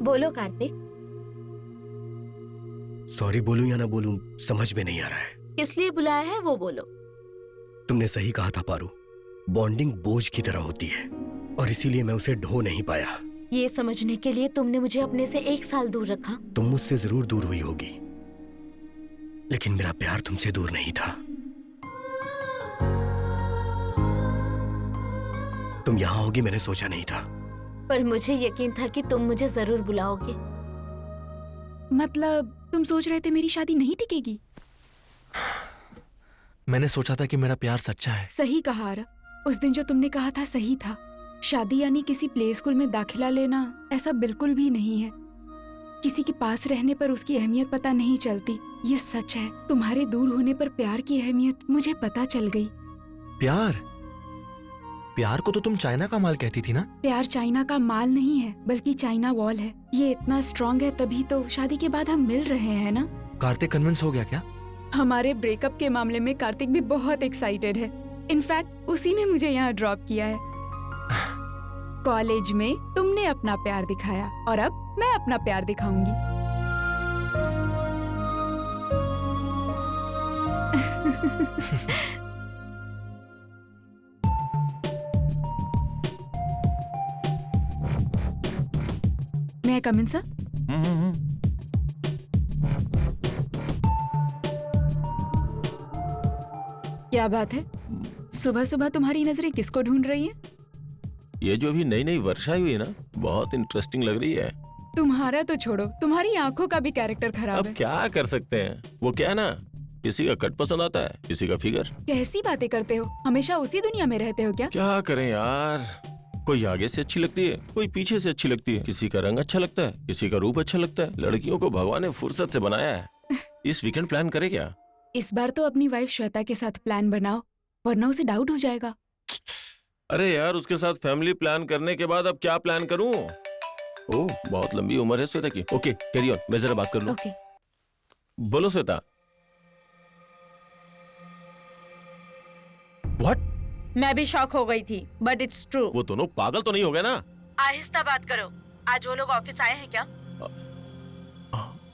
बोलो कार्तिक। सॉरी बोलूं या ना बोलूं समझ में नहीं आ रहा है। किस लिए बुलाया है वो बोलो। तुमने सही कहा था पारू, बॉन्डिंग बोझ की तरह होती है और इसीलिए मैं उसे ढो नहीं पाया। ये समझने के लिए तुमने मुझे अपने से 1 साल दूर रखा। तुम मुझसे जरूर दूर हुई होगी, लेकिन मेरा प्यार तुमसे दूर नहीं था। तुम यहाँ होगी मैंने सोचा नहीं था। पर मुझे यकीन था कि तुम मुझे जरूर बुलाओगे। मतलब तुम सोच रहे थे मेरी शादी नहीं टिकेगी? मैंने सोचा था कि मेरा प्यार सच्चा है। सही कहा आरव, उस दिन जो तुमने कहा था सही था। शादी यानी किसी प्ले स्कूल में दाखिला लेना ऐसा बिल्कुल भी नहीं है। किसी के पास रहने पर उसकी अहमियत पता नहीं चलती, ये सच है। तुम्हारे दूर होने पर प्यार की अहमियत मुझे पता चल गई। प्यार? प्यार को तो तुम चाइना का माल कहती थी ना? प्यार चाइना का माल नहीं है, बल्कि चाइना वॉल है। ये इतना स्ट्रॉन्ग है तभी तो शादी के बाद हम मिल रहे हैं ना। कार्तिक कन्विंस हो गया क्या? हमारे ब्रेकअप के मामले में कार्तिक भी बहुत एक्साइटेड है। इनफैक्ट उसी ने मुझे यहाँ ड्रॉप किया है। कॉलेज में तुमने अपना प्यार दिखाया और अब मैं अपना प्यार दिखाऊंगी। मैं कम इन सर? क्या बात है, सुबह सुबह तुम्हारी नजरें किसको ढूंढ रही हैं? ये जो अभी नई नई वर्षा हुई है ना, बहुत इंटरेस्टिंग लग रही है। तुम्हारा तो छोड़ो, तुम्हारी आंखों का भी कैरेक्टर खराब अब है। क्या कर सकते हैं, वो क्या है ना, किसी का कट पसंद आता है, किसी का फिगर। कैसी बातें करते हो, हमेशा उसी दुनिया में रहते हो क्या? क्या करें यार, कोई आगे से अच्छी लगती है, कोई पीछे से अच्छी लगती है, किसी का रंग अच्छा लगता है, किसी का रूप अच्छा लगता है। लड़कियों को भगवान ने फुर्सत से बनाया है। इस वीकेंड प्लान करे क्या? इस बार तो अपनी वाइफ श्वेता के साथ प्लान बनाओ, वरना उसे डाउट हो जाएगा। अरे यार, उसके साथ फैमिली प्लान करने के बाद अब क्या प्लान करूं? ओह, बहुत लंबी उम्र है श्वेता की। ओके कैरी ऑन, मैं जरा बात कर लूं। ओके। बोलो श्वेता। व्हाट? मैं भी शॉक हो गई थी, बट इट्स ट्रू। वो दोनों पागल तो नहीं हो गए ना? आहिस्ता बात करो। आज वो लोग ऑफिस आए हैं क्या?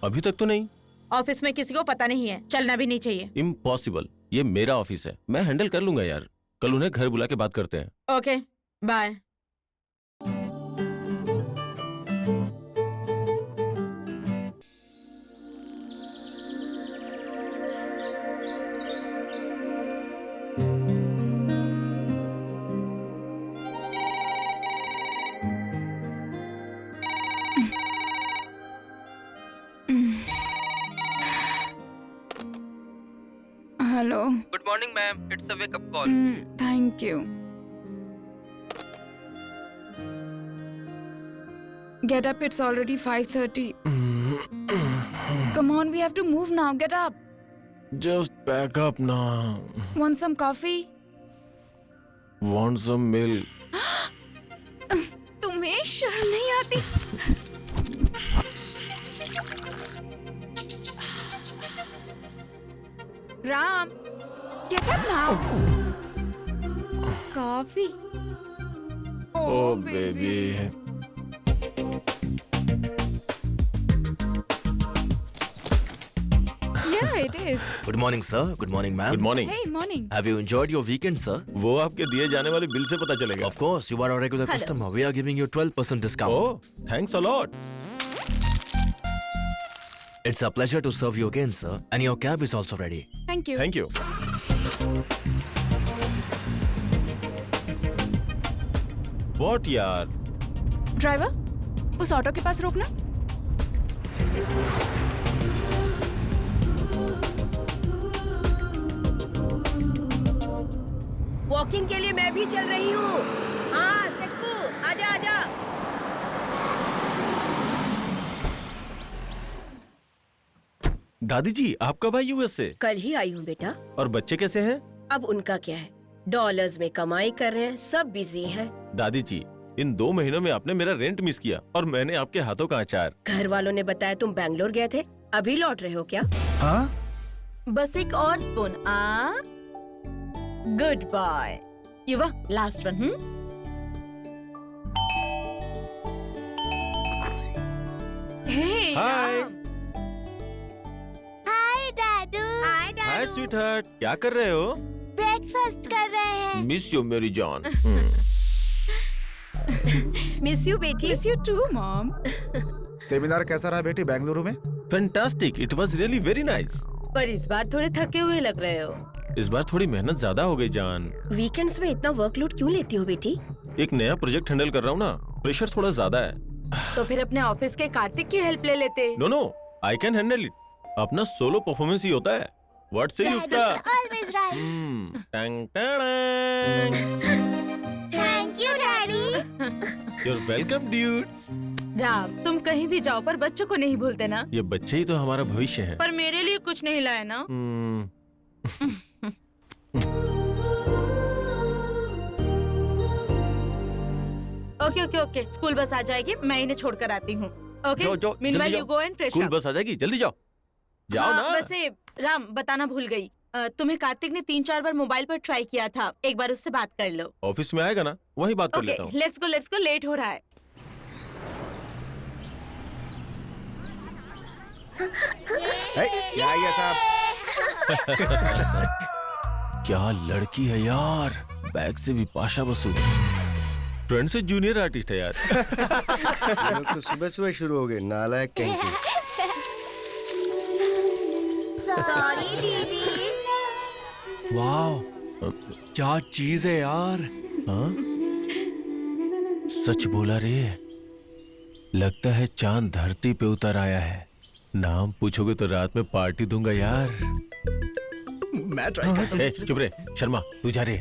अभी तक तो नहीं। ऑफिस में किसी को पता नहीं है, चलना भी नहीं चाहिए। इम्पॉसिबल, ये मेरा ऑफिस है, मैं हैंडल कर लूंगा यार। कल उन्हें घर बुला के बात करते हैं। Okay bye. Hello. Good morning ma'am, it's a wake up call. Thank you. Get up, it's already 5:30. Come on, we have to move now. Get up. Just pack up now. Want some coffee? Want some milk? तुम्हें शर्म नहीं आती? Ram, get up now. Coffee. Oh baby. Yeah, it is. Good morning, sir. Good morning, ma'am. Good morning. Hey, morning. Have you enjoyed your weekend, sir? वो आपके दिए जाने वाले bill से पता चलेगा। Of course, you are a regular customer. We are giving you 12% discount. Oh, thanks a lot. It's a pleasure to serve you again, sir. And your cab is also ready. Thank you. Thank you. What यार? Driver, उस auto के पास रोकना। Walking के लिए मैं भी चल रही हूँ। हाँ सेक्कू, आजा आजा। दादी जी, आप कब आई यूएस से? कल ही आई हूँ बेटा। और बच्चे कैसे हैं? अब उनका क्या है, डॉलर्स में कमाई कर रहे हैं, सब बिजी हैं। दादी जी, इन 2 महीनों में आपने मेरा रेंट मिस किया और मैंने आपके हाथों का अचार। घर वालों ने बताया तुम बैंगलोर गए थे, अभी लौट रहे हो क्या? हाँ? बस एक और स्पून। गुड बॉय युवा, लास्ट वन। हाय स्वीट हार्ट, क्या कर रहे हो? ब्रेकफास्ट कर रहे हैं। मिस यू मेरी जान। मिस यू बेटी। Miss you too mom. Seminar कैसा रहा बेटी बेंगलुरु में? Fantastic, it was really very nice. पर इस बार थोड़े थके हुए लग रहे हो। इस बार थोड़ी मेहनत ज्यादा हो गई जान। वीकेंड्स में इतना वर्कलोड क्यों लेती हो बेटी? एक नया प्रोजेक्ट हैंडल कर रहा हूँ ना, प्रेशर थोड़ा ज्यादा है। तो फिर अपने ऑफिस के कार्तिक की हेल्प ले लेते। No no, I can handle it. अपना सोलो परफॉर्मेंस ही होता है। What say Yukta? Always right. टंग टंग। Thank you daddy. You are welcome dudes. Ram, तुम कहीं भी जाओ पर बच्चों को नहीं भूलते ना। ये बच्चे ही तो हमारा भविष्य है। पर मेरे लिए कुछ नहीं लाए ना। Okay okay okay, school bus आ जाएगी, मैं इन्हें छोड़कर आती हूँ। Okay, meanwhile you go and fresh school up. बस आ जाएगी, जल्दी जाओ। जाओ ना। वैसे राम, बताना भूल गई, तुम्हें कार्तिक ने 3-4 बार मोबाइल पर ट्राई किया था, एक बार उससे बात कर लो। ऑफिस में आएगा ना, वही बात कर ओके, लेता हूँ। लेट्स गो, लेट हो रहा है। क्या ये सब? क्या लड़की है यार, बैग से भी पाशा बसु। फ्रेंड से जूनियर आर्टिस्ट है यार। ये लोग तो सुबह सुबह शुरू हो गए, नालायक कहीं के। सॉरी दीदी। वाह, क्या चीज है यार। हाँ? सच बोला रे, लगता है चांद धरती पे उतर आया है। नाम पूछोगे तो रात में पार्टी दूंगा यार। मैं ट्राई करता ए, चुप रे शर्मा, तू जा रे।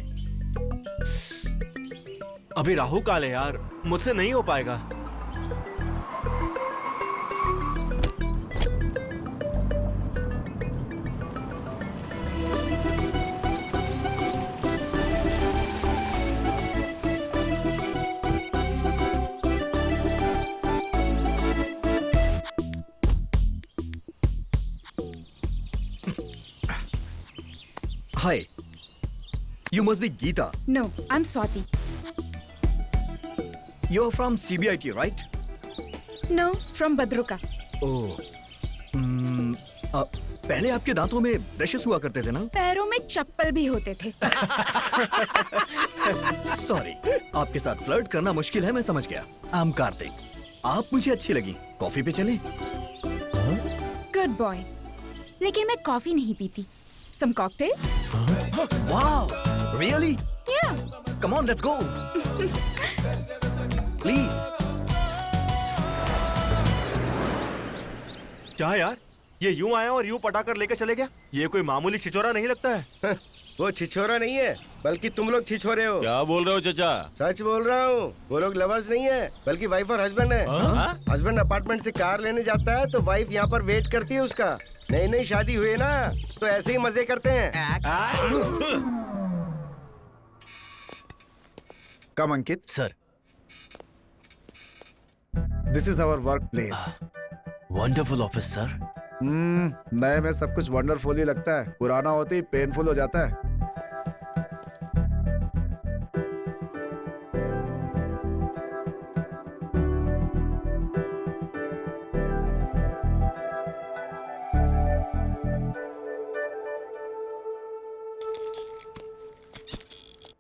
अभी राहु काल है यार, मुझसे नहीं हो पाएगा। Hi, you must be Geeta. No, I am Swati. You are from CBIT, right? No, from Bhadraka. Oh, पहले आपके दांतों में ब्रशेस हुआ करते थे ना? पैरों में चप्पल भी होते थे। सॉरी, आपके साथ फ्लर्ट करना मुश्किल है, मैं समझ गया। आई एम कार्तिक, आप मुझे अच्छी लगी। कॉफी पे चलें? Good boy. लेकिन मैं कॉफी नहीं पीती। Some cocktail? Wow, really? Yeah. Come on, let's go. Please. क्या यार, ये यूं आया और यूं पटाकर लेकर चले गया। ये कोई मामूली छिछोरा नहीं लगता है। वो छिछोरा नहीं है, बल्कि तुम लोग छिछोरे हो। क्या बोल रहे हो चाचा? सच बोल रहा हूँ, वो लोग लवर्स नहीं है, बल्कि वाइफ और हस्बैंड है। हस्बैंड अपार्टमेंट से कार लेने जाता है तो वाइफ यहाँ पर वेट करती है उसका। नई नई शादी हुई है ना, तो ऐसे ही मजे करते हैं। Come Ankit, sir, this is our work place. Wonderful office sir. नए में सब कुछ वंडरफुल ही लगता है, पुराना होते ही पेनफुल हो जाता है।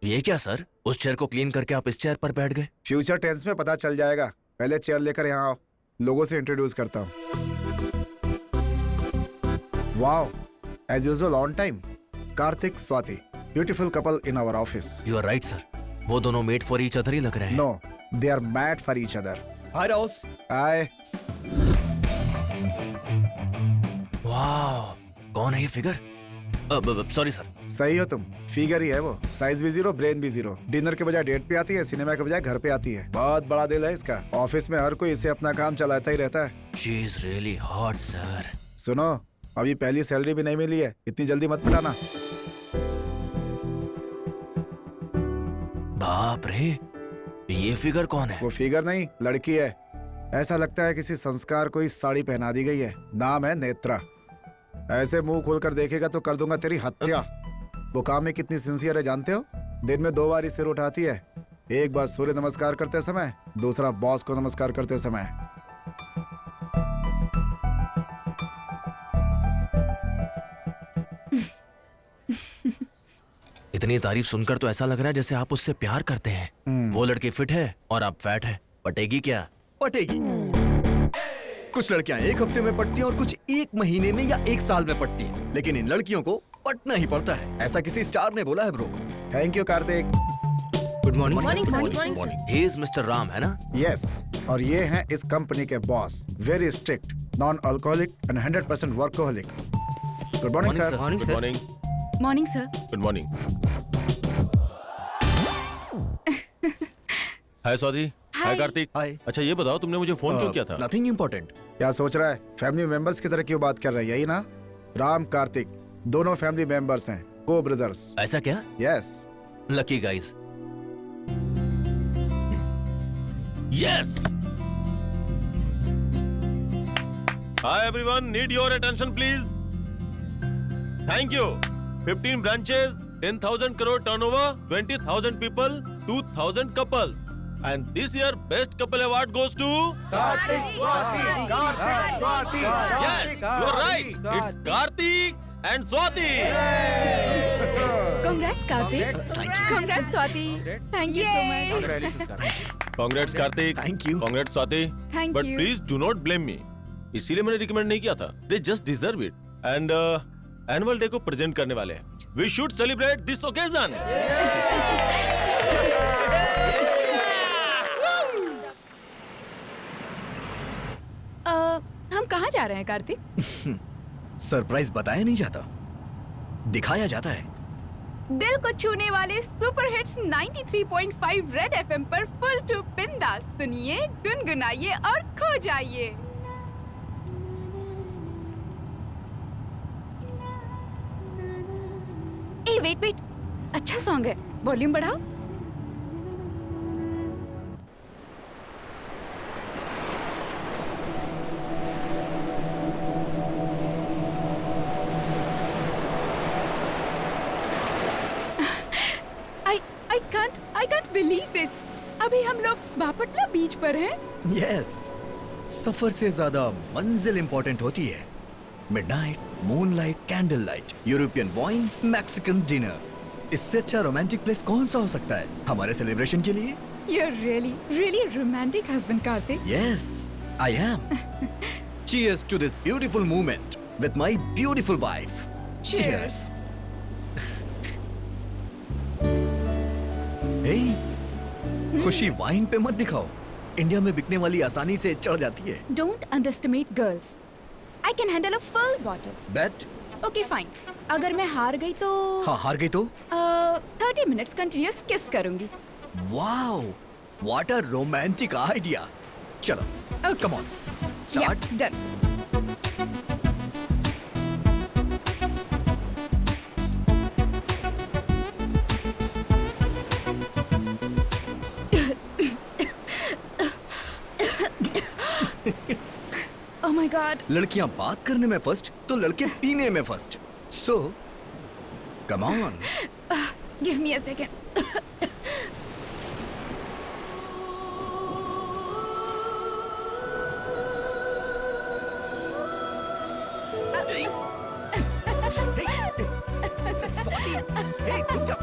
ये क्या सर, उस चेयर को क्लीन करके आप इस चेयर पर बैठ गए। फ्यूचर टेंस में पता चल जाएगा। पहले चेयर लेकर यहाँ आओ, लोगों से इंट्रोड्यूस करता हूँ। Wow, as usual on time. Kartik, Swati, beautiful couple in our office. You are right sir, वो दोनों मेड फॉर ईच अदर ही लग रहे हैं। No, they are mad for each other. Hi Ross. Hi. वाह, कौन है ये फिगर? Sorry sir. सही हो तुम, फिगर ही है वो। साइज भी जीरो, ब्रेन भी जीरो। डिनर के बजाय डेट पे आती है, सिनेमा के बजाय घर पे आती है। बहुत बड़ा दिल है इसका। ऑफिस में हर कोई इसे अपना काम चलाता ही रहता है। She is really hot sir. सुनो, अभी पहली सैलरी भी नहीं मिली है, इतनी जल्दी मत पिटाना। बाप रे, ये फिगर कौन है? वो फिगर नहीं, लड़की है। ऐसा लगता है किसी संस्कार को इस साड़ी पहना दी गई है। नाम है नेत्रा। ऐसे मुंह खोलकर देखेगा तो कर दूंगा तेरी हत्या। वो काम में कितनी सिंसियर है जानते हो? दिन में 2 बार ही सिर उठाती है। एक बार सूर्य नमस्कार करते समय, दूसरा बॉस को नमस्कार करते समय। इतनी तारीफ सुनकर तो ऐसा लग रहा है जैसे आप उससे प्यार करते हैं। वो लड़की फिट है और आप फैट है, पटेगी क्या? पटेगी। कुछ लड़कियां एक हफ्ते में पटती हैं और कुछ 1 महीने में या 1 साल में पटती हैं, लेकिन इन लड़कियों को पटना ही पड़ता है, ऐसा किसी स्टार ने बोला है bro. Thank you Kartik. Good morning. He is mister Ram, है ना? यस, और ये हैं इस कंपनी के boss, very strict, non alcoholic and 100% workaholic. Good morning sir. Good morning. Morning sir. Good morning. Hi Swati. Hi Kartik. Hi. अच्छा ये बताओ तुमने मुझे फोन क्यों किया था? Nothing important. क्या सोच रहा है? फैमिली मेंबर्स की तरह क्यों बात कर रहे हैं, यही ना? राम कार्तिक दोनों फैमिली मेंबर्स हैं, को ब्रदर्स। ऐसा क्या? Yes. Lucky guys. Yes! Hi everyone, need your attention please. Thank you. 15 branches, 10,000 crore turnover, 20,000 people, 2,000 couples. And this year best couple award goes to Kartik Swati, Kartik Swati. Yes, you're right. It's Karthik and Swati. Congrats Kartik. Congrats Swati. Thank you so much। Congrats Karthik. Thank you. Congrats Swati. Thank But you. please do not blame me. इसीलिए मैंने recommend नहीं किया था. They just deserve it. And annual day को present करने वाले हैं. We should celebrate this occasion. हम कहाँ जा रहे हैं कार्तिक? सरप्राइज बताया नहीं जाता, दिखाया जाता है। दिल को छूने वाले सुपर हिट्स 93.5 रेड एफएम पर फुल टू बिंदास सुनिए, गुनगुनाइए और खो जाइए। ए वेट वेट, अच्छा सॉन्ग है, वॉल्यूम बढ़ाओ। I can't believe this. अभी हम लोग बापटला बीच पर हैं। यस, सफर से ज्यादा मंजिल इंपॉर्टेंट होती है। Midnight, moonlight, candle light, European wine, Mexican dinner, इससे अच्छा रोमांटिक प्लेस कौन सा हो सकता है हमारे सेलिब्रेशन के लिए? You're really romantic husband, Karthik. Yes, I am. Cheers to this beautiful moment with my beautiful wife. Cheers. Hey, खुशी वाइन पे मत दिखाओ। इंडिया में बिकने वाली आसानी से चढ़ जाती है। Don't underestimate girls. I can handle a full bottle. Bet? Okay, fine. अगर मैं हार गई तो हाँ, हार गई तो? 30 minutes continuous kiss करूंगी। Wow, what a romantic idea. चलो, Okay. come on, start. Yeah, done. Oh my God. लड़कियां बात करने में फर्स्ट तो लड़के पीने में first. So, come on. Give me a second. Hey, रुक जा।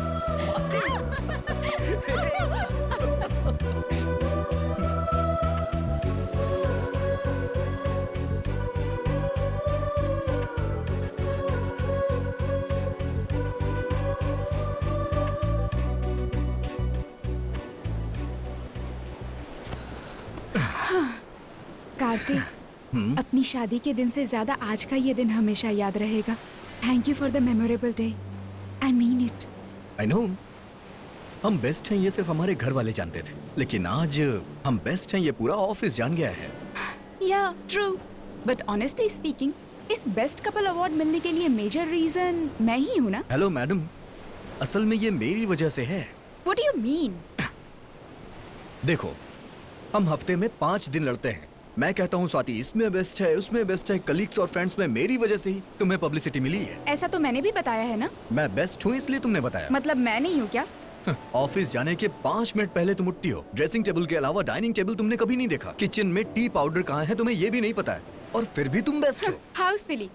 कार्तिक, अपनी शादी के दिन से ज्यादा आज का ये दिन हमेशा याद रहेगा। Thank you for the memorable day. I mean it. I know. हम बेस्ट हैं ये सिर्फ हमारे घर वाले जानते थे, लेकिन आज हम बेस्ट हैं ये पूरा ऑफिस जान गया है। या ट्रू, बट ऑनेस्टली स्पीकिंग, इस बेस्ट कपल अवार्ड मिलने के लिए मेजर रीजन मैं ही हूँ ना। हेलो मैडम, असल में ये मेरी वजह से है। What do you mean? देखो, हम हफ्ते में 5 दिन लड़ते हैं। मैं कहता हूँ स्वाति इसमें बेस्ट है, उसमें बेस्ट है, कलीग्स और फ्रेंड्स में मेरी वजह से ही तुम्हें पब्लिसिटी मिली है। ऐसा तो मैंने भी बताया है ना। मैं बेस्ट हूँ इसलिए तुमने बताया। मतलब मैं नहीं हूँ क्या? ऑफिस जाने के 5 मिनट पहले तुम उठती हो। ड्रेसिंग टेबल के अलावा डाइनिंग टेबल तुमने कभी नहीं देखा। किचन में टी पाउडर कहाँ है तुम्हें ये भी नहीं पता है, और फिर भी तुम बेस्ट हो। How silly.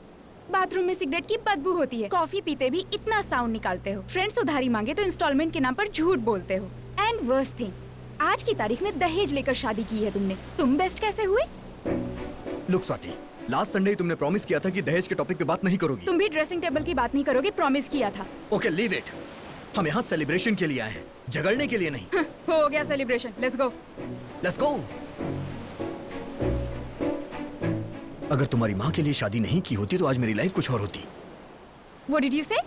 बाथरूम में सिगरेट की बदबू होती है, कॉफी पीते भी इतना साउंड निकालते हो, फ्रेंड्स उधारी मांगे तो इंस्टॉलमेंट के नाम पर झूठ बोलते हो, एंड वर्स्ट थिंग, आज की तारीख में दहेज लेकर शादी की है तुमने। तुम बेस्ट कैसे हुए? लुक स्वाति, लास्ट संडे तुमने प्रॉमिस किया था कि दहेज के टॉपिक पे बात नहीं करोगी। तुम भी ड्रेसिंग टेबल की बात नहीं करोगे, प्रॉमिस किया था। ओके लीव इट, हम यहाँ सेलिब्रेशन के लिए आए हैं, झगड़ने के लिए नहीं। हो गया celebration, let's go. Let's go. अगर तुम्हारी माँ के लिए शादी नहीं की होती तो आज मेरी लाइफ कुछ और होती। What did you say?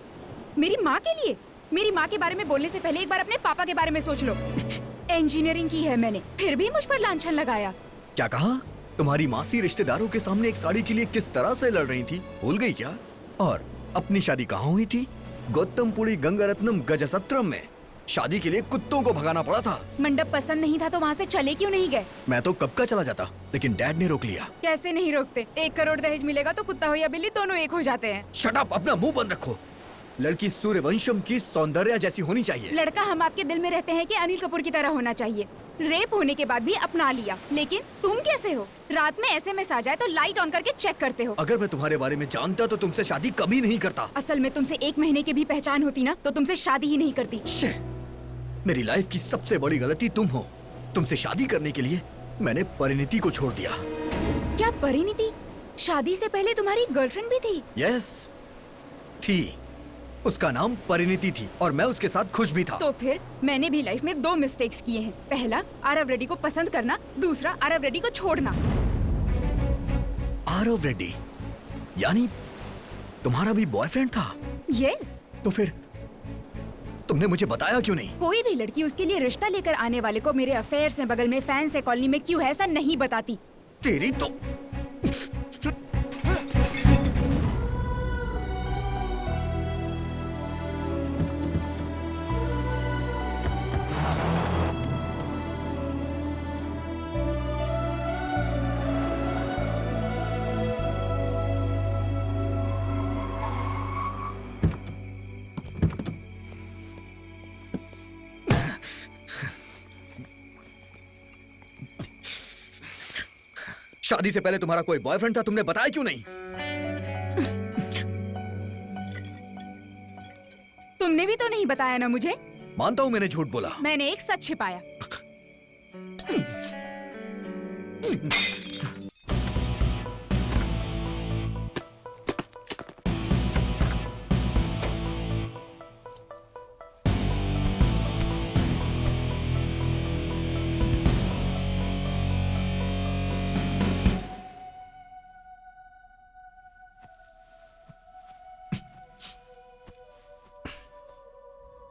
मेरी माँ के लिए? मेरी माँ के बारे में बोलने से पहले एक बार अपने पापा के बारे में सोच लो। इंजीनियरिंग की है मैंने, फिर भी मुझ पर लांछन लगाया। क्या कहा? तुम्हारी मासी रिश्तेदारों के सामने एक साड़ी के लिए किस तरह से लड़ रही थी, भूल गई क्या? और अपनी शादी कहाँ हुई थी? गौतमपुरी गंगारत्नम गजसत्रम में। शादी के लिए कुत्तों को भगाना पड़ा था। मंडप पसंद नहीं था तो वहाँ से चले क्यों नहीं गए? मैं तो कब का चला जाता, लेकिन डैड ने रोक लिया। कैसे नहीं रोकते? 1 करोड़ दहेज मिलेगा तो कुत्ता हो या बिल्ली दोनों एक हो जाते हैं। शट अप, अपना मुंह बंद रखो। लड़की सूर्यवंशम की सौंदर्य जैसी होनी चाहिए। लड़का हम आपके दिल में रहते हैं कि अनिल कपूर की तरह होना चाहिए। रेप होने के बाद भी अपना लिया, लेकिन तुम कैसे हो? रात में एसएमएस आ जाए तो लाइट ऑन करके चेक करते हो। अगर मैं तुम्हारे बारे में जानता तो तुमसे शादी कभी नहीं करता। असल में तुमसे 1 महीने की भी पहचान होती ना तो तुमसे शादी ही नहीं करती। मेरी लाइफ की सबसे बड़ी गलती तुम हो। तुमसे शादी करने के लिए मैंने परिणीति को छोड़ दिया। क्या परिणीति? शादी से पहले तुम्हारी गर्लफ्रेंड भी थी? यस, थी। उसका नाम परिणीति थी और मैं उसके साथ खुश भी था। तो फिर मैंने भी लाइफ में 2 मिस्टेक्स किए हैं। पहला, आरव रेड्डी को पसंद करना, दूसरा आरव रेड्डी को छोड़ना। आरव रेड्डी? यानी तुम्हारा भी बॉयफ्रेंड था? यस। तो फिर तुमने मुझे बताया क्यों नहीं? कोई भी लड़की उसके लिए रिश्ता लेकर आने वाले को मेरे अफेयर्स हैं, बगल में फैंस है, कॉलोनी में क्यों है, ऐसा नहीं बताती। तेरी तो शादी से पहले तुम्हारा कोई बॉयफ्रेंड था, तुमने बताया क्यों नहीं? तुमने भी तो नहीं बताया ना मुझे। मानता हूं मैंने झूठ बोला। मैंने एक सच छिपाया।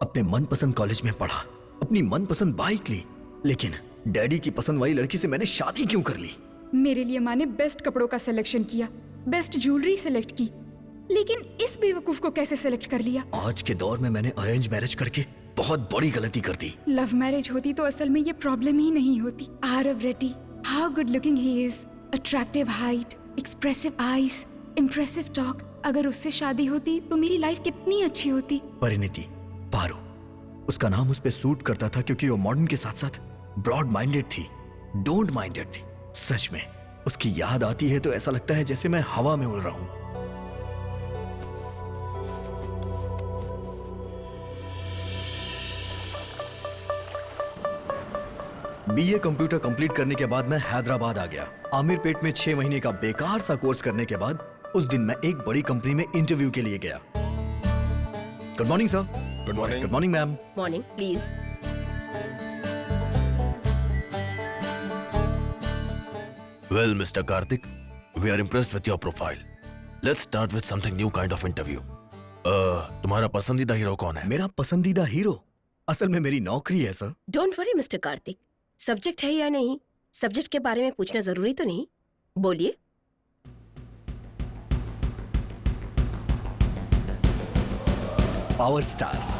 अपने मनपसंद कॉलेज में पढ़ा, अपनी मनपसंद बाइक ली, लेकिन डैडी की पसंद वाली लड़की से मैंने शादी क्यों कर ली? मेरे लिए माँ ने बेस्ट कपड़ों का सिलेक्शन किया, बेस्ट ज्वेलरी सिलेक्ट की, लेकिन इस बेवकूफ को कैसे सिलेक्ट कर लिया? आज के दौर में मैंने अरेंज मैरिज करके बहुत बड़ी गलती कर दी। लव मैरिज होती तो असल में ये प्रॉब्लम ही नहीं होती। Aarav Reddy, how good looking he is, attractive height, expressive eyes, impressive talk. अगर उससे शादी होती तो मेरी लाइफ कितनी अच्छी होती। परिणीति, पारो, उसका नाम उस पे सूट करता था क्योंकि वो मॉडर्न के साथ साथ ब्रॉड माइंडेड थी, डोंट माइंडेड थी। सच में उसकी याद आती है तो ऐसा लगता है जैसे मैं हवा में उड़ रहा हूं। बीए कंप्यूटर कंप्लीट करने के बाद मैं हैदराबाद आ गया। आमिरपेट में 6 महीने का बेकार सा कोर्स करने के बाद उस दिन मैं एक बड़ी कंपनी में इंटरव्यू के लिए गया। Good morning sir. Good morning. Good morning ma'am. Morning, please. Well, Mr. Karthik, we are impressed with your profile. Let's start with something new kind of interview. तुम्हारा पसंदीदा हीरो कौन है? मेरा पसंदीदा हीरो असल में मेरी नौकरी है sir. Don't worry mister Kartik, subject है या नहीं, सब्जेक्ट के बारे में पूछना जरूरी तो नहीं। बोलिए। Power star.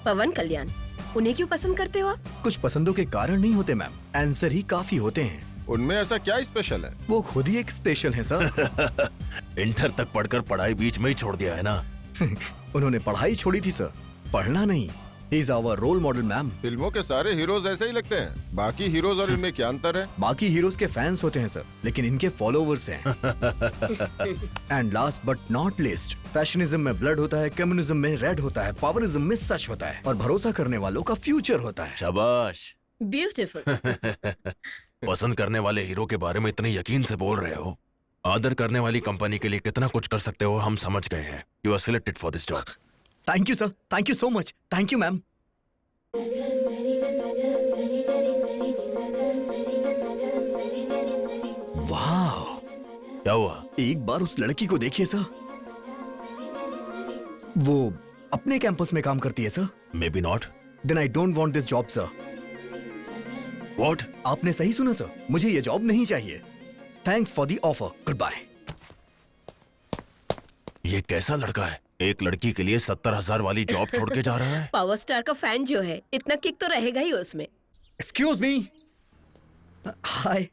पवन कल्याण। उन्हें क्यों पसंद करते हो आप? कुछ पसंदों के कारण नहीं होते मैम, आंसर ही काफी होते हैं। उनमें ऐसा क्या स्पेशल है? वो खुद ही एक स्पेशल है सर। इंटर तक पढ़कर पढ़ाई बीच में ही छोड़ दिया है ना? उन्होंने पढ़ाई छोड़ी थी सर, पढ़ना नहीं। He is our role model ma'am. फिल्मों के सारे हीरोज ऐसे ही लगते हैं, बाकी हीरोज और इनमें क्या अंतर है? बाकी हीरोज के फैंस होते हैं सर, लेकिन इनके फॉलोवर्स हैं। And last but not least, fashionism में ब्लड होता है, कम्युनिज्म में रेड होता है, पावरिज्म में सच होता है, और भरोसा करने वालों का फ्यूचर होता है। शाबाश। ब्यूटीफुल। पसंद करने वाले हीरो के बारे में इतने यकीन से बोल रहे हो। आदर करने वाली कंपनी के लिए कितना कुछ कर सकते हो हम समझ गए हैं। You are selected for this job. Thank you sir, thank you so much, thank you ma'am. वाह, क्या हुआ? एक बार उस लड़की को देखिए सर, वो अपने कैंपस में काम करती है sir. Maybe not. Then I don't want this job sir. What? आपने सही सुना सर, मुझे ये जॉब नहीं चाहिए। Thanks for the offer, good bye. ये कैसा लड़का है? एक लड़की के लिए 70,000 वाली जॉब छोड़ के जा रहा है। पावर स्टार का फैन जो है, इतना किक तो रहेगा ही उसमें। Excuse me. Hi,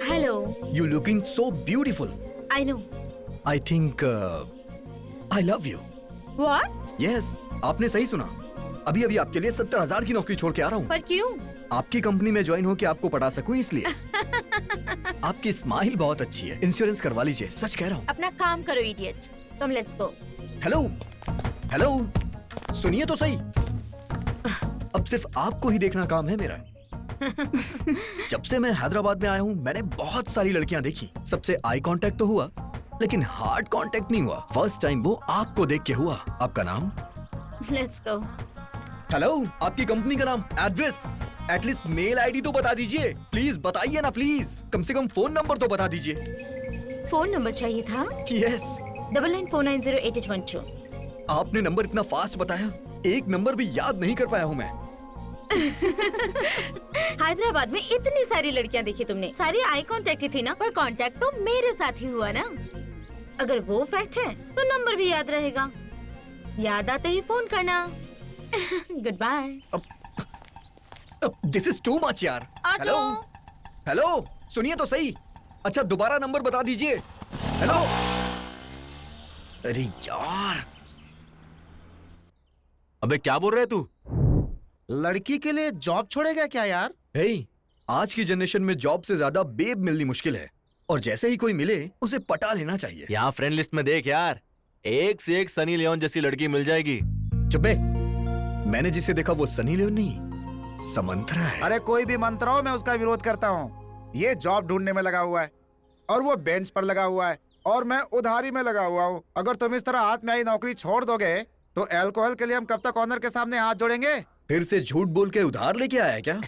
hello. You looking so beautiful. I know. I think I love you. What? Yes, आपने सही सुना। अभी अभी आपके लिए 70,000 की नौकरी छोड़ के आ रहा हूँ। पर क्यों? आपकी कंपनी में ज्वाइन होके आपको पटा सकूं इसलिए। आपकी स्माइल बहुत अच्छी है, इंश्योरेंस करवा लीजिए, सच कह रहा हूँ। अपना काम करो idiot. Come let's go. Hello hello, सुनिए तो सही। अब सिर्फ आपको ही देखना काम है मेरा। जब से मैं हैदराबाद में आया हूँ मैंने बहुत सारी लड़कियां देखी, सबसे आई कांटेक्ट तो हुआ लेकिन हार्ड कांटेक्ट नहीं हुआ। फर्स्ट टाइम वो आपको देख के हुआ। आपका नाम? Let's go. हेलो, आपकी कंपनी का नाम, एड्रेस, एटलीस्ट मेल आईडी तो बता दीजिए। प्लीज बताइए ना प्लीज, कम से कम फोन नंबर तो बता दीजिए। फोन नंबर चाहिए था? यस। 99490812। आपने नंबर इतना फास्ट बताया, एक नंबर भी याद नहीं कर पाया हूँ मैं। हैदराबाद में इतनी सारी लड़कियां देखी तुमने, सारी आई कांटेक्ट ही थी ना, पर कांटेक्ट तो मेरे साथ ही हुआ ना। अगर वो फैक्ट है तो नंबर भी याद रहेगा। याद आते ही फोन करना। Good bye. This is too much यार। हेलो हेलो, सुनिए तो सही। अच्छा दोबारा नंबर बता दीजिए। हेलो। अरे यार, अबे क्या बोल रहे है तू? लड़की के लिए जॉब छोड़ेगा क्या यार? हे, आज की जनरेशन में जॉब से ज्यादा बेब मिलनी मुश्किल है, और जैसे ही कोई मिले उसे पटा लेना चाहिए। यहाँ फ्रेंड लिस्ट में देख यार, एक से एक सनी लियोन जैसी लड़की मिल जाएगी। चुप बे, मैंने जिसे देखा वो सनी लियोन नहीं, समंत्रा है। अरे कोई भी मंत्रा हो, मैं उसका विरोध करता हूँ। ये जॉब ढूंढने में लगा हुआ है और वो बेंच पर लगा हुआ है और मैं उधारी में लगा हुआ हूँ। अगर तुम इस तरह हाथ में आई नौकरी छोड़ दोगे तो अल्कोहल के लिए हम कब तक ऑनर के सामने हाथ जोड़ेंगे? फिर से झूठ बोल के उधार लेके आया क्या?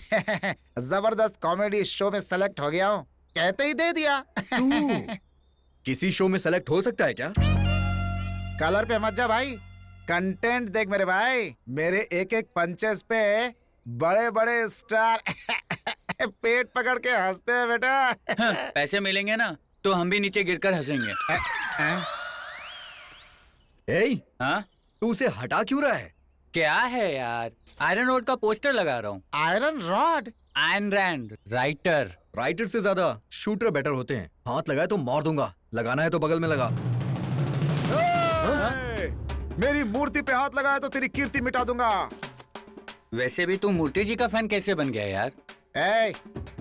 जबरदस्त कॉमेडी शो में सेलेक्ट हो गया हूँ, कहते ही दे दिया। तू किसी शो में सेलेक्ट हो सकता है क्या? कलर पे मत जा भाई, कंटेंट देख मेरे भाई। मेरे एक एक पंचेस पे बड़े बड़े स्टार पेट पकड़ के हंसते हैं बेटा। पैसे मिलेंगे ना तो हम भी नीचे गिरकर हंसेंगे। हाँ? तू उसे हटा क्यों रहा है? क्या है यार, आयरन रोड का पोस्टर लगा रहा हूँ। Iron rod? Ayn Rand, writer से ज्यादा शूटर बेटर होते हैं। हाथ लगाए तो मार दूंगा, लगाना है तो बगल में लगा। मेरी मूर्ति पे हाथ लगाया तो तेरी कीर्ति मिटा दूंगा। वैसे भी तू मूर्ति जी का फैन कैसे बन गया यार?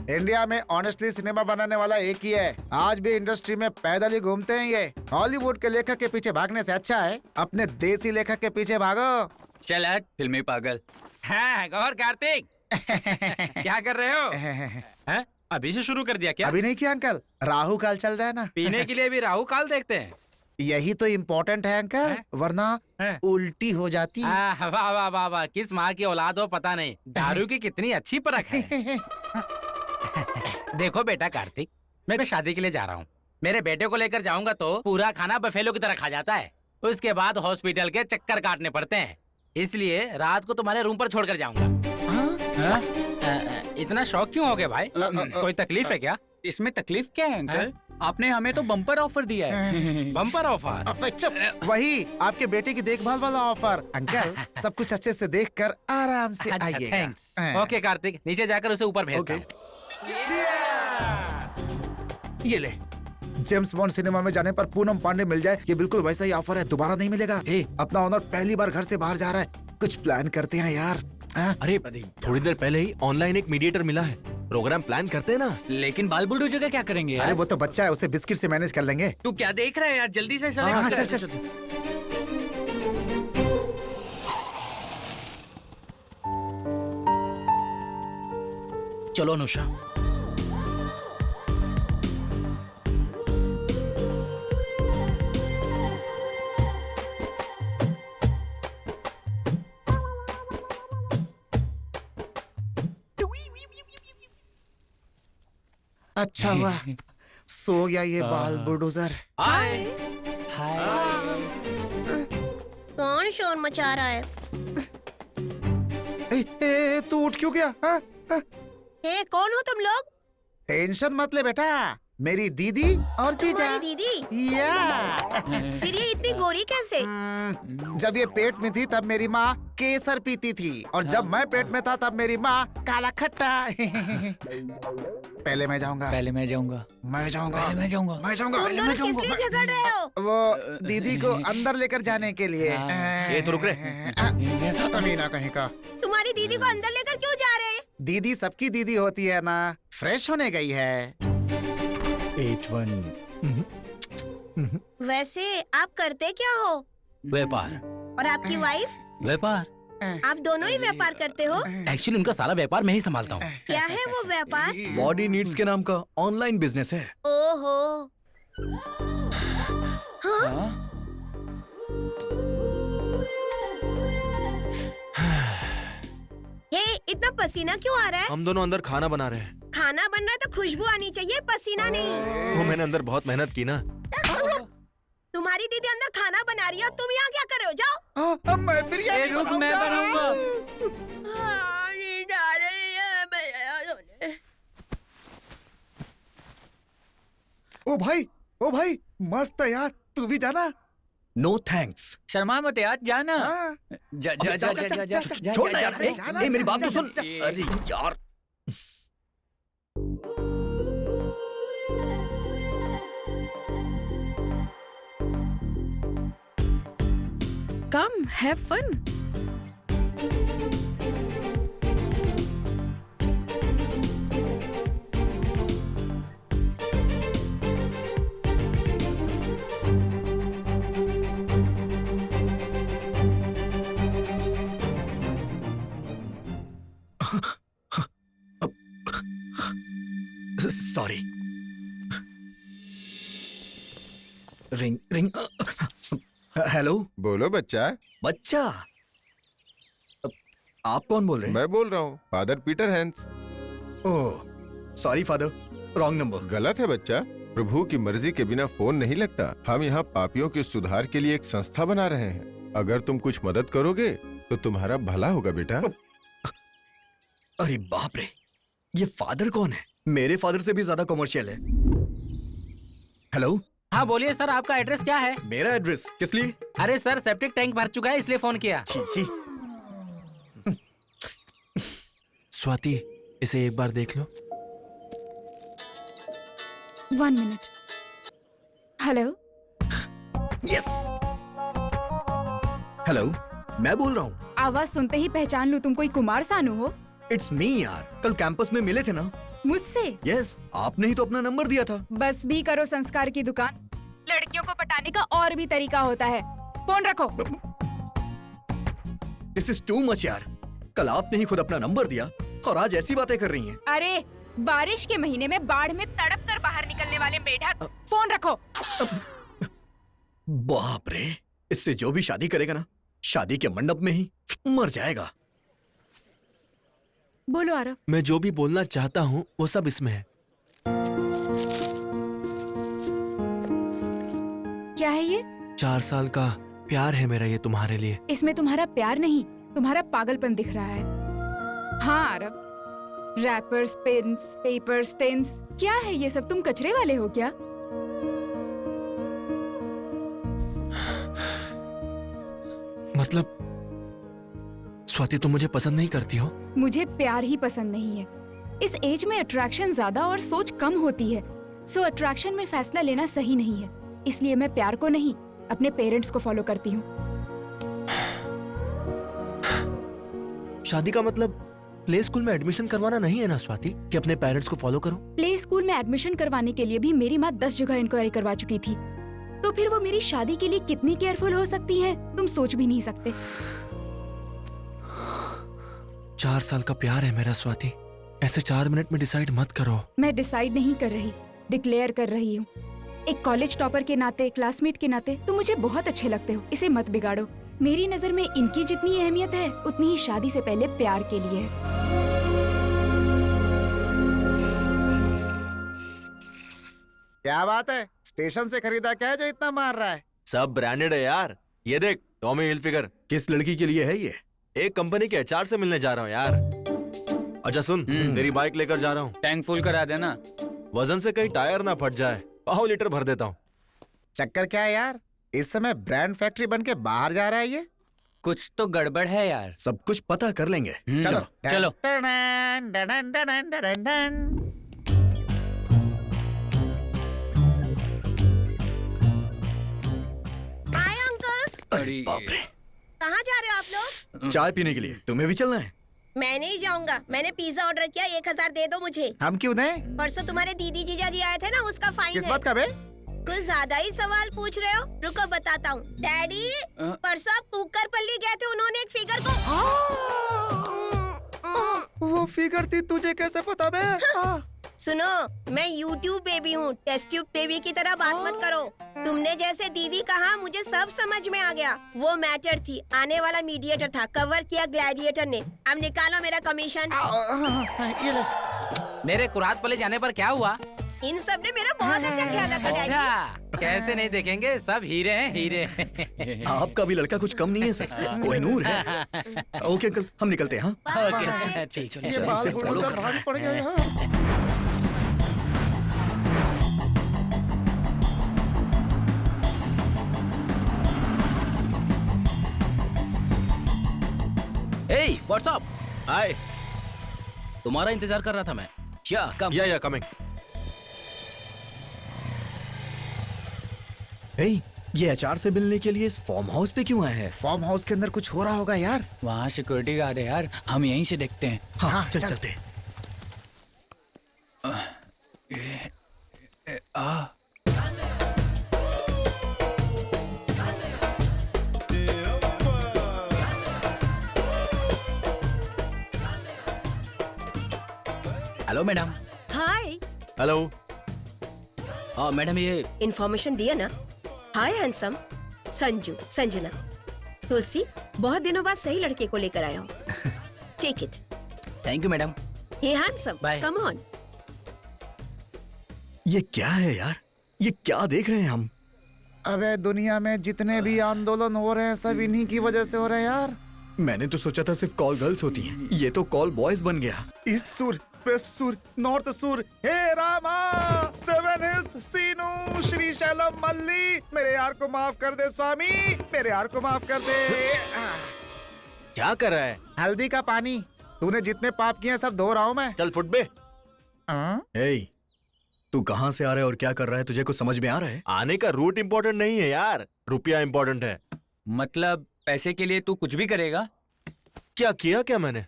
इंडिया में ऑनेस्टली सिनेमा बनाने वाला एक ही है। आज भी इंडस्ट्री में पैदल ही घूमते हैं ये। हॉलीवुड के लेखक के पीछे भागने से अच्छा है अपने देसी लेखक के पीछे भागो। चल हट फिल्मी पागल। हाँ गौर कार्तिक, क्या कर रहे हो? हैं? अभी से शुरू कर दिया क्या? अभी नहीं किया अंकल, राहु काल चल रहा है ना। पीने के लिए भी राहु काल देखते हैं? यही तो इम्पोर्टेंट है अंकल, वरना उल्टी हो जाती है। वाह वाह वाह वाह, किस माँ की औलाद हो पता नहीं, दारू की कितनी अच्छी परख है। देखो बेटा कार्तिक, मैं शादी के लिए जा रहा हूँ। मेरे बेटे को लेकर जाऊंगा तो पूरा खाना बफेलो की तरह खा जाता है, उसके बाद हॉस्पिटल के चक्कर काटने पड़ते हैं, इसलिए रात को तुम्हारे रूम पर छोड़कर जाऊंगा। इतना शौक क्यों हो गया भाई? कोई तकलीफ है क्या? इसमें तकलीफ क्या है अंकल? आपने हमें तो बम्पर ऑफर दिया है। Bumper offer? वही आपके बेटे की देखभाल वाला ऑफर। अंकल सब कुछ अच्छे से देखकर आराम से आइएगा। थैंक्स। ओके कार्तिक, नीचे जाकर उसे ऊपर भेजता हूं। ये ले, जेम्स बॉन्ड सिनेमा में जाने पर पूनम पांडे मिल जाए, ये बिल्कुल वैसा ही ऑफर है, दोबारा नहीं मिलेगा। अपना ऑनर पहली बार घर से बाहर जा रहा है, कुछ प्लान करते हैं यार। हाँ? अरे थोड़ी देर पहले ही ऑनलाइन एक मीडिएटर मिला है, प्रोग्राम प्लान करते हैं ना। लेकिन बाल बुलडोजर का क्या करेंगे अरे वो तो बच्चा है, उसे बिस्किट से मैनेज कर लेंगे। तू क्या देख रहा है यार, जल्दी से चले। हाँ, चल चल। चलो अनुषा। अच्छा हुआ सो गया ये बाल बुलडोजर। हाय। कौन शोर मचा रहा है? तू उठ क्यों गया? हाँ? हाँ? कौन हो तुम लोग? टेंशन मत ले बेटा, मेरी दीदी और जीजा। तुम्हारी दीदी? या फिर ये इतनी गोरी कैसे? जब ये पेट में थी तब मेरी माँ केसर पीती थी, और जब मैं पेट में था तब मेरी माँ काला खट्टा। पहले मैं जाऊंगा। पहले मैं जाऊंगा। मैं जाऊंगा। पहले मैं जाऊंगा। मैं जाऊंगा। तुम दोनों किस लिए झगड़ रहे हो? वो दीदी को अंदर लेकर जाने के लिए। ये तो रुक कमीना कहीं का। तुम्हारी दीदी को अंदर लेकर क्यों जा रहे हैं? दीदी सबकी दीदी होती है ना, फ्रेश होने गई है। 81। वैसे आप करते क्या हो? व्यापार। और आपकी वाइफ? व्यापार। आप दोनों ही व्यापार करते हो? एक्चुअली उनका सारा व्यापार मैं ही संभालता हूँ। क्या है वो व्यापार? बॉडी नीड्स के नाम का ऑनलाइन बिजनेस है। ओहो। हाँ? ये इतना पसीना क्यों आ रहा है? हम दोनों अंदर खाना बना रहे हैं। खाना बन रहा है तो खुशबू आनी चाहिए, पसीना नहीं। वो मैंने अंदर बहुत मेहनत की ना। तुम्हारी दीदी अंदर खाना बना रही है, तुम यहाँ क्या कर रहे हो? जाओ। मैं बिरयानी बनाऊंगा। ओ भाई मस्त है यार, तू भी जाना। No thanks. शर्मा मत यार, जाना। जा जा जा जा जा जा। छोड़ ना यार। ए, मेरी बात तो सुन। अरे यार। Come, have fun. Sorry. Ring ring. Hello. बोलो बच्चा। बच्चा? आप कौन बोल रहे हैं? मैं बोल रहा हूँ, father Peter Hans. Oh sorry father, wrong number. गलत है बच्चा, प्रभु की मर्जी के बिना फोन नहीं लगता। हम यहाँ पापियों के सुधार के लिए एक संस्था बना रहे हैं। अगर तुम कुछ मदद करोगे तो तुम्हारा भला होगा बेटा। अरे बाप रे, ये फादर कौन है? मेरे फादर से भी ज्यादा कमर्शियल है। हेलो। हाँ बोलिए सर, आपका एड्रेस क्या है? मेरा एड्रेस किस लिए? अरे सर, सेप्टिक टैंक भर चुका है इसलिए फोन किया। छी। स्वाति, इसे एक बार देख लो। 1 minute. हेलो। यस। हेलो, मैं बोल रहा हूँ। आवाज सुनते ही पहचान लूं, तुम कोई कुमार सानू हो? इट्स मी यार, कल कैंपस में मिले थे ना। मुझसे? यस, आपने ही तो अपना नंबर दिया था। बस भी करो संस्कार की दुकान। लड़कियों को पटाने का और भी तरीका होता है। फोन रखो। दिस इज टू मच यार। कल आपने ही खुद अपना नंबर दिया और आज ऐसी बातें कर रही हैं। अरे बारिश के महीने में बाढ़ में तड़प कर बाहर निकलने वाले मेढक, फोन रखो। बाप रे, इससे जो भी शादी करेगा ना, शादी के मंडप में ही मर जाएगा। बोलो आरव। मैं जो भी बोलना चाहता हूँ वो सब इसमें है। क्या है ये? 4 साल का प्यार है मेरा ये तुम्हारे लिए। इसमें तुम्हारा प्यार नहीं, तुम्हारा पागलपन दिख रहा है। हाँ Aarav, wrappers, pens, papers, stains, क्या है ये सब? तुम कचरे वाले हो क्या? मतलब स्वाति, तुम मुझे पसंद नहीं करती हो? मुझे प्यार ही पसंद नहीं है। इस एज में अट्रैक्शन ज्यादा और सोच कम होती है। सो अट्रैक्शन में फैसला लेना सही नहीं है। इसलिए मैं प्यार को नहीं, अपने पेरेंट्स को फॉलो करती हूँ। शादी का मतलब प्ले स्कूल में एडमिशन करवाना नहीं है ना स्वाति, कि अपने पेरेंट्स को फॉलो करो। प्ले स्कूल में एडमिशन करवाने के लिए भी मेरी माँ 10 जगह इंक्वायरी करवा चुकी थी, तो फिर वो मेरी शादी के लिए कितनी केयरफुल हो सकती है, तुम सोच भी नहीं सकते। 4 साल का प्यार है मेरा स्वाति, ऐसे 4 मिनट में डिसाइड मत करो। मैं डिसाइड नहीं कर रही, डिक्लेयर कर रही हूँ। एक कॉलेज टॉपर के नाते, क्लासमेट के नाते तुम मुझे बहुत अच्छे लगते हो, इसे मत बिगाड़ो। मेरी नजर में इनकी जितनी अहमियत है उतनी ही शादी से पहले प्यार के लिए है। क्या बात है, स्टेशन से खरीदा क्या है जो इतना मार रहा है? सब ब्रांडेड है यार, ये देख टॉमी हिलफिगर। किस लड़की के लिए है ये? एक कंपनी के एचआर से मिलने जा रहा हूँ यार। अच्छा सुन, तेरी बाइक लेकर जा रहा हूँ, टैंक फुल करा देना। वजन से कहीं टायर ना फट जाए, 5 लीटर भर देता हूँ। चक्कर क्या है यार, इस समय ब्रांड फैक्ट्री बन के बाहर जा रहा है ये? कुछ तो गड़बड़ है यार। सब कुछ पता कर लेंगे। चलो चलो। Done, done, done, done, done, done, done. Hi uncles, अरे बाप रे, कहाँ जा रहे हो आप लोग? चाय पीने के लिए। तुम्हें भी चलना है? मैं नहीं जाऊंगा, मैंने पिज्जा ऑर्डर किया, 1000 दे दो मुझे। हम क्यों दें? परसों तुम्हारे दीदी जीजा जी आए थे ना, उसका फाइन किस है। बात का बे? कुछ ज्यादा ही सवाल पूछ रहे हो, रुको बताता हूँ। डैडी, परसों आप कुकर पल्ली गए थे, उन्होंने एक फिगर को वो फिगर थी, तुझे कैसे पता बे? सुनो, मैं YouTube बेबी हूँ, टेस्ट ट्यूब बेबी की तरह बात मत करो। तुमने जैसे दीदी कहा, मुझे सब समझ में आ गया। वो मैटर थी, आने वाला मीडिएटर था, कवर किया ग्लैडिएटर ने। अब निकालो मेरा कमीशन। ये ले। मेरे कुरात पले जाने पर क्या हुआ? इन सब ने मेरा बहुत अच्छा ख्याल रखा डैडी। अच्छा, कैसे नहीं देखेंगे, सब हीरे हैं हीरे। आपका भी लड़का कुछ कम नहीं है सर, कोहिनूर है। ओके अंकल, हम निकलते हैं। हाँ ओके, ठीक है। ये बाल follow से कर भारी पड़ गया यहाँ। Hey, what's up? हाय। तुम्हारा इंतजार कर रहा था मैं। क्या कम? या कमिंग। हे, ये एचआर से मिलने के लिए इस फार्म हाउस पे क्यों आए हैं? फार्म हाउस के अंदर कुछ हो रहा होगा यार। वहाँ सिक्योरिटी गार्ड है यार, हम यहीं से देखते हैं। हाँ, चलते। Hello madam. Hi, hello. Madam ये इन्फॉर्मेशन दिया ना। हाय हैंडसम, संजू, संजना, तुलसी, बहुत दिनों बाद सही लड़के को लेकर आया हूँ। Take it. Thank you madam. Hey handsome, Bye. Come on. ये क्या है यार, ये क्या देख रहे हैं हम? अबे दुनिया में जितने भी आंदोलन हो रहे हैं सब इन्हीं की वजह से हो रहे हैं यार। मैंने तो सोचा था सिर्फ कॉल गर्ल्स होती हैं, ये तो कॉल बॉयज बन गया। ईस्ट सुर, वेस्ट सुर, नॉर्थ सुर, हे रामा, 7 हिल्स, सीनू, श्रीशैलम, मल्ली, मेरे यार को माफ कर दे स्वामी, मेरे यार को माफ कर दे। क्या कर रहा है? हल्दी का पानी, तूने जितने पाप किए सब धो रहा हूँ मैं। चल फुट बे। हे, तू कहाँ से आ रहा है और क्या कर रहा है, तुझे कुछ समझ में आ रहा है? आने का रूट इम्पोर्टेंट नहीं है यार, रुपया इम्पोर्टेंट है। मतलब पैसे के लिए तू कुछ भी करेगा? क्या किया क्या मैंने?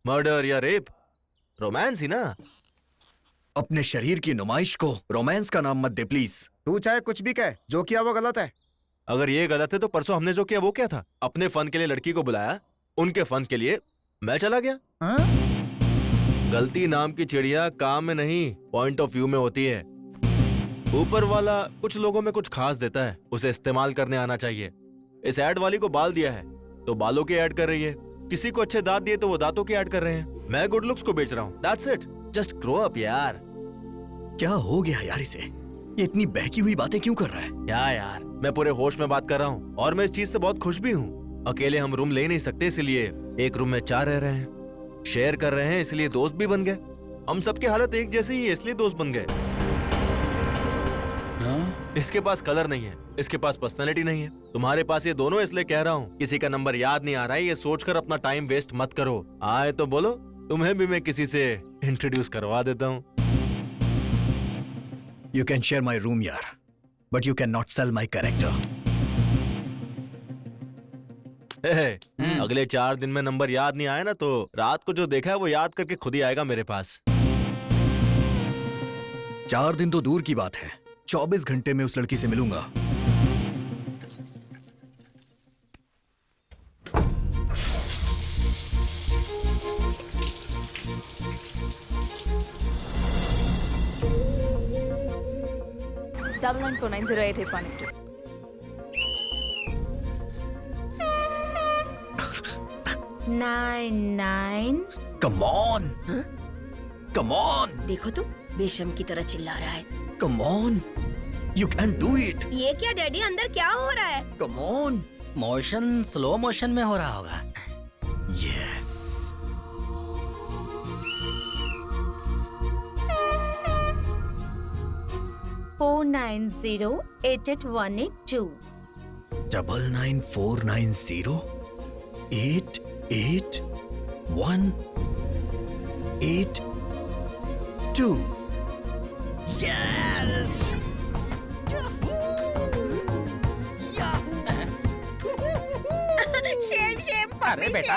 मर्डर या रेप? रोमांस ही ना। अपने शरीर की नुमाइश को रोमांस का नाम मत दे प्लीज। तू चाहे कुछ भी कहे, जो किया वो गलत है। अगर ये गलत है तो परसों हमने जो किया वो क्या था? अपने फन के लिए लड़की को बुलाया, उनके फन के लिए मैं चला गया। गलती नाम की चिड़िया काम में नहीं, पॉइंट ऑफ व्यू में होती है। ऊपर वाला कुछ लोगों में कुछ खास देता है, उसे इस्तेमाल करने आना चाहिए। इस ऐड वाली को बाल दिया है तो बालों के ऐड कर रही है, किसी को अच्छे दांत दिए तो वो दांतों के ऐड कर रहे हैं। मैं गुड लुक्स को बेच रहा हूँ। That's it, just grow up यार। क्या हो गया यार इसे, ये इतनी बहकी हुई बातें क्यों कर रहा है? क्या यार, मैं पूरे होश में बात कर रहा हूँ और मैं इस चीज से बहुत खुश भी हूँ। अकेले हम रूम ले नहीं सकते, इसलिए एक रूम में 4 रह रहे हैं। शेयर कर रहे हैं इसलिए दोस्त भी बन गए। हम सबकी हालत एक जैसी ही है इसलिए दोस्त बन गए। इसके पास कलर नहीं है, इसके पास पर्सनैलिटी नहीं है, तुम्हारे पास ये दोनों, इसलिए कह रहा हूँ किसी का नंबर याद नहीं आ रहा है ये सोचकर अपना टाइम वेस्ट मत करो। आए तो बोलो, तुम्हें भी मैं किसी से इंट्रोड्यूस करवा देता हूँ। You can share my room यार, but you cannot sell my character. हे, अगले 4 दिन में नंबर याद नहीं आया ना तो रात को जो देखा है वो याद करके खुद ही आएगा मेरे पास। 4 दिन तो दूर की बात है, 24 घंटे में उस लड़की से मिलूंगा। Double 94908812. Nine. Come on, come on, देखो तो बेशम की तरह चिल्ला रहा है। come on, you can do it. ये क्या डैडी, अंदर क्या हो रहा है? Come on. Motion slow motion में हो रहा होगा। Yes. Four 4908812. 9949088182. Yes. शेम अरे बेटा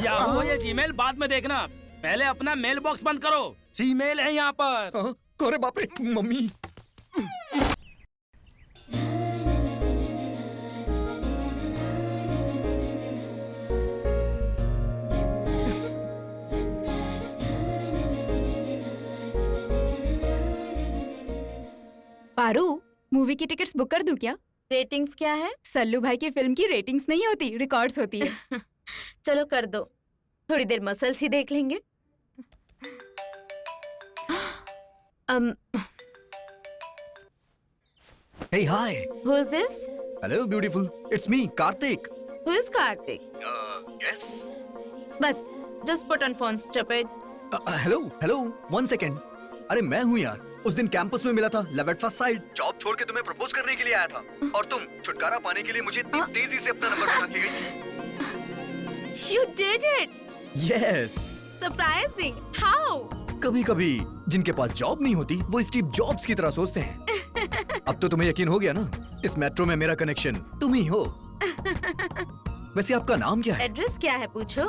याहू ये जीमेल बाद में देखना, पहले अपना मेल बॉक्स बंद करो। जीमेल है यहाँ पर। अरे बाप रे, मम्मी। पारू, मूवी की टिकट्स बुक कर दूं क्या? रेटिंग्स क्या है? सल्लू भाई की फिल्म की रेटिंग्स नहीं होती, रिकॉर्ड्स होती है। चलो कर दो, थोड़ी देर मसल्स ही देख लेंगे। Hey, hi. Who is this? Hello, beautiful. It's me, Karthik. Who is Karthik? Yes. बस, just put on phone, stupid. Hello. 1 second. अरे मैं हूँ यार, उस दिन कैंपस में मिला था, love at first sight. Job छोड़ के तुम्हें प्रपोज करने के लिए आया था और तुम छुटकारा पाने के लिए मुझे इतनी तेजी से अपना नंबर बता के गई थी। You did it. Yes. Surprising. How? कभी-कभी जिनके पास जॉब नहीं होती वो स्टीव जॉब्स की तरह सोचते हैं। अब तो तुम्हें यकीन हो गया ना, इस मेट्रो में मेरा कनेक्शन तुम ही हो। वैसे आपका नाम क्या है? एड्रेस क्या है पूछो?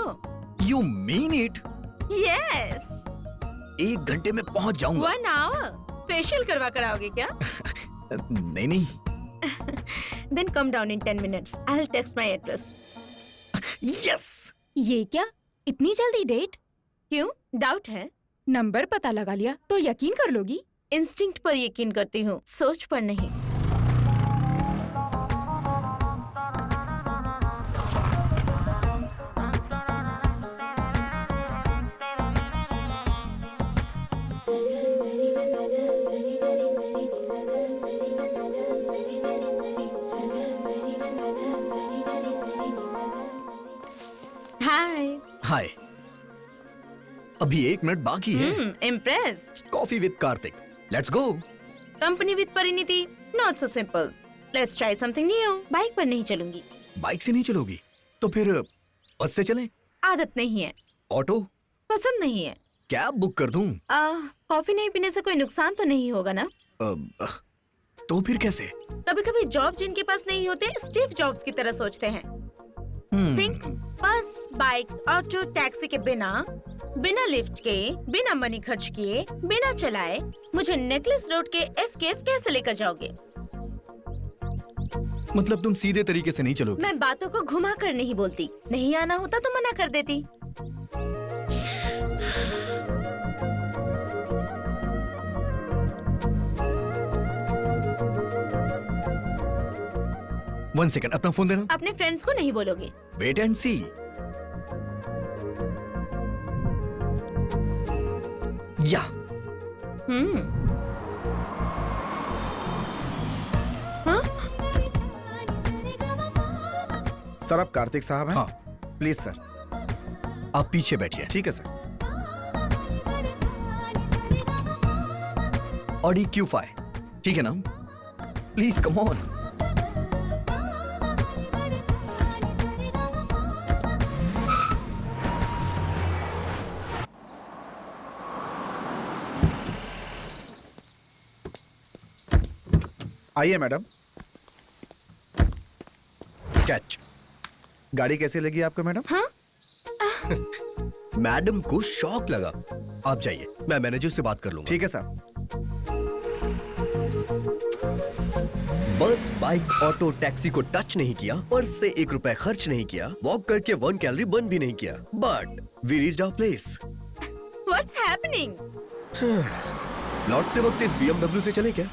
You mean it? Yes. 1 घंटे में पहुंच जाऊंगा। 1 hour. फेशियल करवा कर आओगे क्या? नहीं। Then come down in 10 minutes. I'll text my address. Yes. ये क्या, इतनी जल्दी डेट? क्यों? डाउट है? नंबर पता लगा लिया तो यकीन कर लोगी? इंस्टिंक्ट पर यकीन करती हूँ, सोच पर नहीं। हाय। अभी 1 मिनट बाकी है। Impressed. Coffee with Kartik, let's go. Company with Parineeti, not so simple. Let's try something new. Bike पर नहीं चलूंगी। बाइक से नहीं चलोगी तो फिर बस से चलें? आदत नहीं है। ऑटो? पसंद नहीं है। कैब बुक कर दूं? कॉफी नहीं पीने से कोई नुकसान तो नहीं होगा ना? तो फिर कैसे? कभी कभी जॉब जिनके पास नहीं होते स्टीव जॉब्स की तरह सोचते हैं। थिंक, बस, बाइक, ऑटो, टैक्सी के बिना लिफ्ट के, बिना मनी खर्च किए, बिना चलाए मुझे नेकलेस रोड के FKF कैसे लेकर जाओगे? मतलब तुम सीधे तरीके से नहीं चलोगे? मैं बातों को घुमा कर नहीं बोलती। नहीं आना होता तो मना कर देती। वन सेकंड, अपना फोन देना। अपने फ्रेंड्स को नहीं बोलोगे? वेट एंड सी। या। सर, आप कार्तिक साहब हैं? हाँ। Please sir. आप पीछे बैठिए। ठीक है सर। ऑडी Q5, ठीक है ना? Please come on. आइए मैडम। कैच। गाड़ी कैसी लगी आपको मैडम? मैडम को शॉक लगा। आप जाइए, मैं मैनेजर से बात कर लूंगा। ठीक है साहब। बस, बाइक, ऑटो, टैक्सी को टच नहीं किया, पर्स से 1 रुपए खर्च नहीं किया, वॉक करके 1 कैलोरी बर्न भी नहीं किया, but we reached our place. What's happening? लौटते वक्त इस BMW से चले क्या?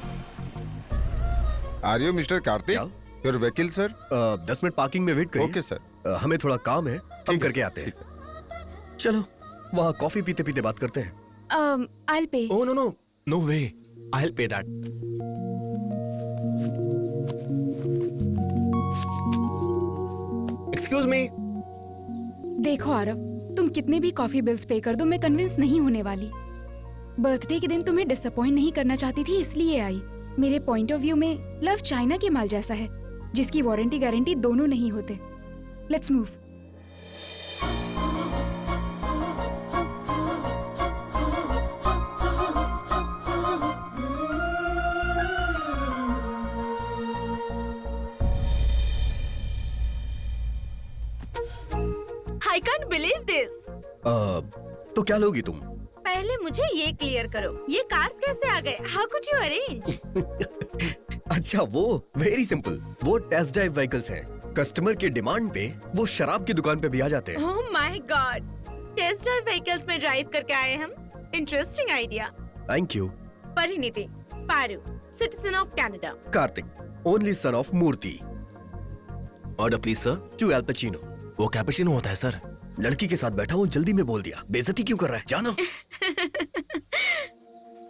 Are you mister Kartik? क्या? योर वकील सर? 10 मिनट पार्किंग में वेट करिए। Okay sir. हमें थोड़ा काम है, हम करके आते हैं। चलो, वहाँ कॉफी पीते पीते बात करते हैं। I'll pay. Oh no, no way. I'll pay that. Excuse me. देखो आरव, तुम कितने भी कॉफी बिल्स पे कर दो, मैं कन्विंस नहीं होने वाली। बर्थडे के दिन तुम्हें डिसअपॉइंट नहीं करना चाहती थी, इसलिए आई। मेरे पॉइंट ऑफ व्यू में लव चाइना के माल जैसा है, जिसकी वारंटी गारंटी दोनों नहीं होते। Let's move. I can't believe this. तो क्या लोगी तुम? पहले मुझे ये क्लियर करो, ये कार्स कैसे आ गए? How could you arrange? अच्छा, वो वेरी सिंपल। वो टेस्ट ड्राइव व्हीकल्स हैं। कस्टमर की डिमांड पे वो शराब की दुकान पे भी आ जाते हैं। Oh my God! Test drive vehicles में ड्राइव करके आए हम। Interesting idea. Thank you. Parineeti, Paru, citizen of Canada. Kartik, only son of Murthy. Order please sir. 2 Al Pacino. वो कैपेचिनो होता है सर। लड़की के साथ बैठा हूँ, जल्दी में बोल दिया। बेइज्जती क्यों कर रहा है? जाना।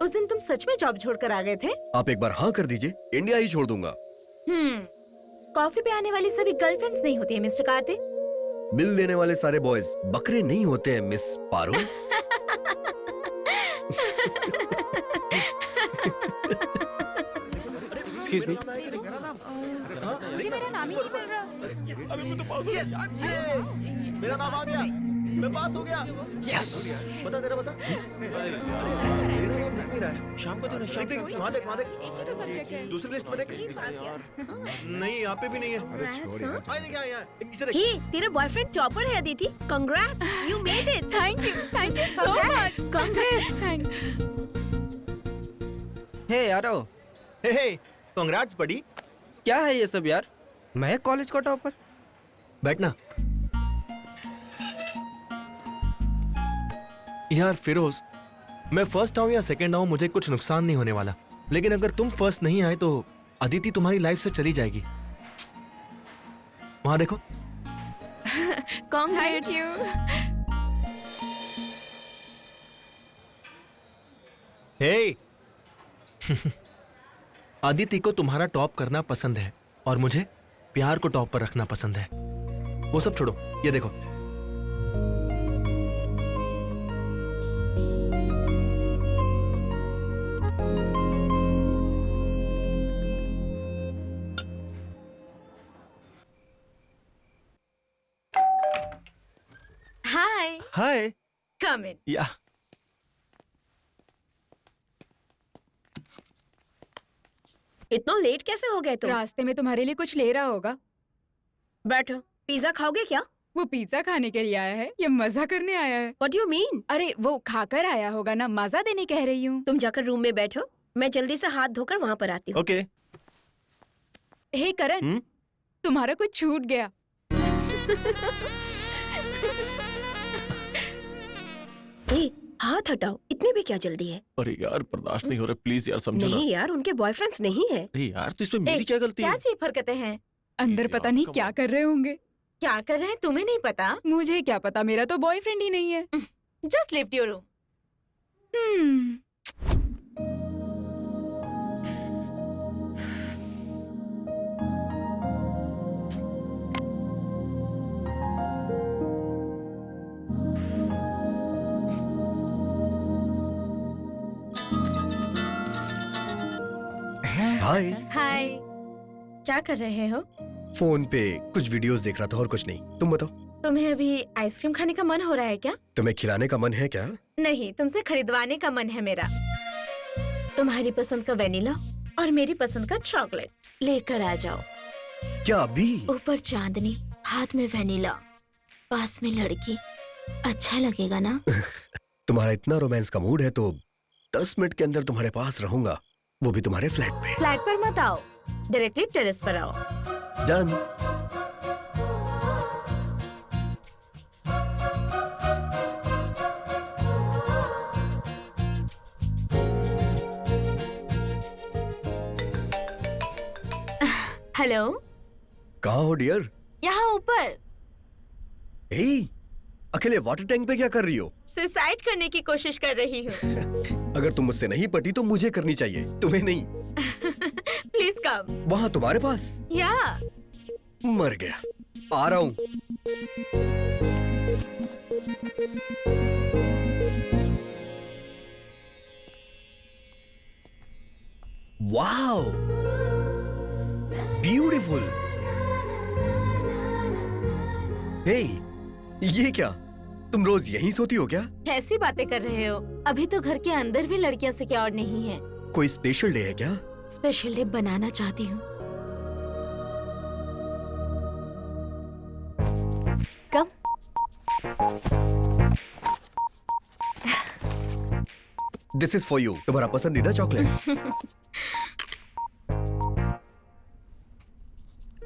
उस दिन तुम सच में जॉब छोड़कर आ गए थे? आप एक बार हाँ कर दीजिए, इंडिया ही छोड़ दूंगा। कॉफी पे आने वाली सभी गर्लफ्रेंड्स नहीं होती है मिस्टर कार्तिक। बिल देने वाले सारे बॉयज बकरे नहीं होते हैं मिस पारो। Excuse me. मुझे मेरा नाम ही नहीं मिल रहा। मेरा नाम आ गया, मैं पास हो गया। यस। बता तेरा बता। नहीं रहा है। शाम को देना, शाम को। वहाँ देख, इसकी तो सब्जेक्ट है। दूसरी लिस्ट में देख। नहीं, यहाँ पे भी नहीं है। अरे छोड़ यार। यहाँ एक पीछे देख। हे, तेरा बॉयफ्रेंड टॉपर है Aditi. Congrats, you made it. Thank you so much. Congrats. Hey यारो, हे, congrats buddy. क्या है ये सब यार? मैं कॉलेज का टॉपर? बैठना। यार फिरोज, मैं फर्स्ट आऊं या सेकंड आऊं मुझे कुछ नुकसान नहीं होने वाला, लेकिन अगर तुम फर्स्ट नहीं आए तो अदिति तुम्हारी लाइफ से चली जाएगी। वहां देखो। Thank you. हे अदिति को तुम्हारा टॉप करना पसंद है और मुझे प्यार को टॉप पर रखना पसंद है। वो सब छोड़ो, ये देखो। हाय, हाय। कम इन। या इतना लेट कैसे हो गए तुम? रास्ते में तुम्हारे लिए कुछ ले रहा होगा। बैठो, पिज्जा खाओगे क्या? वो पिज्जा खाने के लिए आया है या मजा करने आया है? What do you mean? अरे वो खाकर आया होगा ना, मजा देने कह रही हूँ। तुम जाकर रूम में बैठो, मैं जल्दी से हाथ धोकर वहाँ पर आती हूँ। ओके। हे करण, तुम्हारा कुछ छूट गया। ए, हाथ हटाओ, इतने भी क्या जल्दी है? अरे यार बर्दाश्त नहीं हो रहा, प्लीज यार समझो ना। नहीं यार, उनके बॉयफ्रेंड्स नहीं है। अरे यार तो इसमें मेरी क्या गलती क्या है? चीप हरकतें हैं? अंदर पता नहीं क्या कर रहे होंगे। क्या कर रहे हैं तुम्हें नहीं पता? मुझे क्या पता, मेरा तो बॉयफ्रेंड ही नहीं है। Just lift your room. Hi. Hi, क्या कर रहे हो? फोन पे कुछ वीडियोस देख रहा था और कुछ नहीं। तुम बताओ। तुम्हें अभी आइसक्रीम खाने का मन हो रहा है क्या? तुम्हें खिलाने का मन है क्या? नहीं, तुमसे खरीदवाने का मन है मेरा। तुम्हारी पसंद का वेनिला और मेरी पसंद का चॉकलेट लेकर आ जाओ। क्या अभी? ऊपर चांदनी, हाथ में वेनिला, पास में लड़की, अच्छा लगेगा ना? तुम्हारा इतना रोमांस का मूड है तो 10 मिनट के अंदर तुम्हारे पास रहूंगा, वो भी तुम्हारे फ्लैट पे। फ्लैट पर मत आओ, डायरेक्टली टेरेस पर आओ। डन। हेलो, कहाँ हो डियर? यहाँ ऊपर। हे, अकेले वाटर टैंक पे क्या कर रही हो? सुसाइड करने की कोशिश कर रही हूँ। अगर तुम मुझसे नहीं पटी तो मुझे करनी चाहिए, तुम्हें नहीं। Please come. वहाँ तुम्हारे पास? या। मर गया, आ रहा हूँ। Wow, beautiful. हे, ये क्या? तुम रोज यहीं सोती हो क्या? कैसी बातें कर रहे हो? अभी तो घर के अंदर भी लड़कियां सिक्योर नहीं है। कोई स्पेशल डे है क्या? स्पेशल डे बनाना चाहती हूँ। कम। दिस इज फॉर यू, तुम्हारा पसंदीदा चॉकलेट।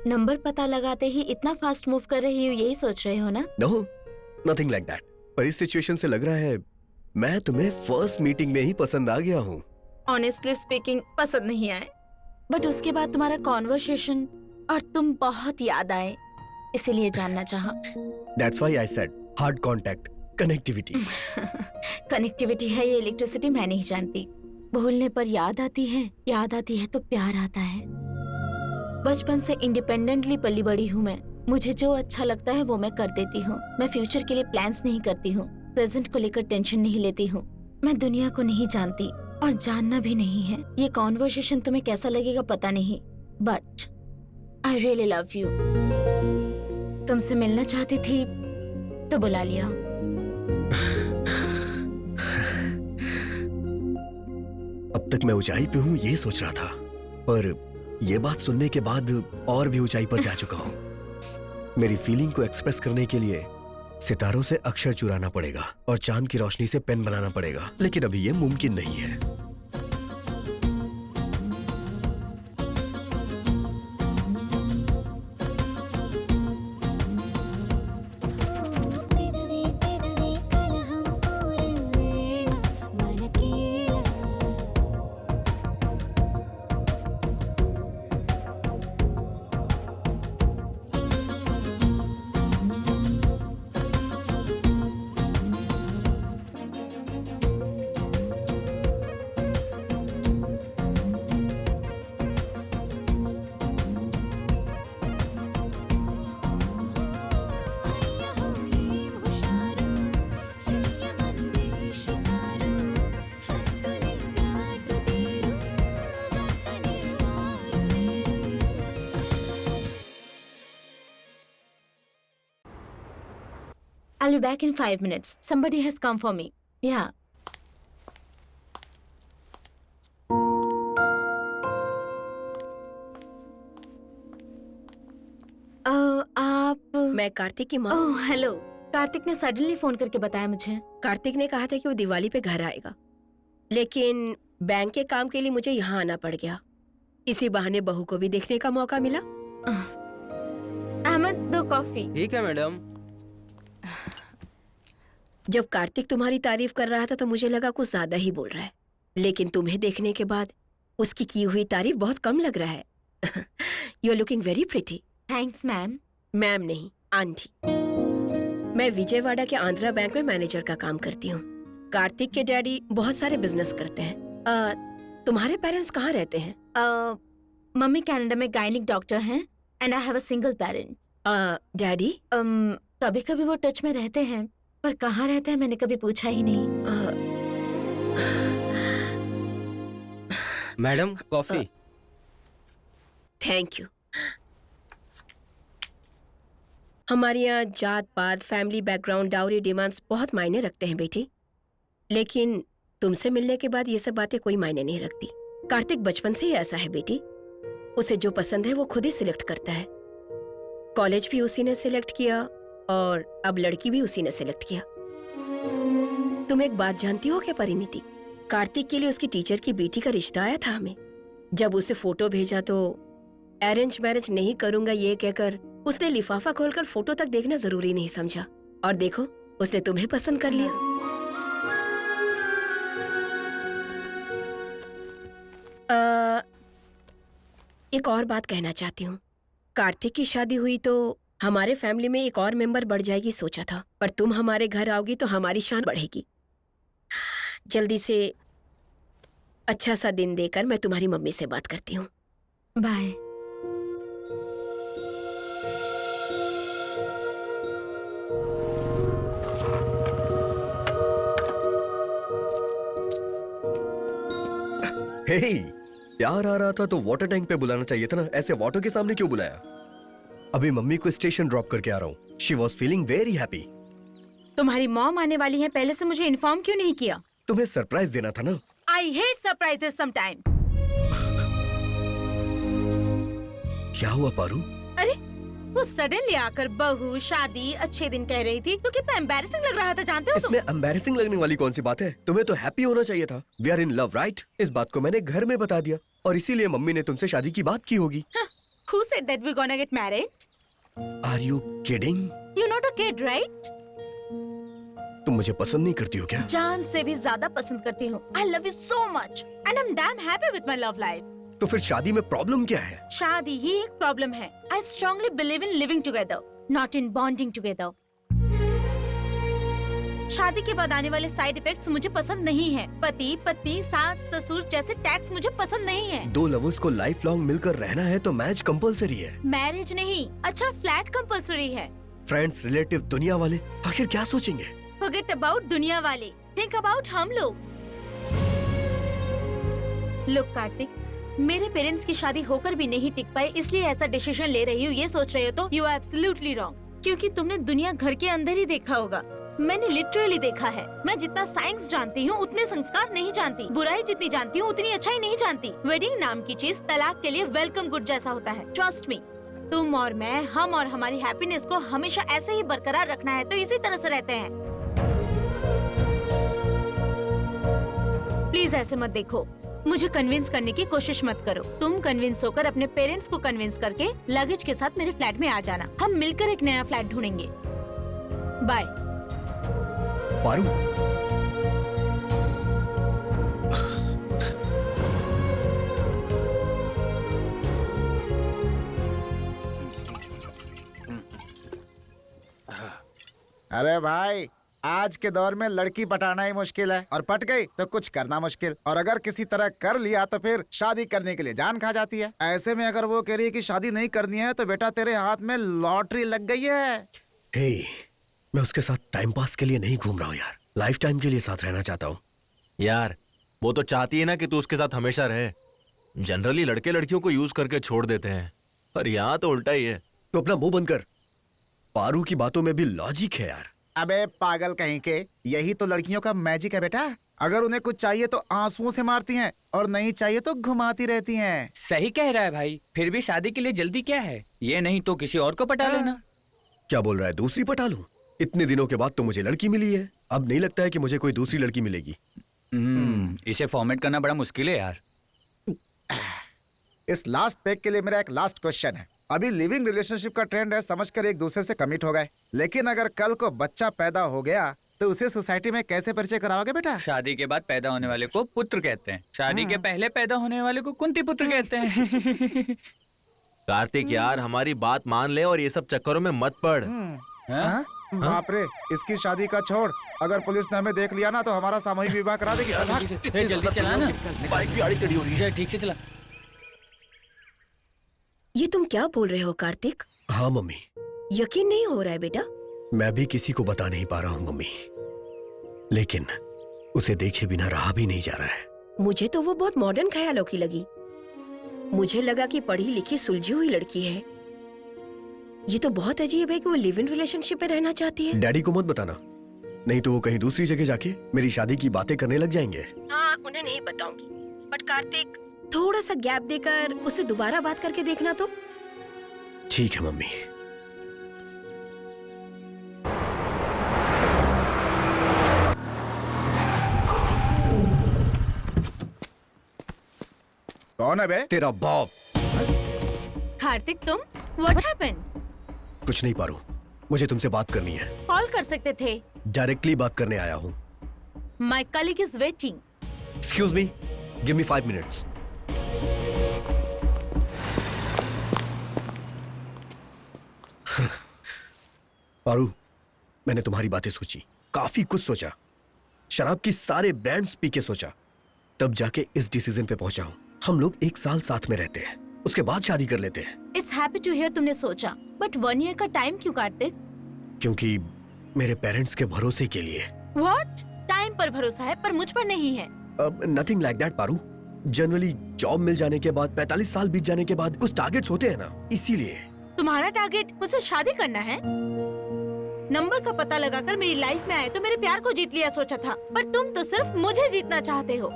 नंबर पता लगाते ही इतना फास्ट मूव कर रही हूँ, यही सोच रहे हो ना? No, nothing like that. पर इस सिचुएशन से लग रहा है मैं तुम्हें फर्स्ट मीटिंग में ही पसंद आ गया हूँ। ऑनेस्टली स्पीकिंग पसंद नहीं आए, बट उसके बाद तुम्हारा कॉन्वर्सेशन और तुम बहुत याद आए, इसीलिए जानना चाहा। That's why I said hard contact, connectivity. Connectivity है ये इलेक्ट्रिसिटी मैं नहीं जानती। भूलने पर याद आती है तो प्यार आता है। बचपन से इंडिपेंडेंटली पली बड़ी हूँ मैं। मुझे जो अच्छा लगता है वो मैं कर देती हूँ। मैं फ्यूचर के लिए प्लान्स नहीं करती हूँ, प्रेजेंट को लेकर टेंशन नहीं लेती हूँ। मैं दुनिया को नहीं जानती और जानना भी नहीं है। ये कॉन्वर्सेशन तुम्हें कैसा लगेगा पता नहीं, but I really love you. तुमसे मिलना चाहती थी तो बुला लिया। अब तक मैं ऊंचाई पे हूँ ये सोच रहा था, पर ये बात सुनने के बाद और भी ऊंचाई पर जा चुका हूँ। मेरी फीलिंग को एक्सप्रेस करने के लिए सितारों से अक्षर चुराना पड़ेगा और चांद की रोशनी से पेन बनाना पड़ेगा, लेकिन अभी ये मुमकिन नहीं है। I'll be back in 5 minutes. Somebody has come for me. Yeah. आप? मैं कार्तिक की माँ। Oh hello. कार्तिक ने सडनली फोन करके बताया मुझे। कार्तिक ने कहा था कि वो दिवाली पे घर आएगा, लेकिन बैंक के काम के लिए मुझे यहाँ आना पड़ गया। इसी बहाने बहू को भी देखने का मौका मिला। अहमद, 2 कॉफी। ठीक है मैडम। जब कार्तिक तुम्हारी तारीफ कर रहा था तो मुझे लगा कुछ ज्यादा ही बोल रहा है, लेकिन तुम्हें देखने के बाद उसकी की हुई तारीफ बहुत कम लग रहा है। You are looking very pretty. Thanks ma'am. Ma'am नहीं, आंटी। मैं विजयवाड़ा के आंध्रा बैंक में मैनेजर का काम करती हूँ। कार्तिक के डैडी बहुत सारे बिजनेस करते हैं। तुम्हारे पेरेंट्स कहाँ रहते हैं? मम्मी कनाडा में गायनिक डॉक्टर हैं and I have a single parent. Daddy? कभी कभी वो टच में रहते हैं, पर कहाँ रहते हैं मैंने कभी पूछा ही नहीं। Madam coffee. Thank you. हमारे यहाँ जात पात, फैमिली बैकग्राउंड, डाउरी डिमांड्स बहुत मायने रखते हैं बेटी, लेकिन तुमसे मिलने के बाद ये सब बातें कोई मायने नहीं रखती। कार्तिक बचपन से ही ऐसा है बेटी, उसे जो पसंद है वो खुद ही सिलेक्ट करता है। कॉलेज भी उसी ने सिलेक्ट किया और अब लड़की भी उसी ने सिलेक्ट किया। तुम एक बात जानती हो क्या परिणीति? कार्तिक के लिए उसकी टीचर की बेटी का रिश्ता आया था हमें। जब उसे फोटो भेजा तो अरेंज मैरिज नहीं करूंगा ये कहकर उसने लिफाफा खोलकर फोटो तक देखना जरूरी नहीं समझा। और देखो, उसने तुम्हें पसंद कर लिया। एक और बात कहना चाहती हूँ। कार्तिक की शादी हुई तो हमारे फैमिली में एक और मेंबर बढ़ जाएगी सोचा था, पर तुम हमारे घर आओगी तो हमारी शान बढ़ेगी। जल्दी से अच्छा सा दिन देकर मैं तुम्हारी मम्मी से बात करती हूँ। बाय। हे, प्यार आ रहा था तो वाटर टैंक पे बुलाना चाहिए था ना, ऐसे वाटर के सामने क्यों बुलाया? अभी मम्मी को स्टेशन ड्रॉप करके आ रहा हूँ। She was feeling very happy. तुम्हारी मॉम आने वाली है, पहले से मुझे इन्फॉर्म क्यों नहीं किया? तुम्हें सरप्राइज देना था ना। I hate surprises sometimes. क्या हुआ पारू? अरे वो सडनली आकर बहू शादी अच्छे दिन कह रही थी तो कितना एम्बैरेसिंग लग रहा था, जानते हो तुम? इसमें एम्बैरेसिंग लगने वाली कौन सी बात है? तुम्हें तो हैप्पी होना चाहिए था। We are in love, right? इस बात को मैंने घर में बता दिया और इसीलिए मम्मी ने तुमसे शादी की बात की होगी। Who said that we're gonna get married? Are you kidding? You're not a kid, right? तुम मुझे पसंद नहीं करती हो क्या? जान से भी ज्यादा पसंद करती हूँ। I love you so much and I'm damn happy with my love life. तो फिर शादी में प्रॉब्लम क्या है? शादी ही एक प्रॉब्लम है। I strongly believe in living together, not in bonding together. शादी के बाद आने वाले साइड इफेक्ट्स मुझे पसंद नहीं है। पति, पत्नी, सास, ससुर जैसे टैक्स मुझे पसंद नहीं है। दो लवर्स को लाइफ लॉन्ग मिलकर रहना है तो मैरिज कंपलसरी है। मैरिज नहीं, अच्छा फ्लैट कंपलसरी है। फ्रेंड्स, रिलेटिव, दुनिया वाले आखिर क्या सोचेंगे? फॉरगेट अबाउट दुनिया वाले, थिंक अबाउट हम लोग। लुक कार्तिक, मेरे पेरेंट्स की शादी होकर भी नहीं टिक पाए इसलिए ऐसा डिसीजन ले रही हूँ ये सोच रहे हो तो यू आर एब्सोल्युटली रॉन्ग। क्योंकि तुमने दुनिया घर के अंदर ही देखा होगा, मैंने लिटरली देखा है। मैं जितना साइंस जानती हूँ उतने संस्कार नहीं जानती, बुराई जितनी जानती हूँ उतनी अच्छाई नहीं जानती। वेडिंग नाम की चीज तलाक के लिए वेलकम गुड जैसा होता है, ट्रस्ट मी। तुम और मैं, हम और हमारी हैप्पीनेस को हमेशा ऐसे ही बरकरार रखना है तो इसी तरह से रहते हैं। प्लीज ऐसे मत देखो, मुझे कन्विंस करने की कोशिश मत करो। तुम कन्विंस होकर अपने पेरेंट्स को कन्विंस करके लगेज के साथ मेरे फ्लैट में आ जाना। हम मिलकर एक नया फ्लैट ढूंढेंगे। बाय। पारू, अरे भाई, आज के दौर में लड़की पटाना ही मुश्किल है और पट गई तो कुछ करना मुश्किल, और अगर किसी तरह कर लिया तो फिर शादी करने के लिए जान खा जाती है। ऐसे में अगर वो कह रही है कि शादी नहीं करनी है तो बेटा तेरे हाथ में लॉटरी लग गई है। हे, मैं उसके साथ टाइम पास के लिए नहीं घूम रहा हूँ यार, लाइफ टाइम के लिए साथ रहना चाहता हूँ। यार वो तो चाहती है ना कि तू उसके साथ हमेशा रहे। जनरली लड़के लड़कियों को यूज करके छोड़ देते हैं, पर यहाँ तो उल्टा ही है। तो अपना मुंह बंद कर। पारू की बातों में भी लॉजिक है यार। अबे पागल कहीं के, यही तो लड़कियों का मैजिक है बेटा। अगर उन्हें कुछ चाहिए तो आंसुओं से मारती हैं और नहीं चाहिए तो घुमाती रहती हैं। सही कह रहा है भाई। फिर भी शादी के लिए जल्दी क्या है? ये नहीं तो किसी और को पटा लेना। क्या बोल रहा है? दूसरी पटा लूं? इतने दिनों के बाद तो मुझे लड़की मिली है, अब नहीं लगता है कि मुझे कोई दूसरी लड़की मिलेगी। इसे फॉर्मेट करना बड़ा मुश्किल है यार। इस लास्ट पेज के लिए मेरा एक लास्ट क्वेश्चन है। अभी लिविंग रिलेशनशिप का ट्रेंड है, समझकर एक दूसरे से कमिट हो गए, लेकिन अगर कल को बच्चा पैदा हो गया तो उसे सोसाइटी में कैसे परिचय कराओगे बेटा? शादी के बाद पैदा होने वाले को पुत्र कहते हैं, शादी के पहले पैदा होने वाले को कुंती पुत्र कहते हैं। कार्तिक यार, हमारी बात मान ले और ये सब चक्करों में मत पड़। बाप रे, इसकी शादी का छोड़, अगर पुलिस ने हमें देख लिया ना तो हमारा सामूहिक विवाह करा देगी। जल्दी चला ना, बाइक भी आड़ी टेढ़ी हो रही है। ठीक से चला। ये तुम क्या बोल रहे हो कार्तिक? हाँ मम्मी। यकीन नहीं हो रहा है बेटा। मैं भी किसी को बता नहीं पा रहा हूँ मम्मी, लेकिन उसे देखे बिना रहा भी नहीं जा रहा है। मुझे तो वो बहुत मॉडर्न ख्यालों की लगी। मुझे लगा कि पढ़ी लिखी सुलझी हुई लड़की है। ये तो बहुत अजीब है कि वो लिव इन रिलेशनशिप में रहना चाहती है। डैडी को मत बताना, नहीं तो वो कहीं दूसरी जगह जाके मेरी शादी की बातें करने लग जाएंगे। हाँ, उन्हें नहीं बताऊंगी, बट कार्तिक थोड़ा सा गैप देकर उसे दोबारा बात करके देखना तो। ठीक है मम्मी, कौन है बे? तेरा बाप। कार्तिक तुम? What happened? कुछ नहीं पारू, मुझे तुमसे बात करनी है। कॉल कर सकते थे। डायरेक्टली बात करने आया हूँ। My colleague is waiting. Excuse me, give me 5 minutes. Paru, मैंने तुम्हारी बातें सोची, काफी कुछ सोचा, शराब की सारे ब्रांड्स पी के सोचा, तब जाके इस डिसीजन पे पहुंचा हूँ। हम लोग 1 साल साथ में रहते हैं, उसके बाद शादी कर लेते हैं। It's happy to hear तुमने सोचा, but 1 year का टाइम क्यों कार्तिक? क्योंकि मेरे पेरेंट्स के भरोसे के लिए। What? टाइम पर भरोसा है पर मुझ पर नहीं है। Nothing like that Paru. Generally job मिल जाने के बाद 45 साल बीत जाने के बाद कुछ टारगेट्स होते हैं ना, इसीलिए। तुम्हारा टारगेट मुझसे शादी करना है? नंबर का पता लगाकर मेरी लाइफ में आए तो मेरे प्यार को जीत लिया सोचा था, पर तुम तो सिर्फ मुझे जीतना चाहते हो।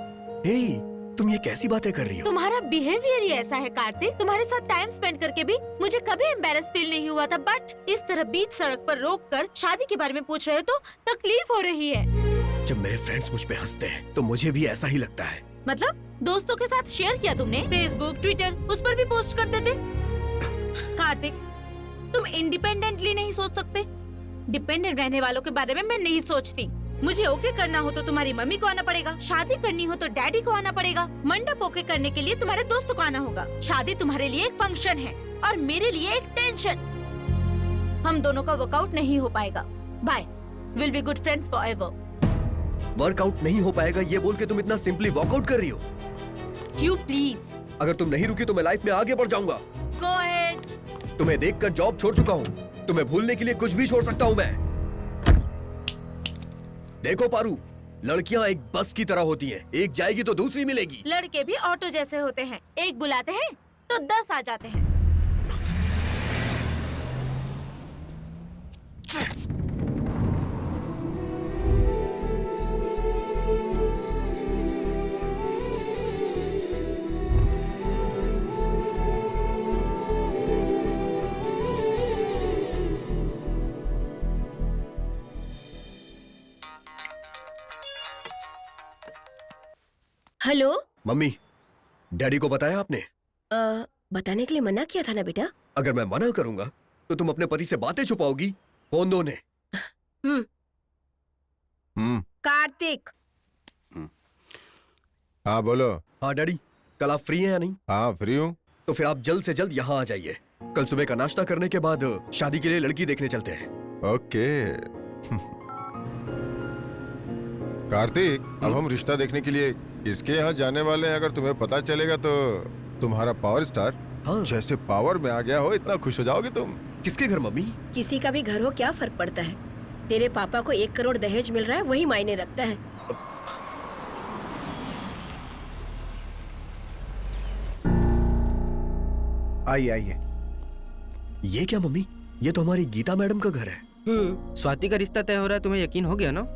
हे, तुम ये कैसी बातें कर रही हो? तुम्हारा बिहेवियर ही ऐसा है कार्तिक। तुम्हारे साथ टाइम स्पेंड करके भी मुझे कभी एम्बैरेस फील नहीं हुआ था, बट इस तरह बीच सड़क पर रोककर शादी के बारे में पूछ रहे हो तो तकलीफ हो रही है। जब मेरे फ्रेंड्स मुझ पे हंसते हैं तो मुझे भी ऐसा ही लगता है। मतलब दोस्तों के साथ शेयर किया तुमने, फेसबुक, ट्विटर, उस पर भी पोस्ट कर देते। कार्तिक, तुम इंडिपेंडेंटली नहीं सोच सकते? डिपेंडेंट रहने वालों के बारे में मैं नहीं सोचती। मुझे ओके करना हो तो तुम्हारी मम्मी को आना पड़ेगा, शादी करनी हो तो डैडी को आना पड़ेगा, मंडप ओके करने के लिए तुम्हारे दोस्तों को आना होगा। शादी तुम्हारे लिए एक फंक्शन है और मेरे लिए एक टेंशन। हम दोनों का वर्कआउट नहीं हो पाएगा। Bye, will be good friends forever. Workout नहीं हो पाएगा ये बोल के तुम इतना सिंपली वॉकआउट कर रही हो? You please. अगर तुम नहीं रुकी तो मैं लाइफ में आगे बढ़ जाऊंगा। Go ahead. तुम्हें देखकर जॉब छोड़ चुका हूँ, तुम्हें भूलने के लिए कुछ भी छोड़ सकता हूँ मैं। देखो पारू, लड़कियां एक बस की तरह होती हैं, एक जाएगी तो दूसरी मिलेगी। लड़के भी ऑटो जैसे होते हैं, एक बुलाते हैं तो 10 आ जाते हैं। हेलो मम्मी, डैडी को बताया आपने? बताने के लिए मना किया था ना बेटा। अगर मैं मना करूंगा तो तुम अपने पति से बातें छुपाओगी। फोन दो उन्हें। कार्तिक। हाँ बोलो। हाँ डैडी, कल आप फ्री हैं या नहीं? हाँ फ्री हूँ। तो फिर आप जल्द से जल्द यहाँ आ जाइए। कल सुबह का नाश्ता करने के बाद शादी के लिए लड़की देखने चलते हैं। ओके। कार्तिक, अब हम रिश्ता देखने के लिए इसके यहाँ जाने वाले हैं। अगर तुम्हें पता चलेगा तो तुम्हारा पावर स्टार जैसे पावर में आ गया हो, इतना खुश हो जाओगे तुम। किसके घर मम्मी? किसी का भी घर हो, क्या फर्क पड़ता है। तेरे पापा को 1 करोड़ दहेज मिल रहा है, वही मायने रखता है। आइए आइए। ये क्या मम्मी? ये तो हमारी गीता मैडम का घर है। स्वाति का रिश्ता तय हो रहा है, तुम्हें यकीन हो गया ना?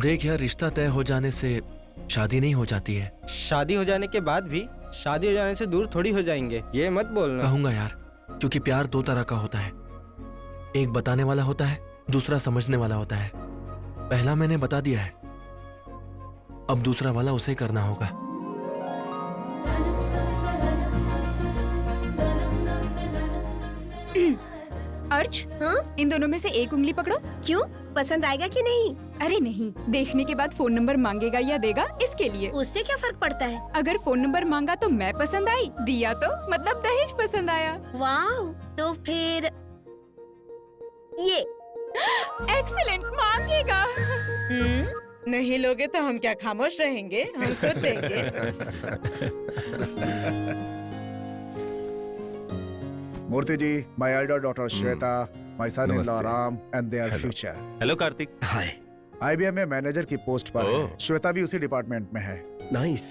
देख यार, रिश्ता तय हो जाने से शादी नहीं हो जाती है। शादी हो जाने के बाद भी शादी हो जाने से दूर थोड़ी हो जाएंगे, ये मत बोलना। कहूंगा यार, क्योंकि प्यार 2 तरह का होता है। एक बताने वाला होता है, दूसरा समझने वाला होता है। पहला मैंने बता दिया है, अब दूसरा वाला उसे करना होगा। अर्च, इन दोनों में से एक उंगली पकड़ो। क्यों? पसंद आएगा कि नहीं? अरे नहीं, देखने के बाद फोन नंबर मांगेगा या देगा इसके लिए। उससे क्या फर्क पड़ता है? अगर फोन नंबर मांगा तो मैं पसंद आई, दिया तो मतलब दहेज पसंद आया। वाह, तो फिर ये एक्सीलेंट, मांगेगा। नहीं लोगे तो हम क्या खामोश रहेंगे? हम खुद देंगे। मूर्ति जी, my elder daughter Shweta, my son-in-law Ram, and their future. Hello Kartik. Hi. IBM में मैनेजर की पोस्ट पर है। श्वेता भी उसी डिपार्टमेंट में है। नाइस।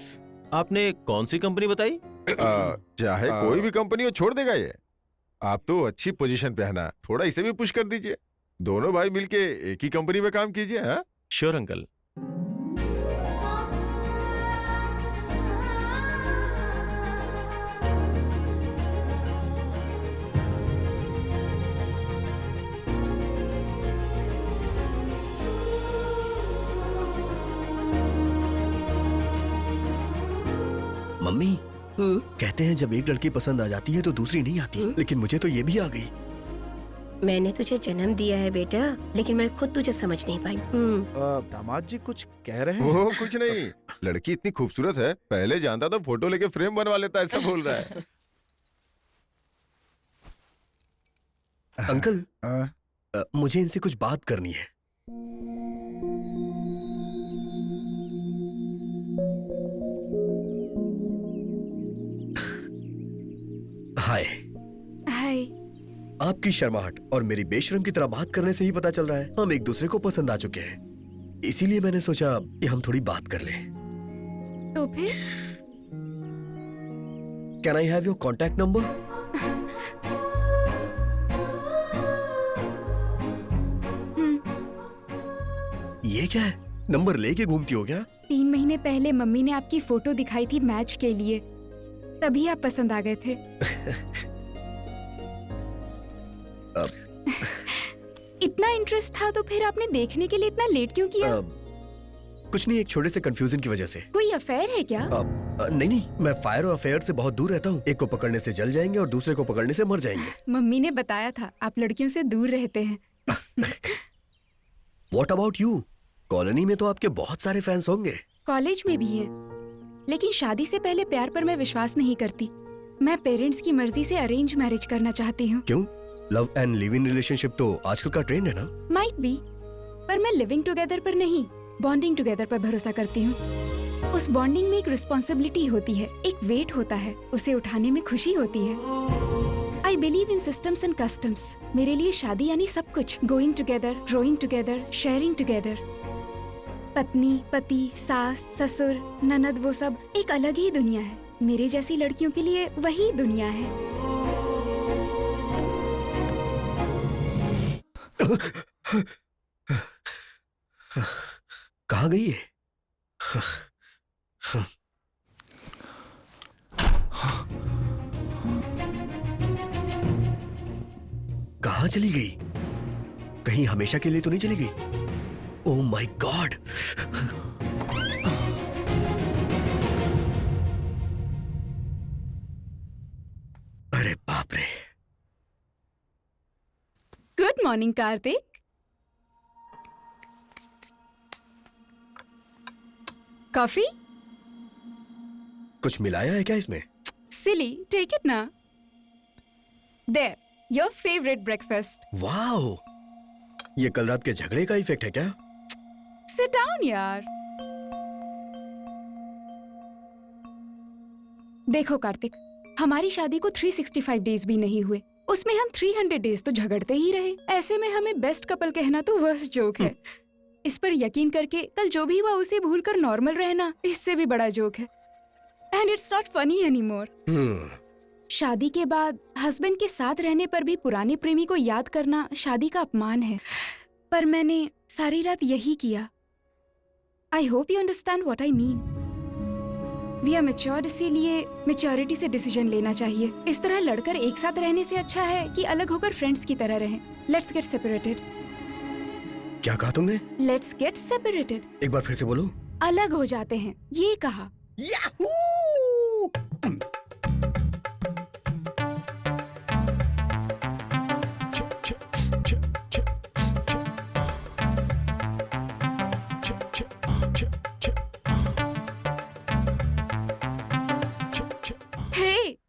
आपने कौन सी कंपनी बताई? चाहे कोई भी कंपनी हो, छोड़ देगा ये। आप तो अच्छी पोजीशन पे है ना, थोड़ा इसे भी पुश कर दीजिए। दोनों भाई मिलके एक ही कंपनी में काम कीजिए। हाँ श्योर अंकल। मम्मी कहते हैं जब एक लड़की पसंद आ जाती है तो दूसरी नहीं आती, लेकिन मुझे तो ये भी आ गई। मैंने तुझे जन्म दिया है बेटा, लेकिन मैं खुद तुझे समझ नहीं पाई। दामाद जी कुछ कह रहे हैं? वो कुछ नहीं, लड़की इतनी खूबसूरत है, पहले जानता तो फोटो लेके फ्रेम बनवा लेता, ऐसा बोल रहा है। अंकल मुझे इनसे कुछ बात करनी है। हाय। हाय। आपकी शर्माहट और मेरी बेशरम की तरह बात करने से ही पता चल रहा है हम एक दूसरे को पसंद आ चुके हैं। इसीलिए मैंने सोचा कि हम थोड़ी बात कर लें। तो फिर? Can I have your contact number? ये क्या है? नंबर लेके घूमती हो क्या? 3 महीने पहले मम्मी ने आपकी फोटो दिखाई थी मैच के लिए, तभी आप पसंद आ गए थे। इतना इंटरेस्ट था तो फिर आपने देखने के लिए इतना लेट क्यों किया? कुछ नहीं, एक छोटे से कंफ्यूजन की वजह से। कोई अफेयर है क्या? नहीं, मैं फायर और अफेयर से बहुत दूर रहता हूँ। एक को पकड़ने से जल जाएंगे और दूसरे को पकड़ने से मर जाएंगे। मम्मी ने बताया था आप लड़कियों से दूर रहते हैं। What about you? कॉलोनी में तो आपके बहुत सारे फैंस होंगे। कॉलेज में भी है, लेकिन शादी से पहले प्यार पर मैं विश्वास नहीं करती। मैं पेरेंट्स की मर्जी से अरेंज मैरिज करना चाहती हूँ। क्यों? Love and live in relationship तो आजकल का ट्रेंड है ना? माइट बी, पर मैं लिविंग टुगेदर पर नहीं, बॉन्डिंग टुगेदर पर भरोसा करती हूँ। उस बॉन्डिंग में एक रिस्पॉन्सिबिलिटी होती है, एक वेट होता है, उसे उठाने में खुशी होती है। I believe in systems and customs. मेरे लिए शादी यानी सब कुछ, going together, growing together, sharing together. पत्नी, पति, सास, ससुर, ननद, वो सब एक अलग ही दुनिया है। मेरे जैसी लड़कियों के लिए वही दुनिया है। कहाँ गई है? कहाँ चली गई? कहीं हमेशा के लिए तो नहीं चली गई? Oh my God! अरे बाप रे! Good morning Kartik. कॉफी? कुछ मिलाया है क्या इसमें? सिली, टेक इट ना। There, your favourite breakfast. Wow! ये कल रात के झगड़े का इफेक्ट है क्या? सिट डाउन यार। देखो कार्तिक, हमारी शादी को 365 डेज भी नहीं हुए, उसमें हम 300 डेज तो झगड़ते ही रहे। ऐसे में हमें बेस्ट कपल कहना तो वर्स्ट जोक है। इस पर यकीन करके कल जो भी हुआ उसे भूलकर नॉर्मल रहना इससे भी बड़ा जोक है। And it's not funny anymore. शादी के बाद हस्बैंड के साथ रहने पर भी पुराने प्रेमी को याद करना शादी का अपमान है, पर मैंने सारी रात यही किया। I hope you understand what I mean. We are matured, इसीलिए मैच्योरिटी से डिसीजन लेना चाहिए। इस तरह लड़कर एक साथ रहने से अच्छा है कि अलग होकर फ्रेंड्स की तरह रहें। Let's get separated. क्या कहा तुमने? Let's get separated. एक बार फिर से बोलो। अलग हो जाते हैं, ये कहा।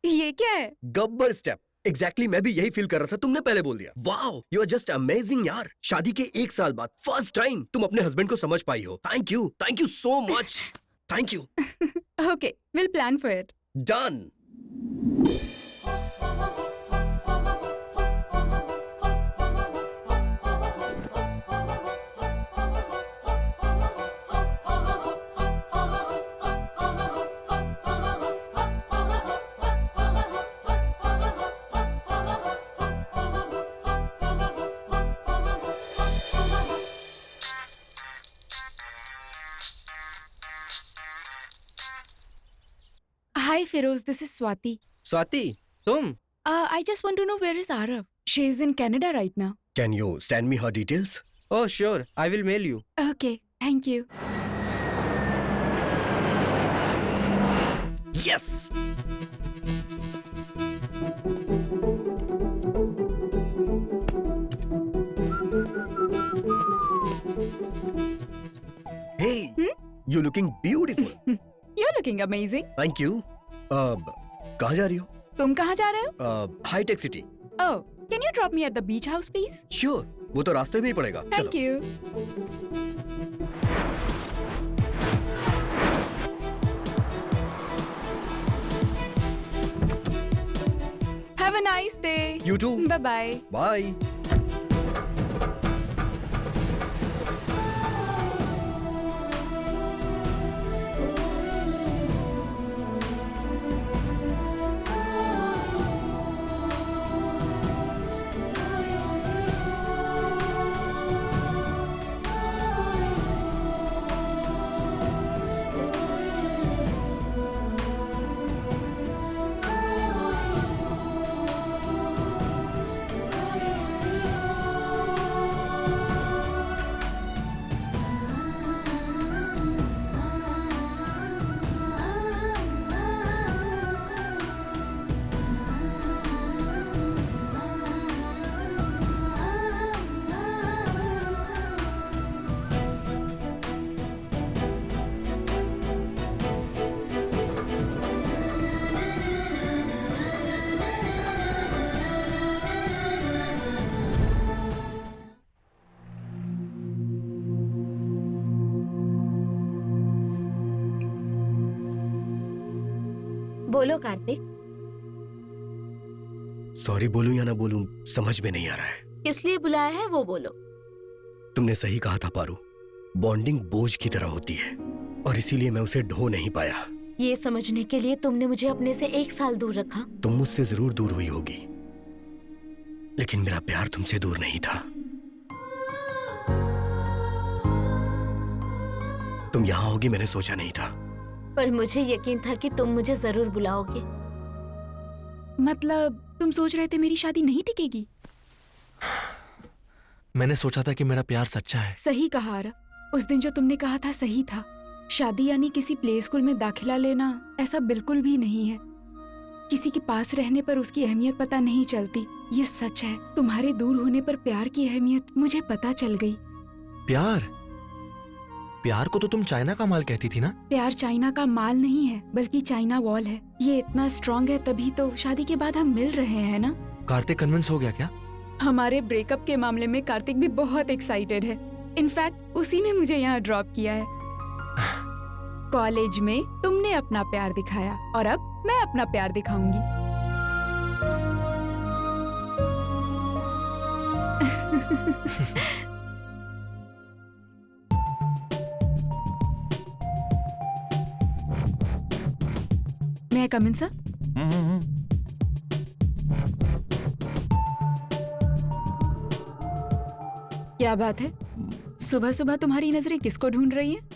ये क्या है? गब्बर स्टेप। एग्जैक्टली मैं भी यही फील कर रहा था, तुमने पहले बोल दिया। Wow, you are just amazing यार। शादी के 1 साल बाद फर्स्ट टाइम तुम अपने हस्बैंड को समझ पाई हो। Thank you so much. Thank you. Okay, will plan for it. Done. Hi Feroz, this is Swati. Swati, तुम? I just want to know where is Arav? She is in Canada right now. Can you send me her details? Oh sure, I will mail you. Okay, thank you. Yes. Hey, you looking beautiful. You're looking amazing. Thank you. कहाँ जा रही हो? तुम कहाँ जा रहे हो? हाईटेक City. Oh, can you drop me at the beach house, please? Sure, वो तो रास्ते में ही पड़ेगा। Thank you. Have a nice day. You too. Bye bye. Bye. बोलो कार्तिक, सॉरी बोलूं या ना बोलूं समझ में नहीं आ रहा है। किस लिए बुलाया है वो बोलो। तुमने सही कहा था पारू, बॉन्डिंग बोझ की तरह होती है और इसीलिए मैं उसे ढो नहीं पाया। ये समझने के लिए तुमने मुझे अपने से 1 साल दूर रखा। तुम मुझसे जरूर दूर हुई होगी, लेकिन मेरा प्यार तुमसे दूर नहीं था। तुम यहाँ होगी मैंने सोचा नहीं था। पर मुझे यकीन था कि तुम मुझे जरूर बुलाओगे। मतलब तुम सोच रहे थे मेरी शादी नहीं टिकेगी? मैंने सोचा था कि मेरा प्यार सच्चा है। सही कहा आरव, उस दिन जो तुमने कहा था सही था। शादी यानी किसी प्ले स्कूल में दाखिला लेना ऐसा बिल्कुल भी नहीं है। किसी के पास रहने पर उसकी अहमियत पता नहीं चलती, ये सच है। तुम्हारे दूर होने पर प्यार की अहमियत मुझे पता चल गई। प्यार को तो तुम चाइना का माल कहती थी ना? प्यार चाइना का माल नहीं है, बल्कि चाइना वॉल है। ये इतना स्ट्रॉन्ग है तभी तो शादी के बाद हम मिल रहे हैं ना। कार्तिक कन्विंस हो गया क्या? हमारे ब्रेकअप के मामले में कार्तिक भी बहुत एक्साइटेड है। इनफैक्ट उसी ने मुझे यहाँ ड्रॉप किया है। कॉलेज में तुमने अपना प्यार दिखाया और अब मैं अपना प्यार दिखाऊंगी। मैं कम इन सर? क्या बात है, सुबह सुबह तुम्हारी नजरें किसको ढूंढ रही हैं?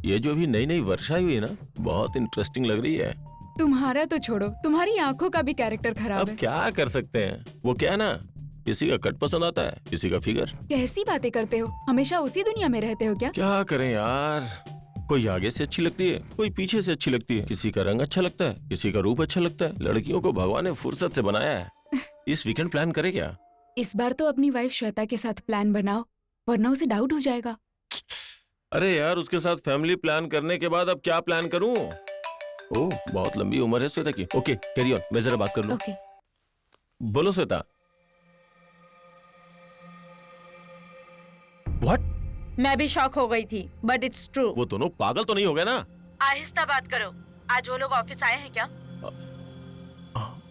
ये जो भी नई नई वर्षा हुई है ना, बहुत इंटरेस्टिंग लग रही है। तुम्हारा तो छोड़ो, तुम्हारी आंखों का भी कैरेक्टर खराब अब है। क्या कर सकते हैं, वो क्या है ना, किसी का कट पसंद आता है, किसी का फिगर। कैसी बातें करते हो, हमेशा उसी दुनिया में रहते हो क्या? क्या करें यार, कोई आगे से अच्छी लगती है, कोई पीछे से अच्छी लगती है, किसी का रंग अच्छा लगता है, किसी का रूप अच्छा लगता है। लड़कियों को भगवान ने फुर्सत से बनाया है। इस वीकेंड प्लान करे क्या? इस बार तो अपनी वाइफ श्वेता के साथ प्लान बनाओ, वरना उसे डाउट हो जाएगा। अरे यार, उसके साथ फैमिली प्लान करने के बाद अब क्या प्लान करूं? ओह, बहुत लंबी उम्र है श्वेता की। ओके कैरी ऑन, मैं जरा बात कर लूं। ओके। बोलो श्वेता। व्हाट? मैं भी शॉक हो गई थी, बट इट्स ट्रू। वो दोनों पागल तो नहीं हो गए ना? आहिस्ता बात करो। आज वो लोग ऑफिस आए हैं क्या?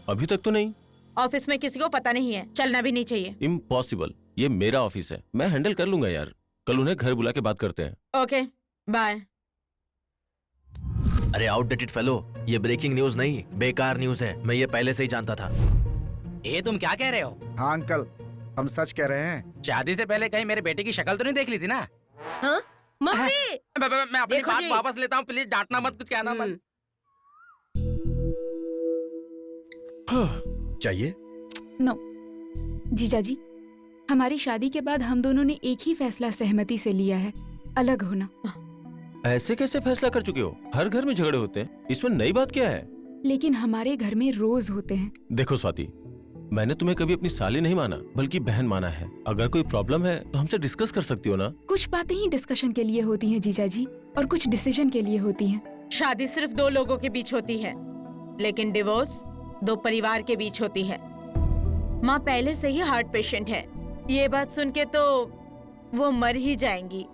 अभी तक तो नहीं। ऑफिस में किसी को पता नहीं है, चलना भी नहीं चाहिए। इम्पॉसिबल, ये मेरा ऑफिस है, मैं हैंडल कर लूंगा यार। कल उन्हें घर बुला के बात करते हैं। Okay bye. अरे आउटडेटेड फेलो, ये ब्रेकिंग न्यूज नहीं, बेकार न्यूज है। मैं ये पहले से ही जानता था। ये तुम क्या कह रहे हो? हाँ अंकल, हम सच कह रहे हैं। शादी से पहले कहीं मेरे बेटे की शक्ल तो नहीं देख ली थी ना? हाँ? मम्मी! मैं अपनी देखो बात जी। वापस लेता हूँ, प्लीज डांटना मत, कुछ कहना मत। चाहिए? नो जीजा जी, हमारी शादी के बाद हम दोनों ने एक ही फैसला सहमति से लिया है, अलग होना। ऐसे कैसे फैसला कर चुके हो? हर घर में झगड़े होते हैं, इसमें नई बात क्या है? लेकिन हमारे घर में रोज होते हैं। देखो स्वाति, मैंने तुम्हें कभी अपनी साली नहीं माना, बल्कि बहन माना है। अगर कोई प्रॉब्लम है तो हमसे डिस्कस कर सकती हो ना। कुछ बातें ही डिस्कशन के लिए होती हैं जीजा जी, और कुछ डिसीजन के लिए होती हैं। शादी सिर्फ दो लोगों के बीच होती है, लेकिन डिवोर्स दो परिवार के बीच होती है। माँ पहले से ही हार्ट पेशेंट है, ये बात सुन के तो वो मर ही जाएंगी।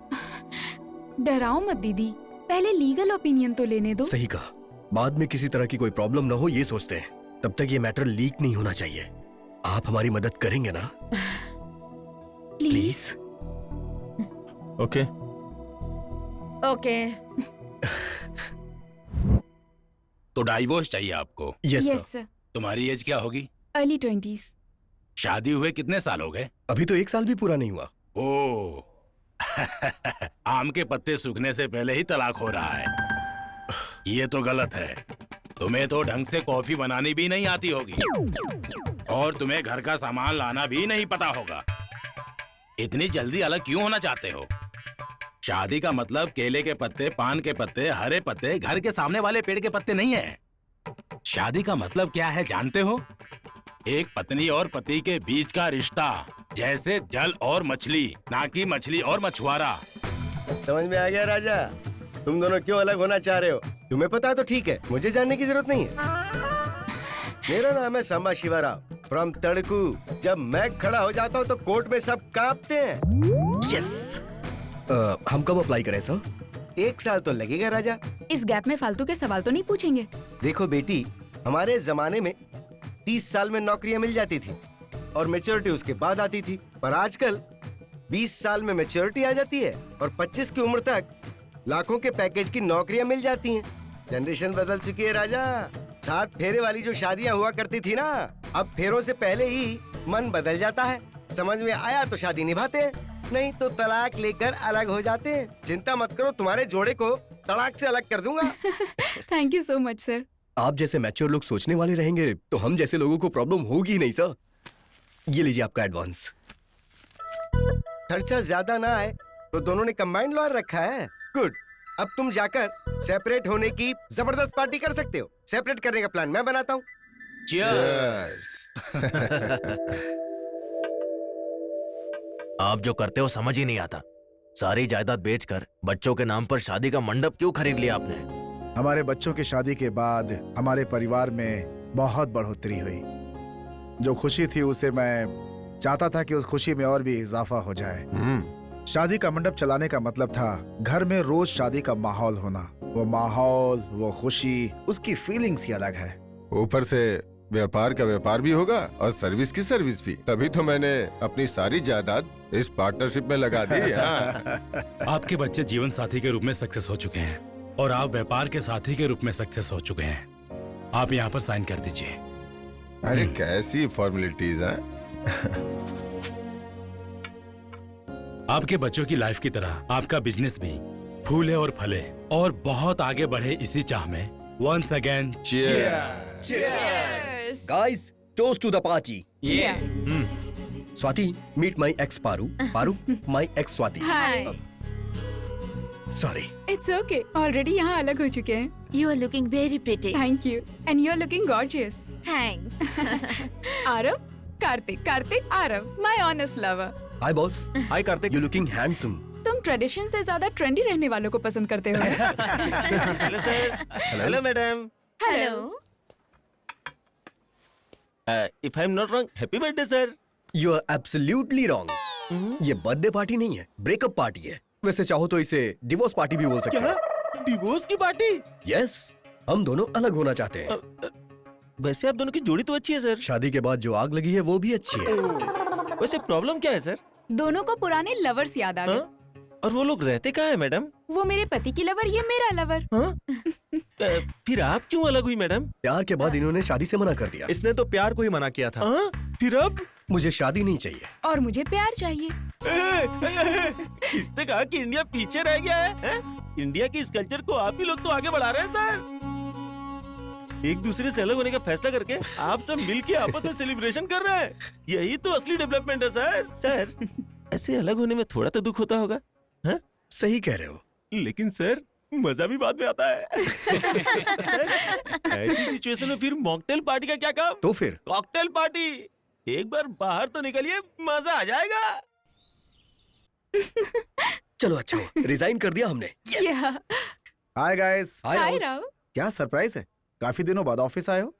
डराओ मत दीदी, पहले लीगल ओपिनियन तो लेने दो। सही कहा, बाद में किसी तरह की कोई प्रॉब्लम ना हो ये सोचते हैं। तब तक ये मैटर लीक नहीं होना चाहिए। आप हमारी मदद करेंगे ना? प्लीज। Okay okay. तो डाइवोर्स चाहिए आपको? Yes sir. तुम्हारी एज क्या होगी? Early 20s। शादी हुए कितने साल हो गए? अभी तो 1 साल भी पूरा नहीं हुआ। ओह आम के पत्ते सूखने से पहले ही तलाक हो रहा है। ये तो गलत है। तुम्हें तो ढंग से कॉफी बनानी भी नहीं आती होगी, और तुम्हें घर का सामान लाना भी नहीं पता होगा। इतनी जल्दी अलग क्यों होना चाहते हो? शादी का मतलब केले के पत्ते, पान के पत्ते, हरे पत्ते, घर के सामने वाले पेड़ के पत्ते नहीं है। शादी का मतलब क्या है जानते हो? एक पत्नी और पति के बीच का रिश्ता, जैसे जल और मछली, ना कि मछली और मछुआरा। समझ में आ गया राजा, तुम दोनों क्यों अलग होना चाह रहे हो? तुम्हें पता है तो ठीक है, मुझे जानने की जरूरत नहीं है। मेरा नाम है सांबा शिवाराव फ्रॉम तड़कू। जब मैं खड़ा हो जाता हूँ तो कोर्ट में सब कांपते हैं। यस। हम कब अप्लाई करें सर? 1 साल तो लगेगा राजा। इस गैप में फालतू के सवाल तो नहीं पूछेंगे? देखो बेटी, हमारे जमाने में 30 साल में नौकरियां मिल जाती थी और मैच्योरिटी उसके बाद आती थी, पर आजकल 20 साल में मैच्योरिटी आ जाती है और 25 की उम्र तक लाखों के पैकेज की नौकरियां मिल जाती हैं। जनरेशन बदल चुकी है राजा। 7 फेरे वाली जो शादियां हुआ करती थी ना, अब फेरों से पहले ही मन बदल जाता है। समझ में आया तो शादी निभाते हैं, नहीं तो तलाक लेकर अलग हो जाते हैं। चिंता मत करो, तुम्हारे जोड़े को तलाक से अलग कर दूंगा। Thank you so much sir. आप जैसे मैच्योर लोग सोचने वाले रहेंगे तो हम जैसे लोगों को प्रॉब्लम होगी नहीं सर। ये लीजिए आपका एडवांस। खर्चा ज्यादा ना आए तो दोनों ने कंबाइंड लॉयर रखा है। गुड। अब तुम जाकर सेपरेट होने की जबरदस्त पार्टी कर सकते हो। सेपरेट करने का प्लान मैं बनाता हूँ। आप जो करते हो समझ ही नहीं आता। सारी जायदाद बेचकर बच्चों के नाम पर शादी का मंडप क्यों खरीद लिया आपने? हमारे बच्चों की शादी के बाद हमारे परिवार में बहुत बढ़ोतरी हुई। जो खुशी थी उसे मैं चाहता था कि उस खुशी में और भी इजाफा हो जाए। शादी का मंडप चलाने का मतलब था घर में रोज शादी का माहौल होना। वो माहौल, वो खुशी, उसकी फीलिंग्स ही अलग है। ऊपर से व्यापार का व्यापार भी होगा और सर्विस की सर्विस भी। तभी तो मैंने अपनी सारी जायदाद इस पार्टनरशिप में लगा दी। आपके बच्चे जीवन साथी के रूप में सक्सेस हो चुके हैं और आप व्यापार के साथी के रूप में सक्सेस हो चुके हैं। आप यहाँ पर साइन कर दीजिए। अरे कैसी फॉर्मेलिटीज हैं। आपके बच्चों की लाइफ की तरह आपका बिजनेस भी फूले और फले और बहुत आगे बढ़े, इसी चाह में once again guys, toast to the party. Swati, meet my ex Paru, Paru my ex Swati. Hi. Sorry. It's okay, already यहाँ अलग हो चुके हैं। You are looking very pretty. Thank you, and you are looking gorgeous. Thanks. Aarav, Kartik, Kartik, Aarav, my honest lover. Hi boss. Hi Kartik, you looking handsome. तुम tradition से ज्यादा trendy रहने वालों को पसंद करते हो। Hello sir. Hello madam. Hello. If I am not wrong, happy birthday sir. You are absolutely wrong. ये बर्थडे पार्टी नहीं है, ब्रेकअप पार्टी है। वैसे चाहो तो इसे डिवोर्स पार्टी भी बोल सकते हैं। डिवोर्स की पार्टी? यस, हम दोनों अलग होना चाहते हैं। वैसे आप दोनों की जोड़ी तो अच्छी है सर। शादी के बाद जो आग लगी है वो भी अच्छी है। वैसे प्रॉब्लम क्या है सर? दोनों को पुराने लवर्स याद आ गए। और वो लोग रहते कहाँ है मैडम? वो मेरे पति की लवर, ये मेरा लवर। फिर आप क्यों अलग हुई मैडम? प्यार के बाद इन्होंने शादी से मना कर दिया। इसने तो प्यार को ही मना किया था। फिर अब? मुझे शादी नहीं चाहिए और मुझे प्यार चाहिए। इसने कहा कि इंडिया पीछे रह गया है? इंडिया के इस कल्चर को आप ही लोग तो आगे बढ़ा रहे हैं सर। एक दूसरे से अलग होने का फैसला करके आप सब मिलके आपस में सेलिब्रेशन कर रहे हैं। यही तो असली डेवलपमेंट है सर। सर, ऐसे अलग होने में थोड़ा तो दुख होता होगा। हाँ? सही कह रहे हो। लेकिन सर, मजा भी बाद में आता है। सर, ऐसी सिचुएशन में फिर मॉकटेल पार्टी का क्या काम? तो फिर कॉकटेल पार्टी। एक बार बाहर तो निकलिए, मजा आ जाएगा। चलो अच्छा हुआ रिजाइन कर दिया हमने। Hi guys. हाय राव। क्या सरप्राइज है, काफी दिनों बाद ऑफिस आए हो?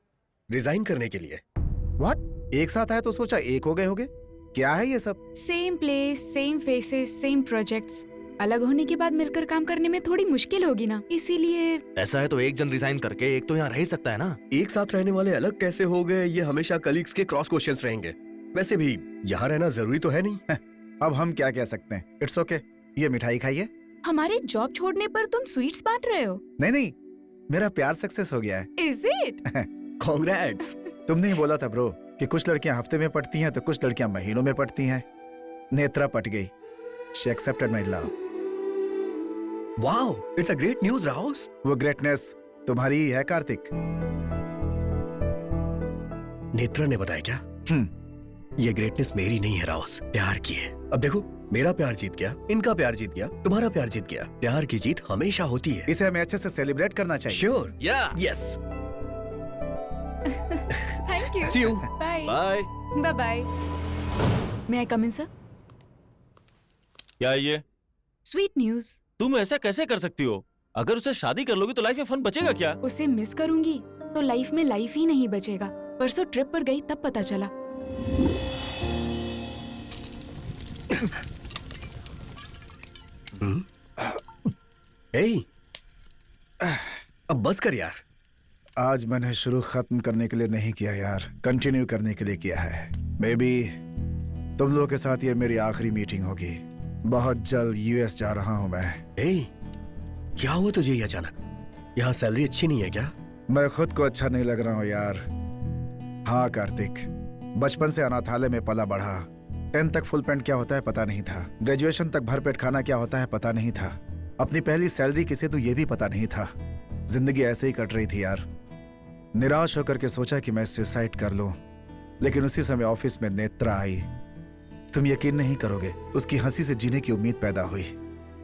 रिजाइन करने के लिए। व्हाट? एक साथ आए तो सोचा एक हो गए होगे। क्या है ये सब? Same place, same faces, same projects. अलग होने के बाद मिलकर काम करने में थोड़ी मुश्किल होगी ना, इसीलिए। ऐसा है तो एक जन रिजाइन करके एक तो यहाँ रह ही सकता है ना। एक साथ रहने वाले अलग कैसे हो गए, ये हमेशा कलीग्स के क्रॉस क्वेश्चंस रहेंगे। वैसे भी यहाँ रहना जरूरी तो है नहीं। अब हम क्या कह सकते हैं। It's okay. ये मिठाई खाइए। हमारे जॉब छोड़ने पर तुम स्वीट्स बांट रहे हो? नहीं, मेरा प्यार सक्सेस हो गया है। Is it? कांग्रेट्स। तुमने ही बोला था ब्रो कि कुछ लड़कियां हफ्ते में पटती हैं तो कुछ लड़कियां महीनों में पटती हैं। नेत्रा पट गई। She accepted my love. Wow, it's a great news राहुस। वो ग्रेटनेस तुम्हारी ही है कार्तिक। नेत्रा ने बताया क्या? ये ग्रेटनेस मेरी नहीं है राहुस, प्यार की है। अब देखो, मेरा प्यार जीत गया, इनका प्यार जीत गया, तुम्हारा प्यार जीत गया। प्यार की जीत हमेशा होती है। इसे हमें अच्छे से सेलिब्रेट करना चाहिए। Sure. Yes. Thank you. See you. Bye. Bye bye bye. May I come in sir? क्या ये? Sweet news. तुम ऐसा कैसे कर सकती हो? अगर उसे शादी कर लोगी तो लाइफ में फन बचेगा क्या? उसे मिस करूंगी तो लाइफ में लाइफ ही नहीं बचेगा। परसों ट्रिप पर गई तब पता चला। अब बस कर यार। आज मैंने शुरू खत्म करने के लिए नहीं किया यार, कंटिन्यू करने के लिए किया है। मे बी तुम लोगों के साथ ये मेरी आखिरी मीटिंग होगी। बहुत जल्द यूएस जा रहा हूँ मैं। क्या हुआ तुझे ये अचानक? यहाँ सैलरी अच्छी नहीं है क्या? मैं खुद को अच्छा नहीं लग रहा हूँ यार। हाँ कार्तिक, बचपन से अनाथालय में पला बढ़ा। 10th तक फुल पैंट क्या होता है पता नहीं था। ग्रेजुएशन तक भरपेट खाना क्या होता है पता नहीं था। अपनी पहली सैलरी किसे तो ये भी पता नहीं था। जिंदगी ऐसे ही कट रही थी यार। निराश होकर के सोचा कि मैं सुसाइड कर लूं, लेकिन उसी समय ऑफिस में नेत्रा आई। तुम यकीन नहीं करोगे, उसकी हंसी से जीने की उम्मीद पैदा हुई।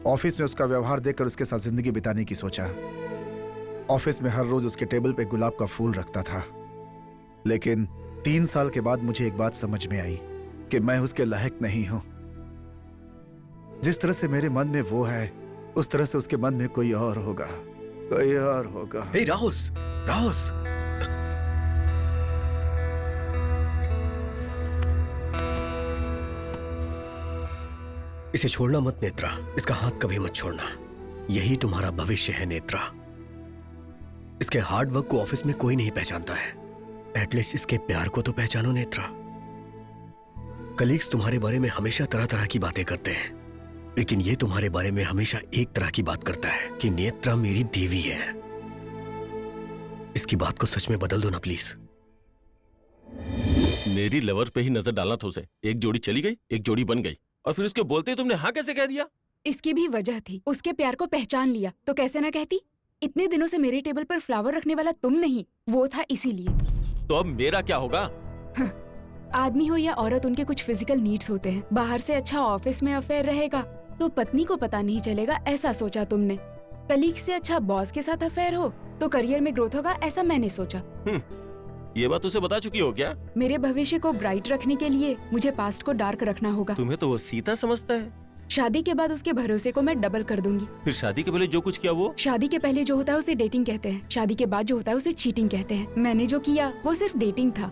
ऑफिस में उसका व्यवहार देखकर उसके साथ जिंदगी बिताने की सोचा। ऑफिस में हर रोज उसके टेबल पे गुलाब का फूल रखता था। लेकिन 3 साल के बाद मुझे एक बात समझ में आई कि मैं उसके लायक नहीं हूं। जिस तरह से मेरे मन में वो है, उस तरह से उसके मन में कोई और होगा, कोई और होगा। हे राहुस, राहुस। इसे छोड़ना मत नेत्रा, इसका हाथ कभी मत छोड़ना। यही तुम्हारा भविष्य है नेत्रा। इसके हार्ड वर्क को ऑफिस में कोई नहीं पहचानता है। एटलीस्ट इसके प्यार को तो पहचानो नेत्रा। कलीग्स तुम्हारे बारे में हमेशा तरह तरह की बातें करते हैं, लेकिन ये तुम्हारे बारे में हमेशा एक तरह की बात करता है कि नेत्रा मेरी देवी है। इसकी बात को सच में बदल दो ना प्लीज। मेरी लवर पे ही नजर डालना था उसे। एक जोड़ी चली गई, एक जोड़ी बन गई, और फिर उसके बोलते ही तुमने हाँ कैसे कह दिया? इसकी भी वजह थी। उसके प्यार को पहचान लिया तो कैसे ना कहती। इतने दिनों से मेरे टेबल पर फ्लावर रखने वाला तुम नहीं, वो था, इसीलिए। तो अब मेरा क्या होगा? आदमी हो या औरत, उनके कुछ फिजिकल नीड्स होते हैं। बाहर से अच्छा ऑफिस में अफेयर रहेगा तो पत्नी को पता नहीं चलेगा, ऐसा सोचा तुमने। कलीग से अच्छा बॉस के साथ अफेयर हो तो करियर में ग्रोथ होगा, ऐसा मैंने सोचा। ये बात उसे बता चुकी हो क्या? मेरे भविष्य को ब्राइट रखने के लिए मुझे पास्ट को डार्क रखना होगा। तुम्हें तो वो सीता समझता है। शादी के बाद उसके भरोसे को मैं डबल कर दूंगी। फिर शादी के पहले जो कुछ किया वो? शादी के पहले जो होता है उसे डेटिंग कहते हैं, शादी के बाद जो होता है उसे चीटिंग कहते हैं। मैंने जो किया वो सिर्फ डेटिंग था।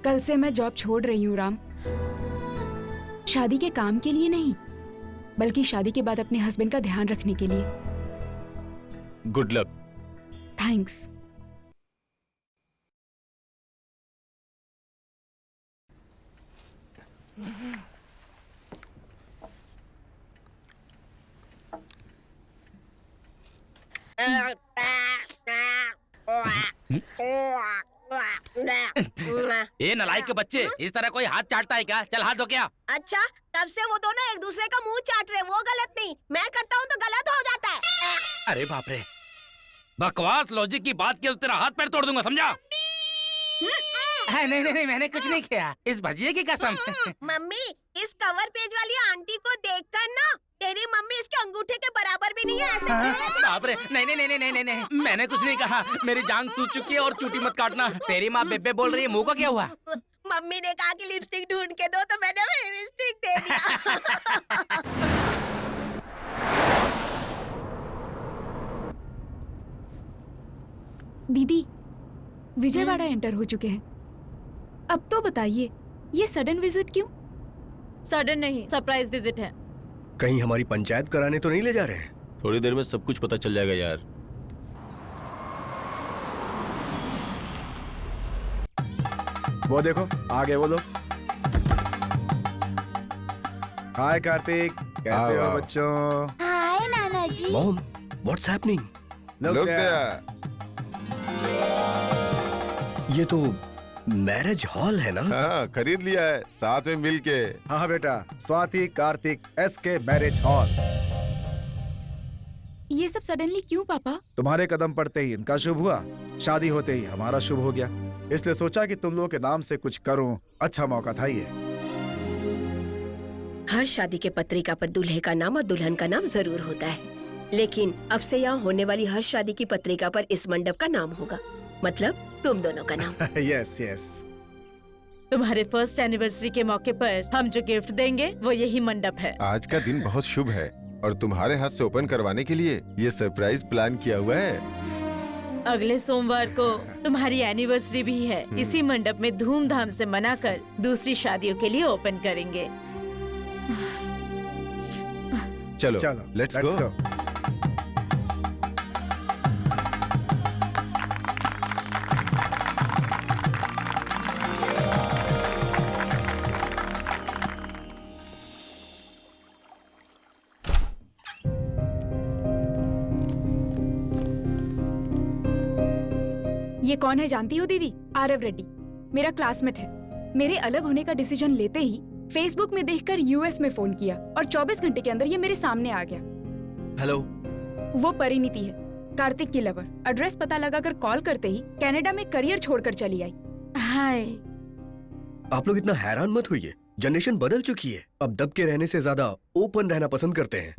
कल से मैं जॉब छोड़ रही हूँ राम। शादी के काम के लिए नहीं, बल्कि शादी के बाद अपने हस्बैंड का ध्यान रखने के लिए। Good luck. थैंक्स। ये नालायक के बच्चे, इस तरह कोई हाथ चाटता है क्या? चल हाथ धो क्या। अच्छा, तब से वो दोनों एक दूसरे का मुंह चाट रहे, वो गलत नहीं। मैं करता हूँ तो गलत हो जाता है। अरे बाप रे, बकवास लॉजिक की बात की तो तेरा हाथ पैर तोड़ दूंगा, समझा? नहीं नहीं नहीं, मैंने कुछ नहीं किया, इस भजिए की कसम। मम्मी, इस कवर पेज वाली आंटी को देखकर ना तेरी मम्मी इसके अंगूठे के बराबर भी नहीं है, ऐसे कह रहे थे। बाप रे, नहीं नहीं नहीं नहीं नहीं नहीं, मैंने कुछ नहीं कहा। मेरी जान सूझ चुकी है और चूटी मत काटना। तेरी माँ बेबे बोल रही है, मुंह का क्या हुआ? मम्मी ने कहा कि लिपस्टिक ढूंढ के दो, तो मैंने लिपस्टिक दे दिया। दीदी, विजयवाड़ा एंटर हो चुके हैं। अब तो बताइए, ये सडन विजिट क्यों? सडन नहीं, सरप्राइज विजिट है। कहीं हमारी पंचायत कराने तो नहीं ले जा रहे हैं? थोड़ी देर में सब कुछ पता चल जाएगा यार। वो देखो आगे वो लोग। हाय कार्तिक, कैसे हो बच्चों? हाय नाना जी। Mom, what's happening? Look ये तो मैरिज हॉल है ना? हाँ, खरीद लिया है साथ में मिलके। हाँ बेटा, Swati Kartik SK marriage hall. ये सब सडनली क्यों पापा? तुम्हारे कदम पड़ते ही इनका शुभ हुआ, शादी होते ही हमारा शुभ हो गया, इसलिए सोचा कि तुम लोगों के नाम से कुछ करूं। अच्छा मौका था ये। हर शादी के पत्रिका पर दूल्हे का नाम और दुल्हन का नाम जरूर होता है, लेकिन अब से यहाँ होने वाली हर शादी की पत्रिका पर इस मंडप का नाम होगा, मतलब तुम दोनों का नाम। Yes yes. तुम्हारे फर्स्ट एनिवर्सरी के मौके पर हम जो गिफ्ट देंगे वो यही मंडप है। आज का दिन बहुत शुभ है और तुम्हारे हाथ से ओपन करवाने के लिए ये सरप्राइज प्लान किया हुआ है। अगले सोमवार को तुम्हारी एनिवर्सरी भी है। इसी मंडप में धूमधाम से मनाकर दूसरी शादियों के लिए ओपन करेंगे। चलो चलो लेट्स गो। ये कौन है जानती हो दीदी? आरव रेड्डी, मेरा क्लासमेट है। मेरे अलग होने का डिसीजन लेते ही फेसबुक में देखकर यूएस में फोन किया और 24 घंटे के अंदर ये मेरे सामने आ गया। हेलो। वो परिणीति है, कार्तिक की लवर। एड्रेस पता लगाकर कॉल करते ही कनाडा में करियर छोड़कर चली आई। हाय। आप लोग इतना हैरान मत होइए, जनरेशन बदल चुकी है। अब दब के रहने से ज्यादा ओपन रहना पसंद करते हैं।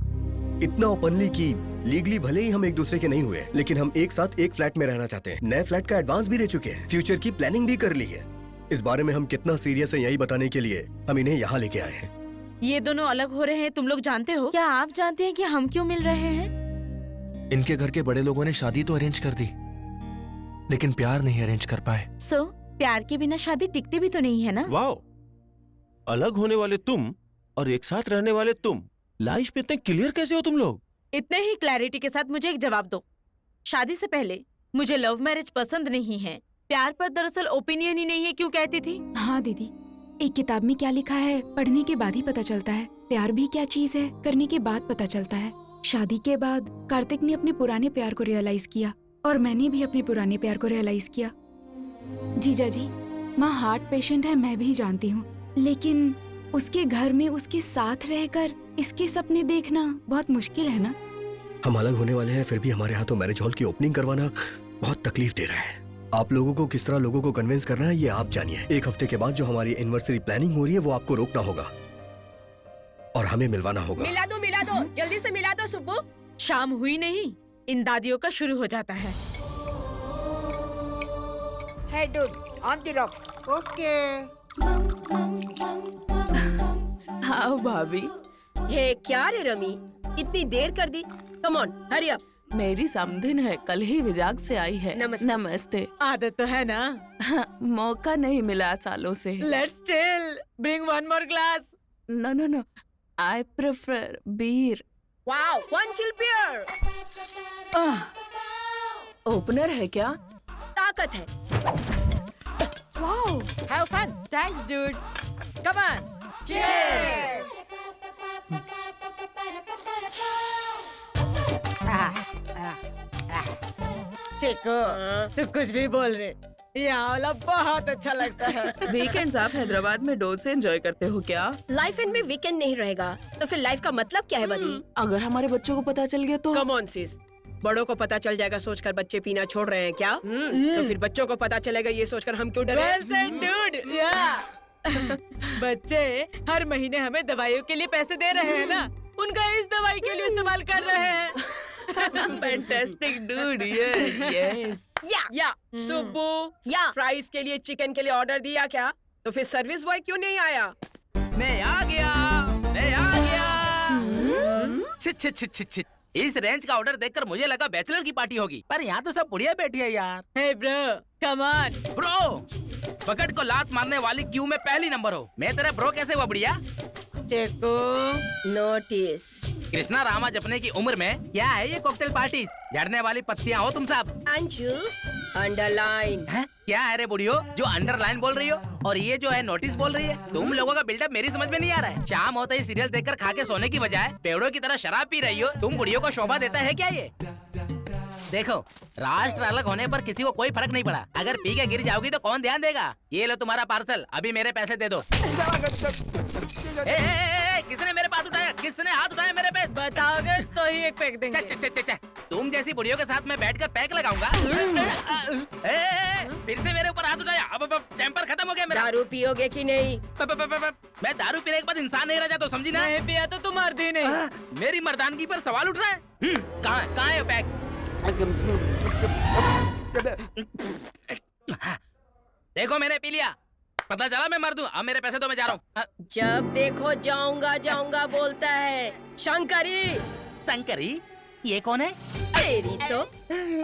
इतना ओपनली कि लीगली भले ही हम एक दूसरे के नहीं हुए, लेकिन हम एक साथ एक फ्लैट में रहना चाहते हैं। नए फ्लैट का एडवांस भी दे चुके हैं, फ्यूचर की प्लानिंग भी कर ली है। इस बारे में हम कितना सीरियस है यही बताने के लिए हम इन्हें यहाँ लेके आए हैं। ये दोनों अलग हो रहे हैं, तुम लोग जानते हो? क्या आप जानते हैं कि हम क्यों मिल रहे हैं? इनके घर के बड़े लोगों ने शादी तो अरेंज कर दी, लेकिन प्यार नहीं अरेंज कर पाए। सो प्यार के बिना शादी टिकती भी तो नहीं है ना? वाओ, अलग होने वाले तुम और एक साथ रहने वाले तुम, लाइफ में इतने क्लियर कैसे हो तुम लोग? इतने ही क्लैरिटी के साथ मुझे एक जवाब दो। शादी से पहले मुझे लव मैरिज पसंद नहीं है, प्यार पर दरअसल ओपिनियन ही नहीं है, क्यों कहती थी? हाँ दीदी, एक किताब में क्या लिखा है पढ़ने के बाद ही पता चलता है। प्यार भी क्या चीज है करने के बाद पता चलता है। शादी के बाद कार्तिक ने अपने पुराने प्यार को रियलाइज किया और मैंने भी अपने पुराने प्यार को रियलाइज किया। जीजा जी, माँ हार्ट पेशेंट है, मैं भी जानती हूँ, लेकिन उसके घर में उसके साथ रहकर इसके सपने देखना बहुत मुश्किल है ना। हम अलग होने वाले हैं, फिर भी हमारे हाथों मैरिज हॉल की ओपनिंग करवाना बहुत तकलीफ दे रहा है। आप लोगों को किस तरह लोगों को कन्विंस करना है ये आप जानिए। एक हफ्ते के बाद जो हमारी एनिवर्सरी प्लानिंग हो रही है वो आपको रोकना होगा और हमें मिलवाना होगा। मिला दो, जल्दी से मिला दो सुब्बू। शाम हुई नहीं, इन दादियों का शुरू हो जाता है। Hey dude, on the rocks. Okay. हाँ भाभी। हे क्या रे रमी, इतनी देर कर दी। Come on, hurry up. मेरी समधिन है, कल ही विजाग से आई है। नमस्ते। नमस्ते। आदत तो है ना। मौका नहीं मिला सालों से। Let's chill. Bring one more glass. No, no, no. I prefer beer. Wow, one chill beer. Opener है क्या? ताकत है। Wow. Have fun. Thanks, dude. Come on. Cheers. Chiko, तू कुछ भी बोल रहे, यहाँ वाला बहुत अच्छा लगता है। वीकेंड्स आप हैदराबाद में डोल से एंजॉय करते हो क्या? लाइफ एंड में वीकेंड नहीं रहेगा, तो फिर लाइफ का मतलब क्या है बदी? अगर हमारे बच्चों को पता चल गया तो? Come on, sis. बड़ों को पता चल जाएगा सोचकर बच्चे पीना छोड़ रहे हैं क्या? तो फिर बच्चों को पता चलेगा ये सोचकर हम क्यों डरे? Well said, dude. Yeah. बच्चे हर महीने हमें दवाइयों के लिए पैसे दे रहे हैं ना, उनका इस दवाई के लिए इस्तेमाल कर रहे हैं। Fantastic dude, yes yes. या सुब्बू, या फ्राइज के लिए चिकन के लिए ऑर्डर दिया क्या? तो फिर सर्विस बॉय क्यों नहीं आया? मैं आ गया, मैं आ गया। छिट छिट छिट छिट छिट। इस रेंज का ऑर्डर देखकर मुझे लगा बैचलर की पार्टी होगी, पर यहाँ तो सब बुढ़िया बैठी है यार। Hey bro, come on bro, पकड़ को लात मारने वाली क्यू में पहली नंबर हो। मैं तेरा ब्रो कैसे हुआ बुढ़िया? चेको नोटिस। कृष्णा रामा जपने की उम्र में क्या है ये कॉकटेल पार्टी? झड़ने वाली पत्तियां हो तुम सब। अंशु अंडरलाइन। क्या है रे बुढ़ियो जो अंडरलाइन बोल रही हो, और ये जो है नोटिस बोल रही है? तुम लोगों का बिल्डअप मेरी समझ में नहीं आ रहा है। शाम होते ही सीरियल देखकर खा के सोने की बजाय पेड़ों की तरह शराब पी रही हो। तुम बुढ़ियों को शोभा देता है क्या ये? देखो, राष्ट्र अलग होने पर किसी को कोई फर्क नहीं पड़ा। अगर पी के गिर जाओगी तो कौन ध्यान देगा? ये लो तुम्हारा पार्सल, अभी मेरे पैसे दे दो। किसने मेरे पास उठाया? किसने हाथ उठाया मेरे पे? बताओगे तो ही एक पैक देंगे। तुम जैसी बुढ़ियों के साथ मैं बैठकर पैक लगाऊंगा। फिर से मेरे ऊपर हाथ उठाया। अब टेम्पर खत्म हो गया मेरा। दारू पियोगे कि नहीं? मैं दारू पीने के बाद इंसान नहीं रह जाता, समझी ना? नहीं पिया तो तुम मर्द ही नहीं। मेरी मर्दानगी पर सवाल उठ रहा है। कहाँ है पैक? देखो मैंने पी लिया, पता चला मैं मर दूं। अब मेरे पैसे तो मैं जा रहा हूँ। जब देखो जाऊंगा जाऊंगा बोलता है। शंकरी। शंकरी? ये कौन है? तेरी तो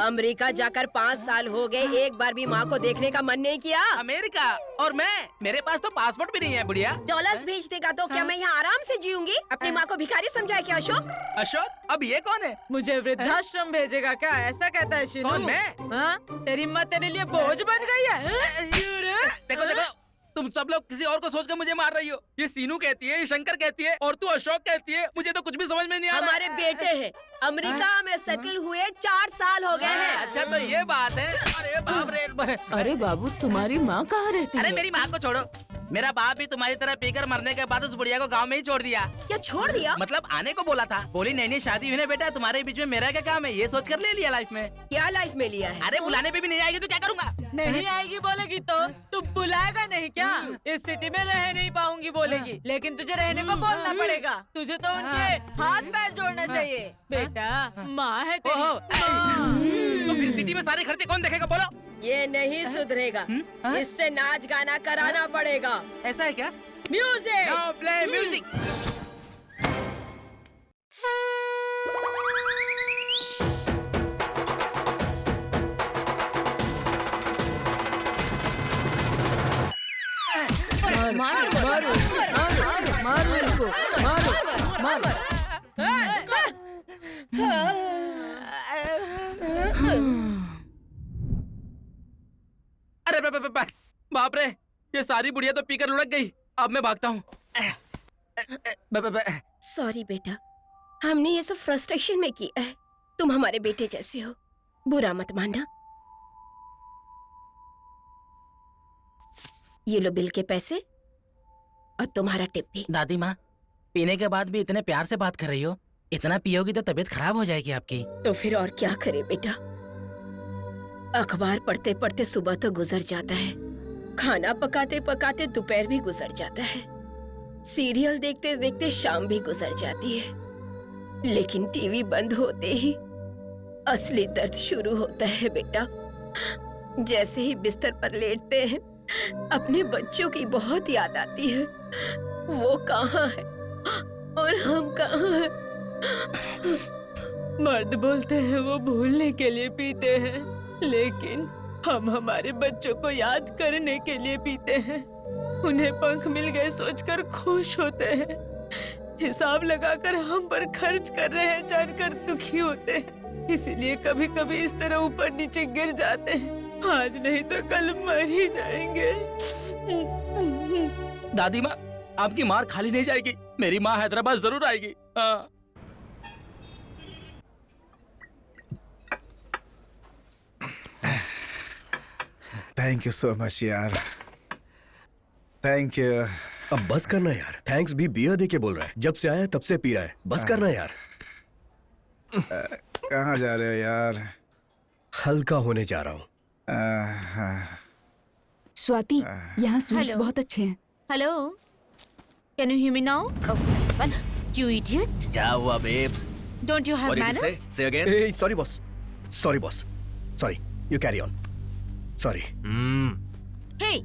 अमेरिका जाकर 5 साल हो गए, एक बार भी माँ को देखने का मन नहीं किया। अमेरिका? और मैं? मेरे पास तो पासपोर्ट भी नहीं है बुढ़िया। डॉलर्स भेज देगा तो क्या मैं यहाँ आराम से जीऊंगी? अपनी माँ को भिखारी समझा है क्या अशोक? अशोक? अब ये कौन है? मुझे वृद्धाश्रम भेजेगा क्या? ऐसा कहता है शीनू। कौन, मैं? हाँ, तेरी माँ तेरे लिए बोझ बन गई है। देखो देखो, तुम सब लोग किसी और को सोचकर मुझे मार रही हो। ये सीनू कहती है, ये शंकर कहती है, और तू अशोक कहती है। मुझे तो कुछ भी समझ में नहीं आ रहा। हमारे बेटे हैं, अमेरिका में सेटल हुए 4 साल हो गए हैं। अच्छा तो ये बात है। अरे बाप रे। अरे बाबू, तुम्हारी माँ कहाँ रहती है? अरे मेरी माँ को छोड़ो, मेरा बाप भी तुम्हारी तरह पीकर मरने के बाद उस बुढ़िया को गांव में ही छोड़ दिया। क्या छोड़ दिया? मतलब आने को बोला था। बोली नई नई शादी हुई ना बेटा, तुम्हारे बीच में मेरा क्या काम है? ये सोच कर ले लिया लाइफ में। क्या लाइफ में लिया है? अरे बुलाने पे भी नहीं आएगी तो क्या करूँगा? नहीं आएगी बोलेगी तो तू बुलाएगा नहीं क्या? इस सिटी में रह नहीं पाऊंगी बोलेगी, लेकिन तुझे रहने को बोलना पड़ेगा। तुझे तो उनके हाथ पैर जोड़ना चाहिए। बेटा माँ है तेरी। तो फिर सिटी में सारे खर्चे कौन देखेगा बोलो? ये नहीं सुधरेगा, इससे नाच गाना कराना पड़ेगा। ऐसा है क्या? म्यूजिक। Now play music. मारो इसको, मारो। अरे बाप रे, ये सारी बुढ़िया तो पीकर लुढ़क गई। अब मैं भागता हूँ। सॉरी बेटा, हमने ये सब फ्रस्ट्रेशन में किया है। तुम हमारे बेटे जैसे हो, बुरा मत मानना। ये लो बिल के पैसे और तुम्हारा टिप भी। दादी माँ, पीने के बाद भी इतने प्यार से बात कर रही हो। इतना पियोगी तो तबीयत खराब हो जाएगी आपकी। तो फिर और क्या करे बेटा, अखबार पढ़ते पढ़ते सुबह तो गुजर जाता है, खाना पकाते पकाते दोपहर भी गुजर जाता है, सीरियल देखते देखते शाम भी गुजर जाती है, लेकिन टीवी बंद होते ही असली दर्द शुरू होता है बेटा। जैसे ही बिस्तर पर लेटते हैं अपने बच्चों की बहुत याद आती है। वो कहाँ है और हम कहाँ हैं? मर्द बोलते हैं वो भूलने के लिए पीते हैं, लेकिन हम हमारे बच्चों को याद करने के लिए पीते हैं। उन्हें पंख मिल गए सोचकर खुश होते हैं। हिसाब लगाकर हम पर खर्च कर रहे हैं जानकर दुखी होते हैं। इसीलिए कभी कभी इस तरह ऊपर नीचे गिर जाते हैं। आज नहीं तो कल मर ही जाएंगे। दादी माँ, आपकी मार खाली नहीं जाएगी। मेरी माँ हैदराबाद जरूर आएगी। थैंक यू सो मच यार, थैंक यू। अब बस करना यार, थैंक्स भी बियर दे के बोल रहा है। जब से आया तब से पी रहा है। बस करना यार। कहाँ जा रहे हो यार? हल्का होने जा रहा हूँ। स्वाति, यहाँ स्वीट्स हेलो। बहुत अच्छे हैं। Hello, can you hear me now? You idiot! क्या हुआ babes? Don't you have What did you manners? say? Say again. Hey, sorry boss. Sorry boss. Sorry. You carry on. Sorry. Hey,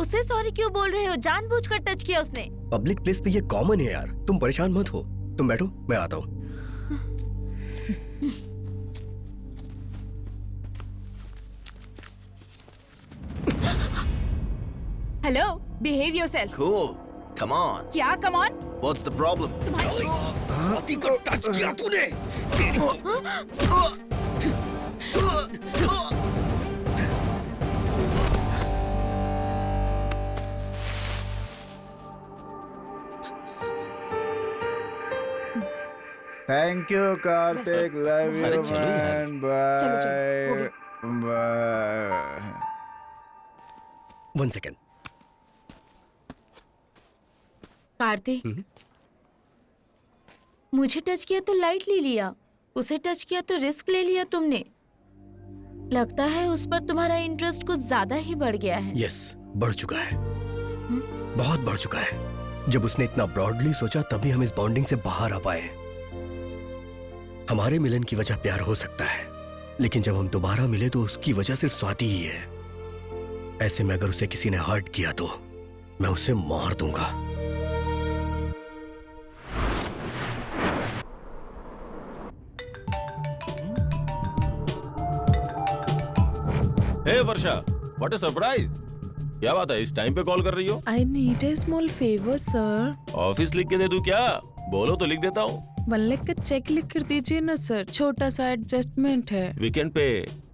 उसे sorry क्यों बोल रहे हो? जानबूझकर touch किया उसने। पब्लिक प्लेस पे ये कॉमन है यार, तुम परेशान मत हो। तुम बैठो, मैं आता हूँ। Hello, behave yourself. Cool. Come on. क्या come on? What's the problem? हाथी को टच किया तूने। Thank you Kartik, love you man, bye bye. 1 second. Kartik, मुझे टच किया तो लाइटली लिया, उसे टच किया तो रिस्क ले लिया तुमने। लगता है उस पर तुम्हारा इंटरेस्ट कुछ ज्यादा ही बढ़ गया है। यस, बढ़ चुका है। बहुत बढ़ चुका है। जब उसने इतना ब्रॉडली सोचा तभी हम इस बॉन्डिंग से बाहर आ पाए। हमारे मिलन की वजह प्यार हो सकता है, लेकिन जब हम दोबारा मिले तो उसकी वजह सिर्फ स्वाति ही है। ऐसे में अगर उसे किसी ने हर्ट किया तो मैं उसे मार दूंगा। हे वर्षा, व्हाट अ सरप्राइज! क्या बात है, इस टाइम पे कॉल कर रही हो? I need a small favor, sir. Office लिख के दे दूं क्या? बोलो तो लिख देता हूँ। 1 लाख का चेक लिख कर दीजिए ना सर, छोटा सा एडजस्टमेंट है। वीकेंड पे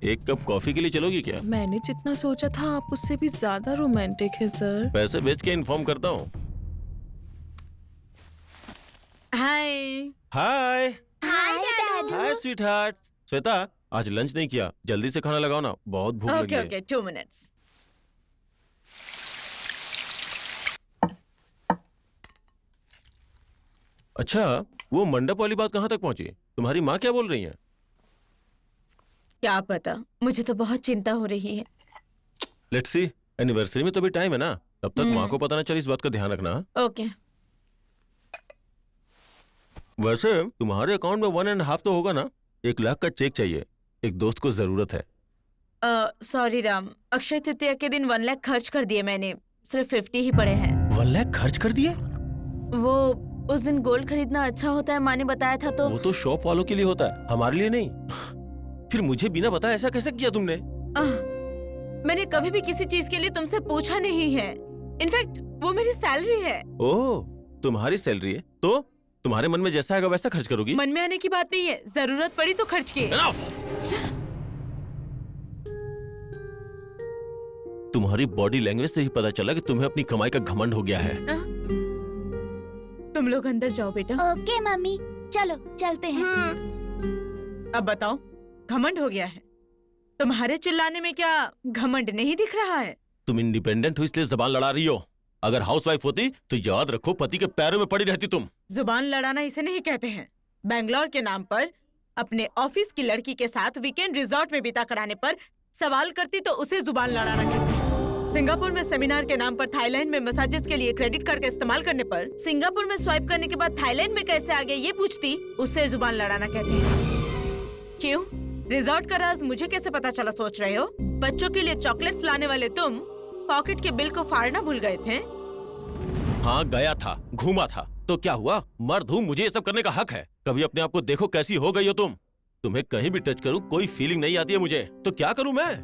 1 कप कॉफी के लिए चलोगी क्या? मैंने जितना सोचा था आप उससे भी ज्यादा रोमांटिक है सर। पैसे भेज के इन्फॉर्म करता हूँ। हाय। हाय हाय हाय स्वीट हार्ट। श्वेता, आज लंच नहीं किया, जल्दी से खाना लगाओ ना, बहुत भूख लगी है। Okay, 2 minutes। अच्छा, वो मंडप वाली बात कहाँ तक पहुँची? तुम्हारी माँ क्या बोल रही है? क्या पता, मुझे तो बहुत चिंता हो रही है। लेट्स सी, एनिवर्सरी में तो भी टाइम है ना, तब तक माँ को पता ना चले, इस बात का ध्यान रखना। ओके। वैसे तुम्हारे अकाउंट में 1.5 तो होगा ना? 1 लाख का चेक चाहिए, एक दोस्त को जरूरत है। सॉरी राम, अक्षय तृतीया के दिन 1 लाख खर्च कर दिए मैंने, सिर्फ 50 ही पड़े हैं। 1 लाख खर्च कर दिए? वो उस दिन गोल्ड खरीदना अच्छा होता है, माँ ने बताया था तो। वो तो शॉप वालों के लिए होता है, हमारे लिए नहीं। फिर मुझे बिना बताए ऐसा कैसे किया तुमने? मैंने कभी भी किसी चीज के लिए तुमसे पूछा नहीं है। इनफैक्ट वो मेरी सैलरी है। ओह, तुम्हारी सैलरी है तो तुम्हारे मन में जैसा आएगा वैसा खर्च करोगी? मन में आने की बात नहीं है, जरूरत पड़ी तो खर्च किए। तुम्हारी बॉडी लैंग्वेज से ही पता चला कि तुम्हें अपनी कमाई का घमंड हो गया है। तुम लोग अंदर जाओ बेटा। ओके मम्मी, चलो चलते हैं। अब बताओ, घमंड हो गया है? तुम्हारे चिल्लाने में क्या घमंड नहीं दिख रहा है? तुम इंडिपेंडेंट हो इसलिए जबान लड़ा रही हो, अगर हाउसवाइफ होती तो याद रखो पति के पैरों में पड़ी रहती तुम। जुबान लड़ाना इसे नहीं कहते हैं। बैंगलोर के नाम पर अपने ऑफिस की लड़की के साथ वीकेंड रिजॉर्ट में बिता कराने पर सवाल करती तो उसे जुबान लड़ाना कहते हैं। सिंगापुर में सेमिनार के नाम पर थाईलैंड में मसाजेस के लिए क्रेडिट कार्ड का इस्तेमाल करने पर सिंगापुर में स्वाइप करने के बाद थाईलैंड में कैसे आ गए ये पूछती, उसे जुबान लड़ाना कहते हैं। क्यों? रिजॉर्ट का राज मुझे कैसे पता चला सोच रहे हो? बच्चों के लिए चॉकलेट्स लाने वाले तुम पॉकेट के बिल को फाड़ना भूल गए थे। हाँ गया था, घूमा था, तो क्या हुआ? मर्द हूँ, मुझे ये सब करने का हक है। कभी अपने आप को देखो कैसी हो गई हो तुम। तुम्हें कहीं भी टच करूँ कोई फीलिंग नहीं आती है मुझे, तो क्या करूँ मैं?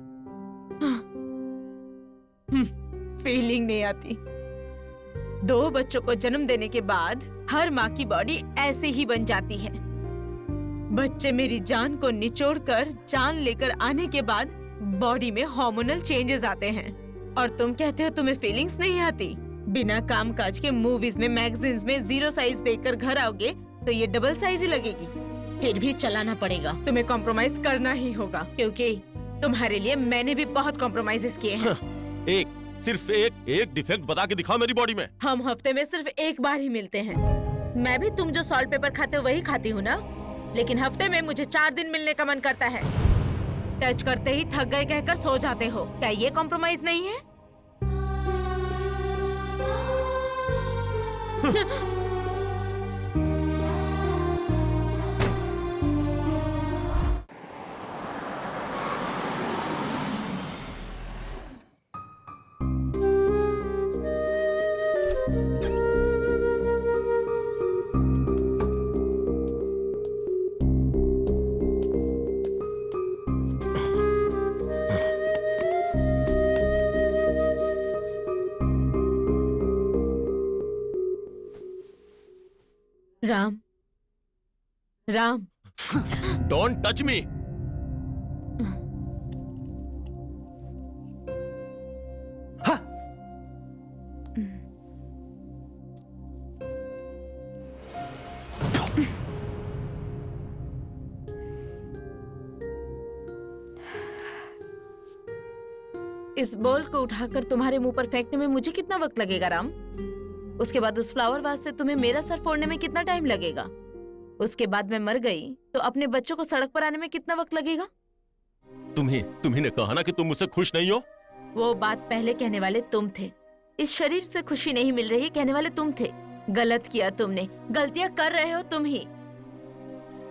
फीलिंग नहीं आती। 2 बच्चों को जन्म देने के बाद हर माँ की बॉडी ऐसे ही बन जाती है। बच्चे मेरी जान को निचोड़कर जान लेकर आने के बाद बॉडी में हार्मोनल चेंजेस आते हैं, और तुम कहते हो तुम्हें फीलिंग्स नहीं आती। बिना काम काज के मूवीज में मैगजीन्स में 0 साइज देखकर घर आओगे तो ये डबल साइज ही लगेगी। फिर भी चलाना पड़ेगा, तुम्हें कॉम्प्रोमाइज करना ही होगा, क्योंकि तुम्हारे लिए मैंने भी बहुत कॉम्प्रोमाइजेस किए हैं। सिर्फ एक डिफेक्ट बता के दिखाओ मेरी बॉडी में। हम हफ्ते में सिर्फ 1 बार ही मिलते हैं। मैं भी तुम जो सॉल्ट पेपर खाते हो वही खाती हूँ ना, लेकिन हफ्ते में मुझे 4 दिन मिलने का मन करता है। टच करते ही थक गए कहकर सो जाते हो, क्या ये कॉम्प्रोमाइज नहीं है? Ram, Ram, don't touch me. इस बॉल को उठाकर तुम्हारे मुंह पर फेंकने में मुझे कितना वक्त लगेगा राम? उसके बाद उस फ्लावर वास से तुम्हें मेरा सर फोड़ने में कितना टाइम लगेगा? उसके बाद मैं मर गई तो अपने बच्चों को सड़क पर आने में कितना वक्त लगेगा? तुम्ही ने कहा ना कि तुम मुझसे खुश नहीं हो। वो बात पहले कहने वाले तुम थे। इस शरीर से खुशी नहीं मिल रही कहने वाले तुम थे। गलत किया तुमने, गलतियां कर रहे हो तुम ही।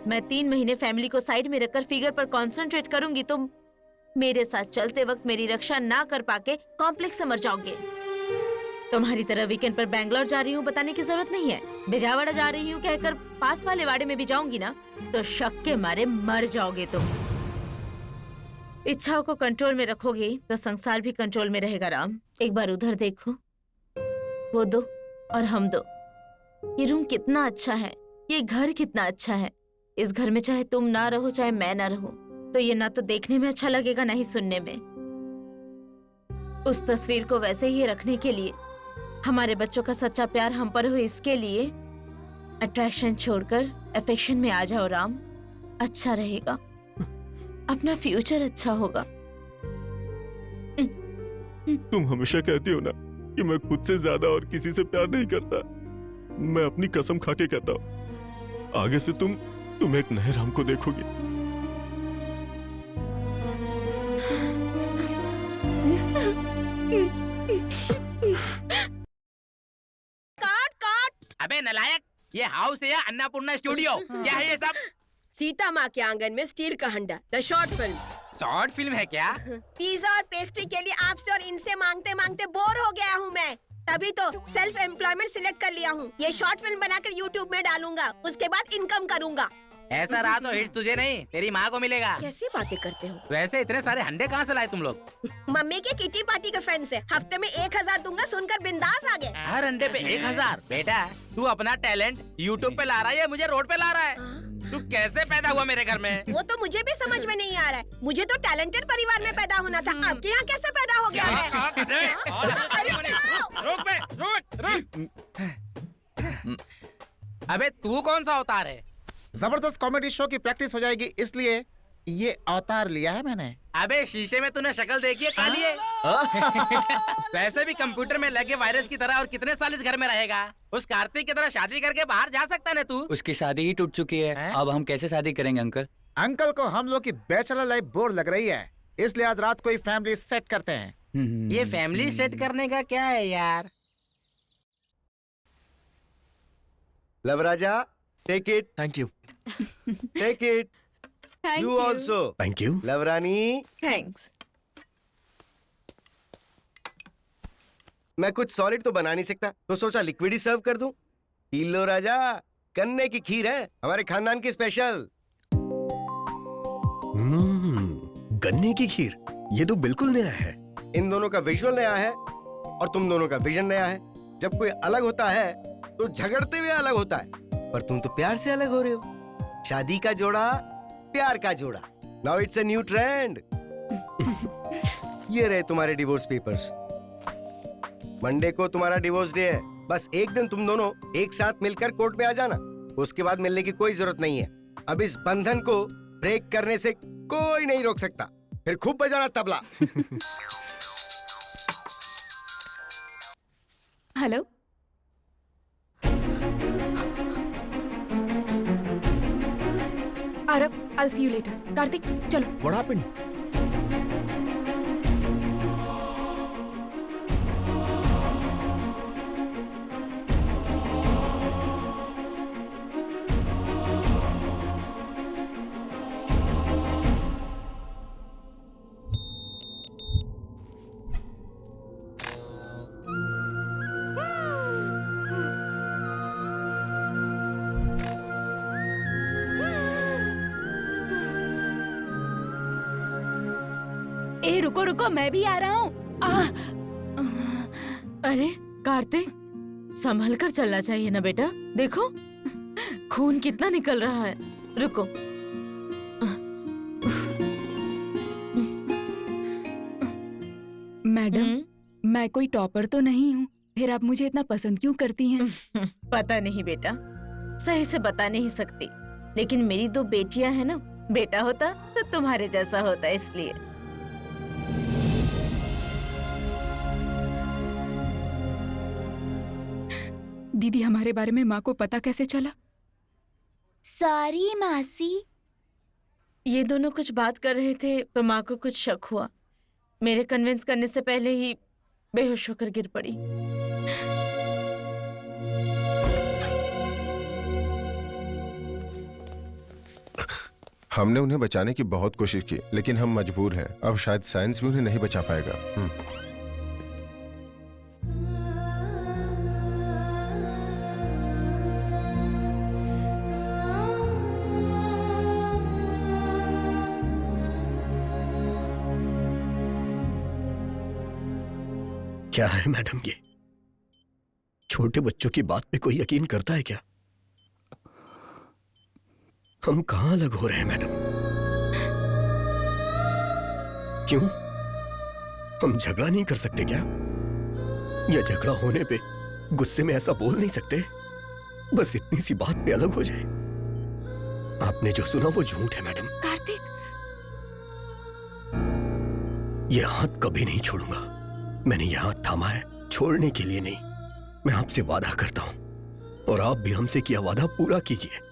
मैं 3 महीने फैमिली को साइड में रखकर फिगर पर कंसंट्रेट करूंगी तो मेरे साथ चलते वक्त मेरी रक्षा ना कर पाके कॉम्प्लेक्स से मर जाओगे। तुम्हारी तरह वीकेंड पर बैंगलोर जा रही हूँ बताने की जरूरत नहीं है। बिजावाड़ा जा रही हूँ कहकर पास वाले वाड़े में भी जाऊंगी ना तो शक के मारे मर जाओगे तुम। इच्छाओं को कंट्रोल में रखोगे तो संसार भी कंट्रोल में रहेगा राम। एक बार उधर देखो, वो दो और हम दो। ये रूम कितना अच्छा है, ये घर कितना अच्छा है। इस घर में चाहे तुम ना रहो चाहे मैं ना रहूं तो ये ना तो देखने में अच्छा लगेगा ना ही सुनने में। उस तस्वीर को वैसे ही रखने के लिए, हमारे बच्चों का सच्चा प्यार हम पर हो इसके लिए अट्रैक्शन छोड़कर अफेक्शन में आ जाओ राम। अच्छा रहेगा, अपना फ्यूचर अच्छा होगा। तुम हमेशा कहती हो ना कि मैं खुद से ज्यादा और किसी से प्यार नहीं करता। मैं अपनी कसम खा के कहता हूँ, आगे से तुम एक नए राम को देखोगी। अबे नलायक, ये हाउस है या अन्नपूर्णा स्टूडियो? क्या है ये सब? सीता माँ के आंगन में स्टील का हंडा, the short film. Short film है क्या? पिज्जा और पेस्ट्री के लिए आपसे और इनसे मांगते मांगते बोर हो गया हूँ मैं। तभी तो सेल्फ एम्प्लॉयमेंट सिलेक्ट कर लिया हूँ। ये शॉर्ट फिल्म बनाकर यूट्यूब में डालूंगा, उसके बाद इनकम करूँगा। ऐसा रहा तो हिट तुझे नहीं, तेरी माँ को मिलेगा। कैसी बातें करते हो? वैसे इतने सारे हंडे कहाँ से लाए तुम लोग? मम्मी के किटी पार्टी के फ्रेंड से। हफ्ते में 1000 दूंगा सुनकर बिंदास आ गए। हर अंडे पे 1000? बेटा तू अपना टैलेंट यूट्यूब पे ला रहा है या मुझे रोड पे ला रहा है? तू कैसे पैदा हुआ मेरे घर में? वो तो मुझे भी समझ में नहीं आ रहा है। मुझे तो टैलेंटेड परिवार में पैदा होना था, आपके यहाँ कैसे पैदा हो गया है? अबे तू कौन सा अवतार है? जबरदस्त कॉमेडी शो की प्रैक्टिस हो जाएगी इसलिए ये अवतार लिया है मैंने। अबे शीशे में तूने शक्ल देखी है काली है? वैसे भी कंप्यूटर में लगे वायरस की तरह और कितने साल इस घर में रहेगा? उस कार्तिक की तरह शादी करके बाहर जा सकता है तू? उसकी शादी ही टूट चुकी है। अब हम कैसे शादी करेंगे अंकल? अंकल को हम लोग की बैचलर लाइफ बोर लग रही है, इसलिए आज रात को ही फैमिली सेट करते हैं। ये फैमिली सेट करने का क्या है यार? लवराजा, take it. Thank you. Take it. You also. Thank you. लवरानी, थैंक्स। मैं कुछ सॉलिड तो बना नहीं सकता तो सोचा लिक्विड ही सर्व कर दूं। पी लो राजा, गन्ने की खीर है, हमारे खानदान की स्पेशल। गन्ने की खीर, ये तो बिल्कुल नया है। इन दोनों का विजुअल नया है और तुम दोनों का विजन नया है। जब कोई अलग होता है तो झगड़ते हुए अलग होता है, पर तुम तो प्यार से अलग हो रहे हो। शादी का जोड़ा, प्यार का जोड़ा। Now it's a new trend. ये रहे तुम्हारे डिवोर्स पेपर्स। मंडे को तुम्हारा डिवोर्स डे है। बस एक दिन तुम दोनों एक साथ मिलकर कोर्ट में आ जाना, उसके बाद मिलने की कोई जरूरत नहीं है। अब इस बंधन को ब्रेक करने से कोई नहीं रोक सकता। फिर खूब बजाना tabla. Hello, Aarav, I'll see you later. Kartik, चलो। What happened? ए रुको रुको, मैं भी आ रहा हूँ। अरे कार्तिक, संभल कर चलना चाहिए ना बेटा। देखो खून कितना निकल रहा है। रुको। मैडम, मैं कोई टॉपर तो नहीं हूँ, फिर आप मुझे इतना पसंद क्यों करती हैं? पता नहीं बेटा, सही से बता नहीं सकती, लेकिन मेरी 2 बेटियां हैं ना, बेटा होता तो तुम्हारे जैसा होता, इसलिए। दीदी, हमारे बारे में माँ को पता कैसे चला? सॉरी मासी। ये दोनों कुछ बात कर रहे थे तो माँ को कुछ शक हुआ। मेरे कन्विंस करने से पहले ही बेहोश होकर गिर पड़ी। हमने उन्हें बचाने की बहुत कोशिश की, लेकिन हम मजबूर हैं। अब शायद साइंस भी उन्हें नहीं बचा पाएगा। क्या है मैडम ये? छोटे बच्चों की बात पे कोई यकीन करता है क्या? हम कहां अलग हो रहे हैं मैडम? क्यों? हम झगड़ा नहीं कर सकते क्या? या झगड़ा होने पे गुस्से में ऐसा बोल नहीं सकते? बस इतनी सी बात पे अलग हो जाए। आपने जो सुना वो झूठ है मैडम। कार्तिक, ये हाथ कभी नहीं छोड़ूंगा। मैंने ये हाथ थामा है छोड़ने के लिए नहीं। मैं आपसे वादा करता हूं और आप भी हमसे किया वादा पूरा कीजिए।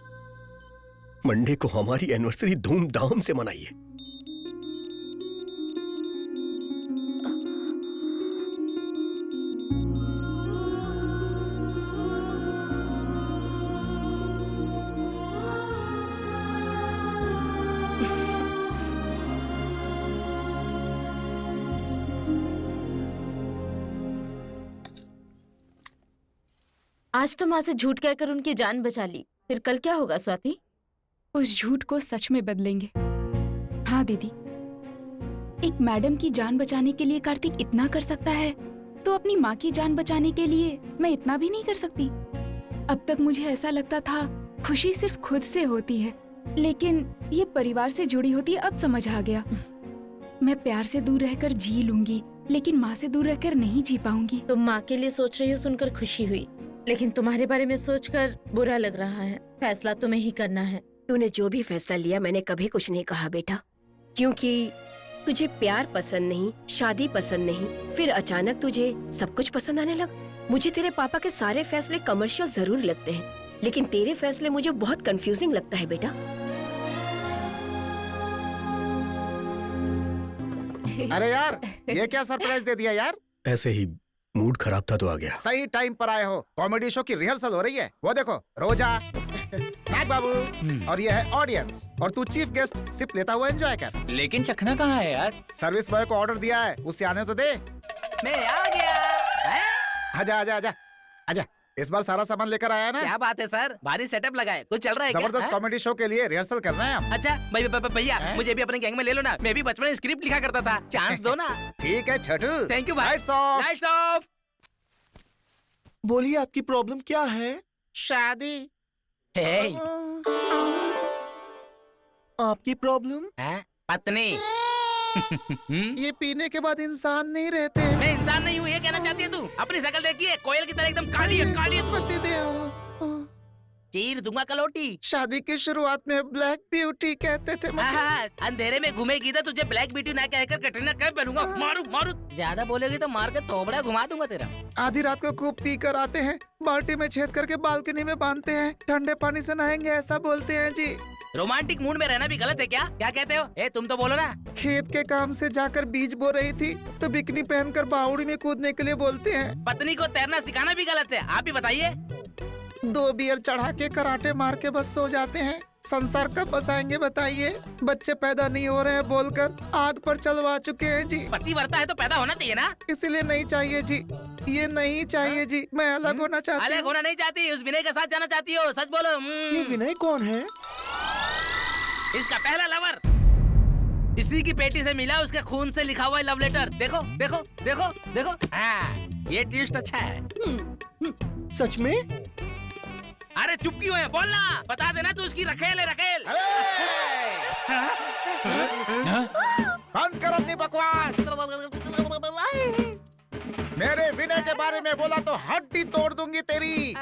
मंडे को हमारी एनिवर्सरी धूमधाम से मनाइए। आज तो माँ से झूठ कहकर उनकी जान बचा ली, फिर कल क्या होगा स्वाति? उस झूठ को सच में बदलेंगे। हाँ दीदी, एक मैडम की जान बचाने के लिए कार्तिक इतना कर सकता है, तो अपनी माँ की जान बचाने के लिए मैं इतना भी नहीं कर सकती। अब तक मुझे ऐसा लगता था खुशी सिर्फ खुद से होती है, लेकिन ये परिवार से जुड़ी होती है। अब समझ आ गया। मैं प्यार से दूर रहकर जी लूंगी, लेकिन माँ से दूर रहकर नहीं जी पाऊंगी। तुम माँ के लिए सोच रही हो सुनकर खुशी हुई, लेकिन तुम्हारे बारे में सोचकर बुरा लग रहा है। फैसला तुम्हें ही करना है। तूने जो भी फैसला लिया मैंने कभी कुछ नहीं कहा बेटा, क्योंकि तुझे प्यार पसंद नहीं, शादी पसंद नहीं, फिर अचानक तुझे सब कुछ पसंद आने लगा। मुझे तेरे पापा के सारे फैसले कमर्शियल जरूर लगते हैं, लेकिन तेरे फैसले मुझे बहुत कंफ्यूजिंग लगता है बेटा। अरे यार, ये क्या सरप्राइज दे दिया यार? ऐसे ही मूड खराब था तो आ गया। सही टाइम पर आए हो। कॉमेडी शो की रिहर्सल हो रही है। वो देखो, रोजा, नाग बाबू और ये है ऑडियंस, और तू चीफ गेस्ट सिप लेता हुआ एंजॉय कर। लेकिन चखना कहाँ है यार? सर्विस बॉय को ऑर्डर दिया है, उससे आने तो दे। मैं आ गया। आजा आजा आजा आजा। इस बार सारा सामान लेकर आया ना? क्या बात है सर, भारी सेटअप लगा है। कुछ चल रहा है क्या? जबरदस्त कॉमेडी शो के लिए रिहर्सल कर रहे हैं हम। अच्छा भैया, मुझे भी अपने गैंग में ले लो ना। मैं भी बचपन में स्क्रिप्ट लिखा करता था, चांस दो ना। ठीक है छोटू। थैंक यू भाई। Lights off. Lights off. बोलिए, आपकी प्रॉब्लम क्या है? शादी। आपकी प्रॉब्लम? पत्नी। ये पीने के बाद इंसान नहीं रहते। मैं इंसान नहीं हूँ, ये कहना चाहती है तू? अपनी शक्ल देखिए, कोयल की तरह एकदम काली है, काली है तू। चीर दूंगा कलोटी। शादी की शुरुआत में ब्लैक ब्यूटी कहते थे मुझे। अंधेरे में घूमेगी तो तुझे ब्लैक ब्यूटी ना कहकर कटरीना कैफ पहनूंगा। मारू मारू। ज्यादा बोलेगी तो मार के थोबड़ा घुमा दूंगा तेरा। आधी रात को खूब पी कर आते हैं, बाल्टी में छेद करके बालकनी में बांधते हैं, ठंडे पानी से नहाएंगे ऐसा बोलते हैं जी। रोमांटिक मूड में रहना भी गलत है क्या? क्या कहते हो? तुम तो बोलो ना। खेत के काम से जाकर बीज बो रही थी तो बिकनी पहनकर बावड़ी में कूदने के लिए बोलते हैं। पत्नी को तैरना सिखाना भी गलत है, आप ही बताइए। 2 बियर चढ़ा के कराटे मार के बस सो जाते हैं। संसार कब बसाएंगे बताइए? बच्चे पैदा नहीं हो रहे हैं बोलकर आग पर चलवा चुके हैं जी। पति मरता है तो पैदा होना चाहिए ना। इसीलिए नहीं चाहिए जी, ये नहीं चाहिए जी। मैं अलग होना चाहती हूँ। अलग होना नहीं चाहती, उस विनय के साथ जाना चाहती हो? सच बोलो। ये विनय कौन है? इसका पहला लवर। इसी की पेटी से मिला, उसके खून से लिखा हुआ है लव लेटर। देखो देखो देखो देखो। हाँ, ये ट्विस्ट अच्छा है। सच में? अरे चुप क्यों है, बोलना, बता देना तू उसकी रखेल है, रखेल। बंद कर अपनी बकवास। मेरे विनय के बारे में बोला तो हड्डी तोड़ दूंगी तेरी।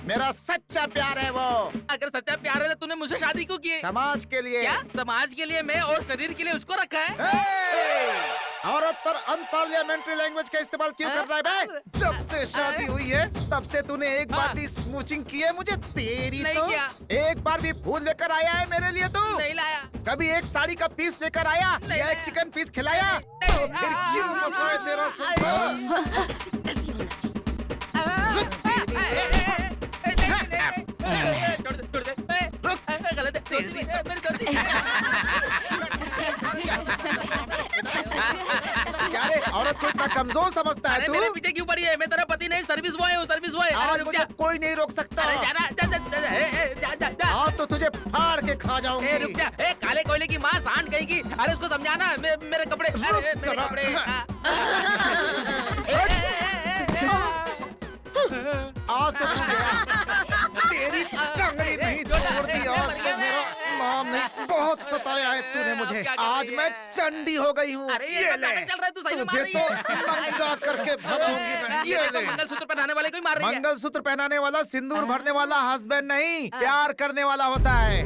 मेरा सच्चा प्यार है वो। अगर सच्चा प्यार है तो तूने मुझसे शादी क्यों की? समाज के लिए। क्या समाज के लिए? मैं और शरीर के लिए उसको रखा है। औरत पर अनपार्लियामेंट्री लैंग्वेज का इस्तेमाल क्यों कर रहा है बे? जब से शादी हुई है तब से तूने एक बार भी स्मूचिंग की है मुझे तेरी? नहीं तो किया। एक बार भी फूल लेकर आया है मेरे लिए तू? नहीं लाया। कभी एक साड़ी का पीस लेकर आया या एक चिकन पीस खिलाया? तो फिर क्यों फंसा है तेरा संसार? क्या रे, औरत को इतना कमजोर समझता है तू? मेरे पीछे क्यों पड़ी है? मैं तेरा पति नहीं, सर्विस बॉय हूँ, सर्विस बॉय। आज मुझे कोई नहीं रोक सकता। अरे जाना, जा जा जा जा जा जा। आज तो तुझे फाड़ के खा जाऊंगी। रुक जा, काले कोयले की माँ सांड कहेगी। अरे उसको समझाना, मेरे कपड़े, अरे मेरे कपड़े। आज तो तू गया। तेरी टंगड़ी नहीं तोड़ दी आज तो। मेरा नाम नहीं, बहुत सताया है तूने मुझे। आज मैं चंडी हो गई हूँ। ये ले, तुझे तो नंगा करके भगाऊंगी मैं। ये ले। मंगलसूत्र पहनाने वाले को ही मार रही है। मंगलसूत्र पहनाने वाला सिंदूर भरने वाला हस्बैंड नहीं, प्यार करने वाला होता है।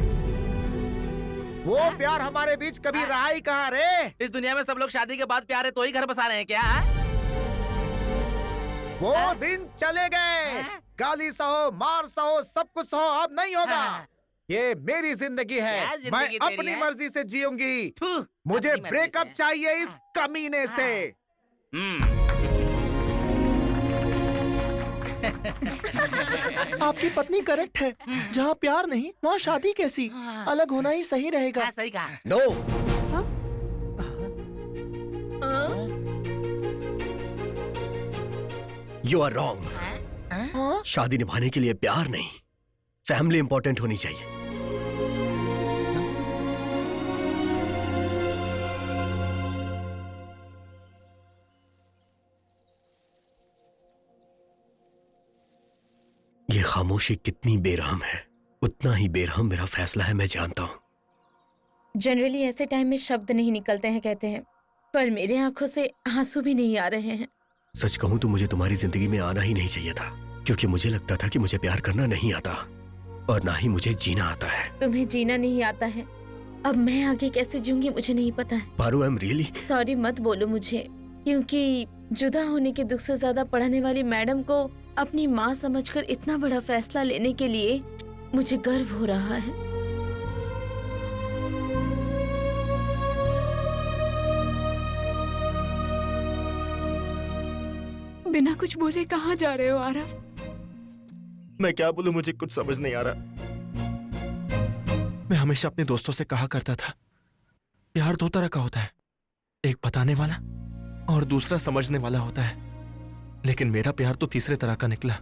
वो प्यार हमारे बीच कभी रहा ही कहाँ रे? इस दुनिया में सब लोग शादी के बाद प्यार है तो ही घर बसा रहे हैं क्या? वो दिन चले गए। गाली सहो, मार सहो, सब कुछ सहो, अब नहीं होगा। ये मेरी जिंदगी है, मैं अपनी मर्जी से जीऊंगी। मुझे ब्रेकअप चाहिए इस कमीने से। आपकी पत्नी करेक्ट है। जहाँ प्यार नहीं वहाँ शादी कैसी? अलग होना ही सही रहेगा। सही कहा। नो। You are wrong. शादी निभाने के लिए प्यार नहीं, फैमिली इंपॉर्टेंट होनी चाहिए। ये खामोशी कितनी बेरहम है, उतना ही बेरहम मेरा फैसला है, मैं जानता हूं। जनरली ऐसे टाइम में शब्द नहीं निकलते हैं कहते हैं, पर मेरे आंखों से आंसू भी नहीं आ रहे हैं। सच कहूं तो मुझे तुम्हारी जिंदगी में आना ही नहीं चाहिए था, क्योंकि मुझे लगता था कि मुझे प्यार करना नहीं आता और ना ही मुझे जीना आता है। तुम्हें जीना नहीं आता है, अब मैं आगे कैसे जीऊंगी मुझे नहीं पता है। Paru, I am really sorry, मत बोलो मुझे, क्योंकि जुदा होने के दुख से ज्यादा पढ़ाने वाली मैडम को अपनी माँ समझकर इतना बड़ा फैसला लेने के लिए मुझे गर्व हो रहा है। बिना कुछ बोले कहाँ जा रहे हो आरव? मैं क्या बोलूं, मुझे कुछ समझ नहीं आ रहा। मैं हमेशा अपने दोस्तों से कहा करता था, प्यार दो तरह का होता है, एक बताने वाला और दूसरा समझने वाला होता है। लेकिन मेरा प्यार तो तीसरे तरह का निकला,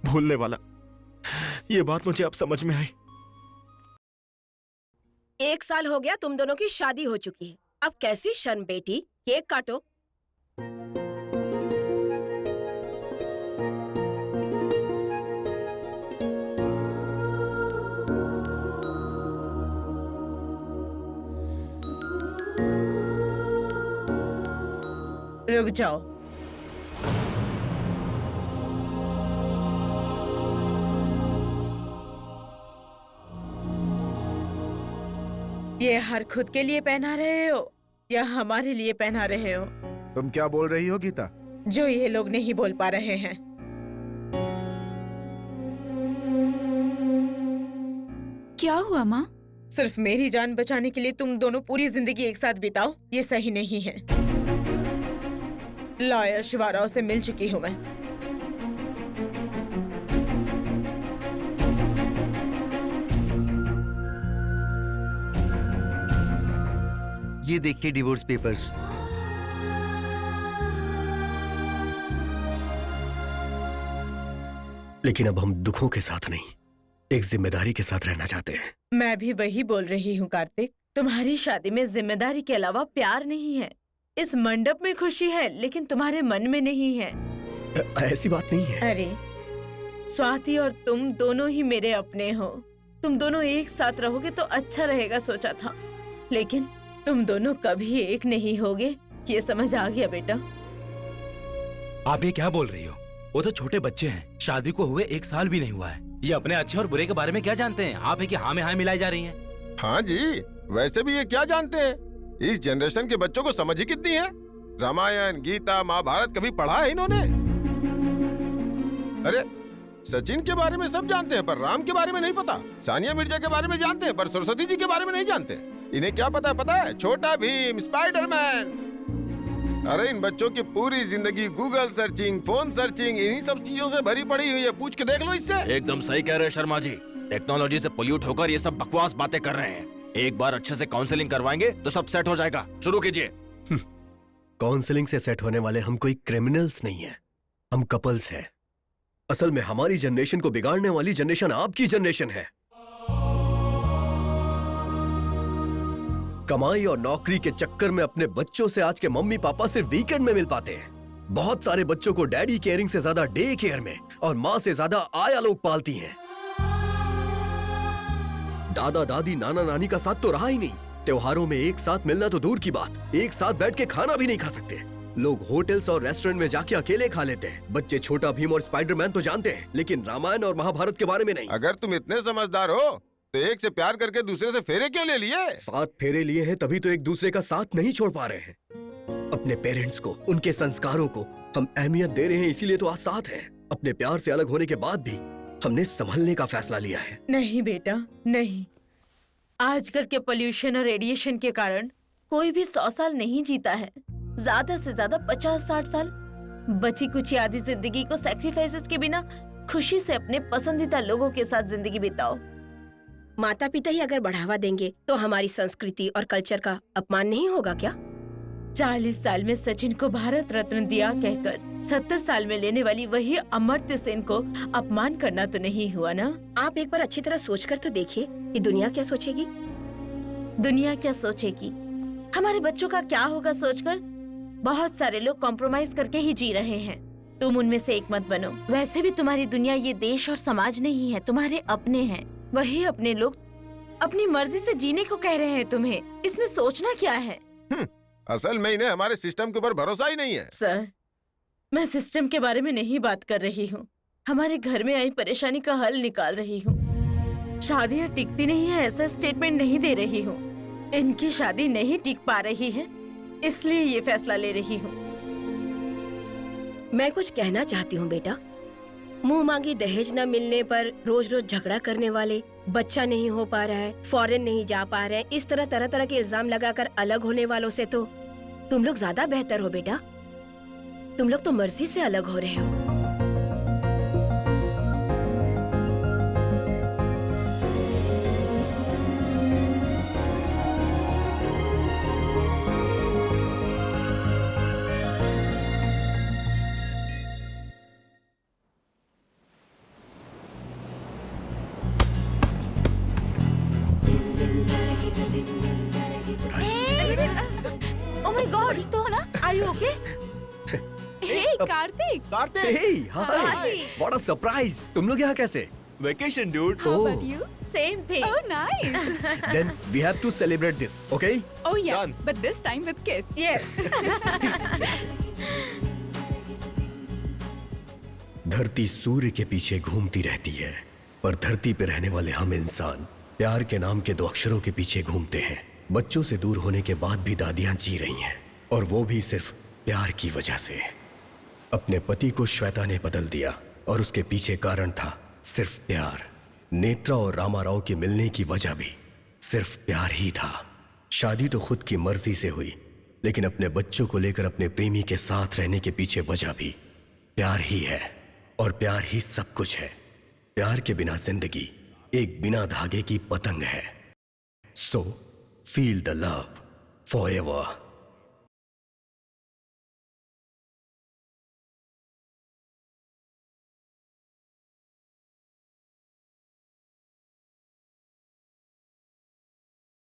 भूलने वाला। ये बात मुझे अब समझ में आई। 1 साल हो गया तुम दोनों की शादी हो चुकी है। अब कैसी शर्म बेटी, केक काटो। रुक जाओ। ये हर खुद के लिए पहना रहे हो या हमारे लिए पहना रहे हो? तुम क्या बोल रही हो गीता? जो ये लोग नहीं बोल पा रहे हैं। क्या हुआ माँ? सिर्फ मेरी जान बचाने के लिए तुम दोनों पूरी जिंदगी एक साथ बिताओ, ये सही नहीं है। लॉयर शिवाराव से मिल चुकी हूँ मैं। ये देखिए डिवोर्स पेपर्स। लेकिन अब हम दुखों के साथ नहीं, एक जिम्मेदारी के साथ रहना चाहते हैं। मैं भी वही बोल रही हूँ कार्तिक, तुम्हारी शादी में जिम्मेदारी के अलावा प्यार नहीं है। इस मंडप में खुशी है लेकिन तुम्हारे मन में नहीं है। ऐसी बात नहीं है। अरे स्वाति और तुम दोनों ही मेरे अपने हो। तुम दोनों एक साथ रहोगे तो अच्छा रहेगा सोचा था, लेकिन तुम दोनों कभी एक नहीं होगे, ये समझ आ गया बेटा। आप ये क्या बोल रही हो? वो तो छोटे बच्चे हैं, शादी को हुए 1 साल भी नहीं हुआ है। ये अपने अच्छे और बुरे के बारे में क्या जानते हैं? आप है कि हाँ में हाँ मिलाई जा रही हैं। हाँ जी, वैसे भी ये क्या जानते हैं? इस जनरेशन के बच्चों को समझ ही कितनी है। रामायण, गीता, महाभारत कभी पढ़ा है इन्होंने? अरे सचिन के बारे में सब जानते हैं पर राम के बारे में नहीं पता। सानिया मिर्जा के बारे में जानते हैं पर सरस्वती जी के बारे में नहीं जानते। इन्हें क्या पता है? छोटा भीम, स्पाइडरमैन। अरे इन बच्चों की पूरी जिंदगी गूगल सर्चिंग, फोन सर्चिंग, इन्हीं सब चीजों से भरी पड़ी हुई है। पूछ के देख लो इससे। एकदम सही कह रहे हैं शर्मा जी। टेक्नोलॉजी से पोल्यूट होकर ये सब बकवास बातें कर रहे हैं। एक बार अच्छे से काउंसलिंग करवाएंगे तो सब सेट हो जाएगा। शुरू कीजिए। काउंसलिंग से सेट होने वाले हम कोई क्रिमिनल्स नहीं है, हम कपल्स हैं। असल में हमारी जनरेशन को बिगाड़ने वाली जनरेशन आपकी जनरेशन है। कमाई और नौकरी के चक्कर में अपने बच्चों से आज के मम्मी पापा सिर्फ वीकेंड में मिल पाते हैं। बहुत सारे बच्चों को डैडी केयरिंग से ज्यादा डे केयर में और माँ से ज्यादा आया लोग पालती हैं। दादा दादी नाना नानी का साथ तो रहा ही नहीं। त्योहारों में एक साथ मिलना तो दूर की बात, एक साथ बैठ के खाना भी नहीं खा सकते। लोग होटल्स और रेस्टोरेंट में जाके अकेले खा लेते हैं। बच्चे छोटा भीम और स्पाइडरमैन तो जानते हैं लेकिन रामायण और महाभारत के बारे में नहीं। अगर तुम इतने समझदार हो तो एक से प्यार करके दूसरे से फेरे क्यों ले लिए? 7 फेरे लिए हैं तभी तो एक दूसरे का साथ नहीं छोड़ पा रहे हैं। अपने पेरेंट्स को, उनके संस्कारों को हम अहमियत दे रहे हैं, इसीलिए तो आज साथ हैं। अपने प्यार से अलग होने के बाद भी हमने संभलने का फैसला लिया है। नहीं बेटा नहीं, आजकल के पोल्यूशन और रेडिएशन के कारण कोई भी 100 साल नहीं जीता है, ज्यादा से ज्यादा 50-60 साल। बची कुची आधी जिंदगी को सैक्रिफाइसेस के बिना खुशी से अपने पसंदीदा लोगों के साथ जिंदगी बिताओ। माता पिता ही अगर बढ़ावा देंगे तो हमारी संस्कृति और कल्चर का अपमान नहीं होगा क्या? 40 साल में सचिन को भारत रत्न दिया कहकर 70 साल में लेने वाली वही अमर्त्य सेन को अपमान करना तो नहीं हुआ ना? आप एक बार अच्छी तरह सोचकर तो देखिए कि दुनिया क्या सोचेगी। दुनिया क्या सोचेगी, हमारे बच्चों का क्या होगा सोचकर बहुत सारे लोग कॉम्प्रोमाइज करके ही जी रहे हैं। तुम उनमें से एक मत बनो। वैसे भी तुम्हारी दुनिया ये देश और समाज नहीं है, तुम्हारे अपने हैं। वही अपने लोग अपनी मर्जी से जीने को कह रहे हैं तुम्हें, इसमें सोचना क्या है? असल में इन्हें हमारे सिस्टम के ऊपर भरोसा ही नहीं है। सर, मैं सिस्टम के बारे में नहीं बात कर रही हूँ, हमारे घर में आई परेशानी का हल निकाल रही हूँ। शादियाँ टिकती नहीं है ऐसा स्टेटमेंट नहीं दे रही हूँ। इनकी शादी नहीं टिक पा रही है इसलिए ये फैसला ले रही हूँ। मैं कुछ कहना चाहती हूँ बेटा। मुंह मांगी दहेज न मिलने पर रोज रोज झगड़ा करने वाले, बच्चा नहीं हो पा रहा है, फॉरेन नहीं जा पा रहे हैं, इस तरह तरह तरह के इल्जाम लगाकर अलग होने वालों से तो तुम लोग ज्यादा बेहतर हो बेटा। तुम लोग तो मर्जी से अलग हो रहे हो। Oh my God, ठीक तो हो ना? Are you okay? Hey, Kartik! Hey, hi! Swati! What a surprise! तुम लोग यहाँ कैसे? Vacation, dude. How about you? Same thing. Oh, nice. Then we have to celebrate this, okay? Oh yeah, Done. but this time with kids. Yes. धरती सूर्य के पीछे घूमती रहती है, पर धरती पे रहने वाले हम इंसान प्यार के नाम के 2 अक्षरों के पीछे घूमते हैं। बच्चों से दूर होने के बाद भी दादियां जी रही हैं, और वो भी सिर्फ प्यार की वजह से। अपने पति को श्वेता ने बदल दिया और उसके पीछे कारण था सिर्फ प्यार। नेत्रा और रामाराव के मिलने की वजह भी सिर्फ प्यार ही था। शादी तो खुद की मर्जी से हुई, लेकिन अपने बच्चों को लेकर अपने प्रेमी के साथ रहने के पीछे वजह भी प्यार ही है, और प्यार ही सब कुछ है। प्यार के बिना जिंदगी एक बिना धागे की पतंग है। So feel the love forever.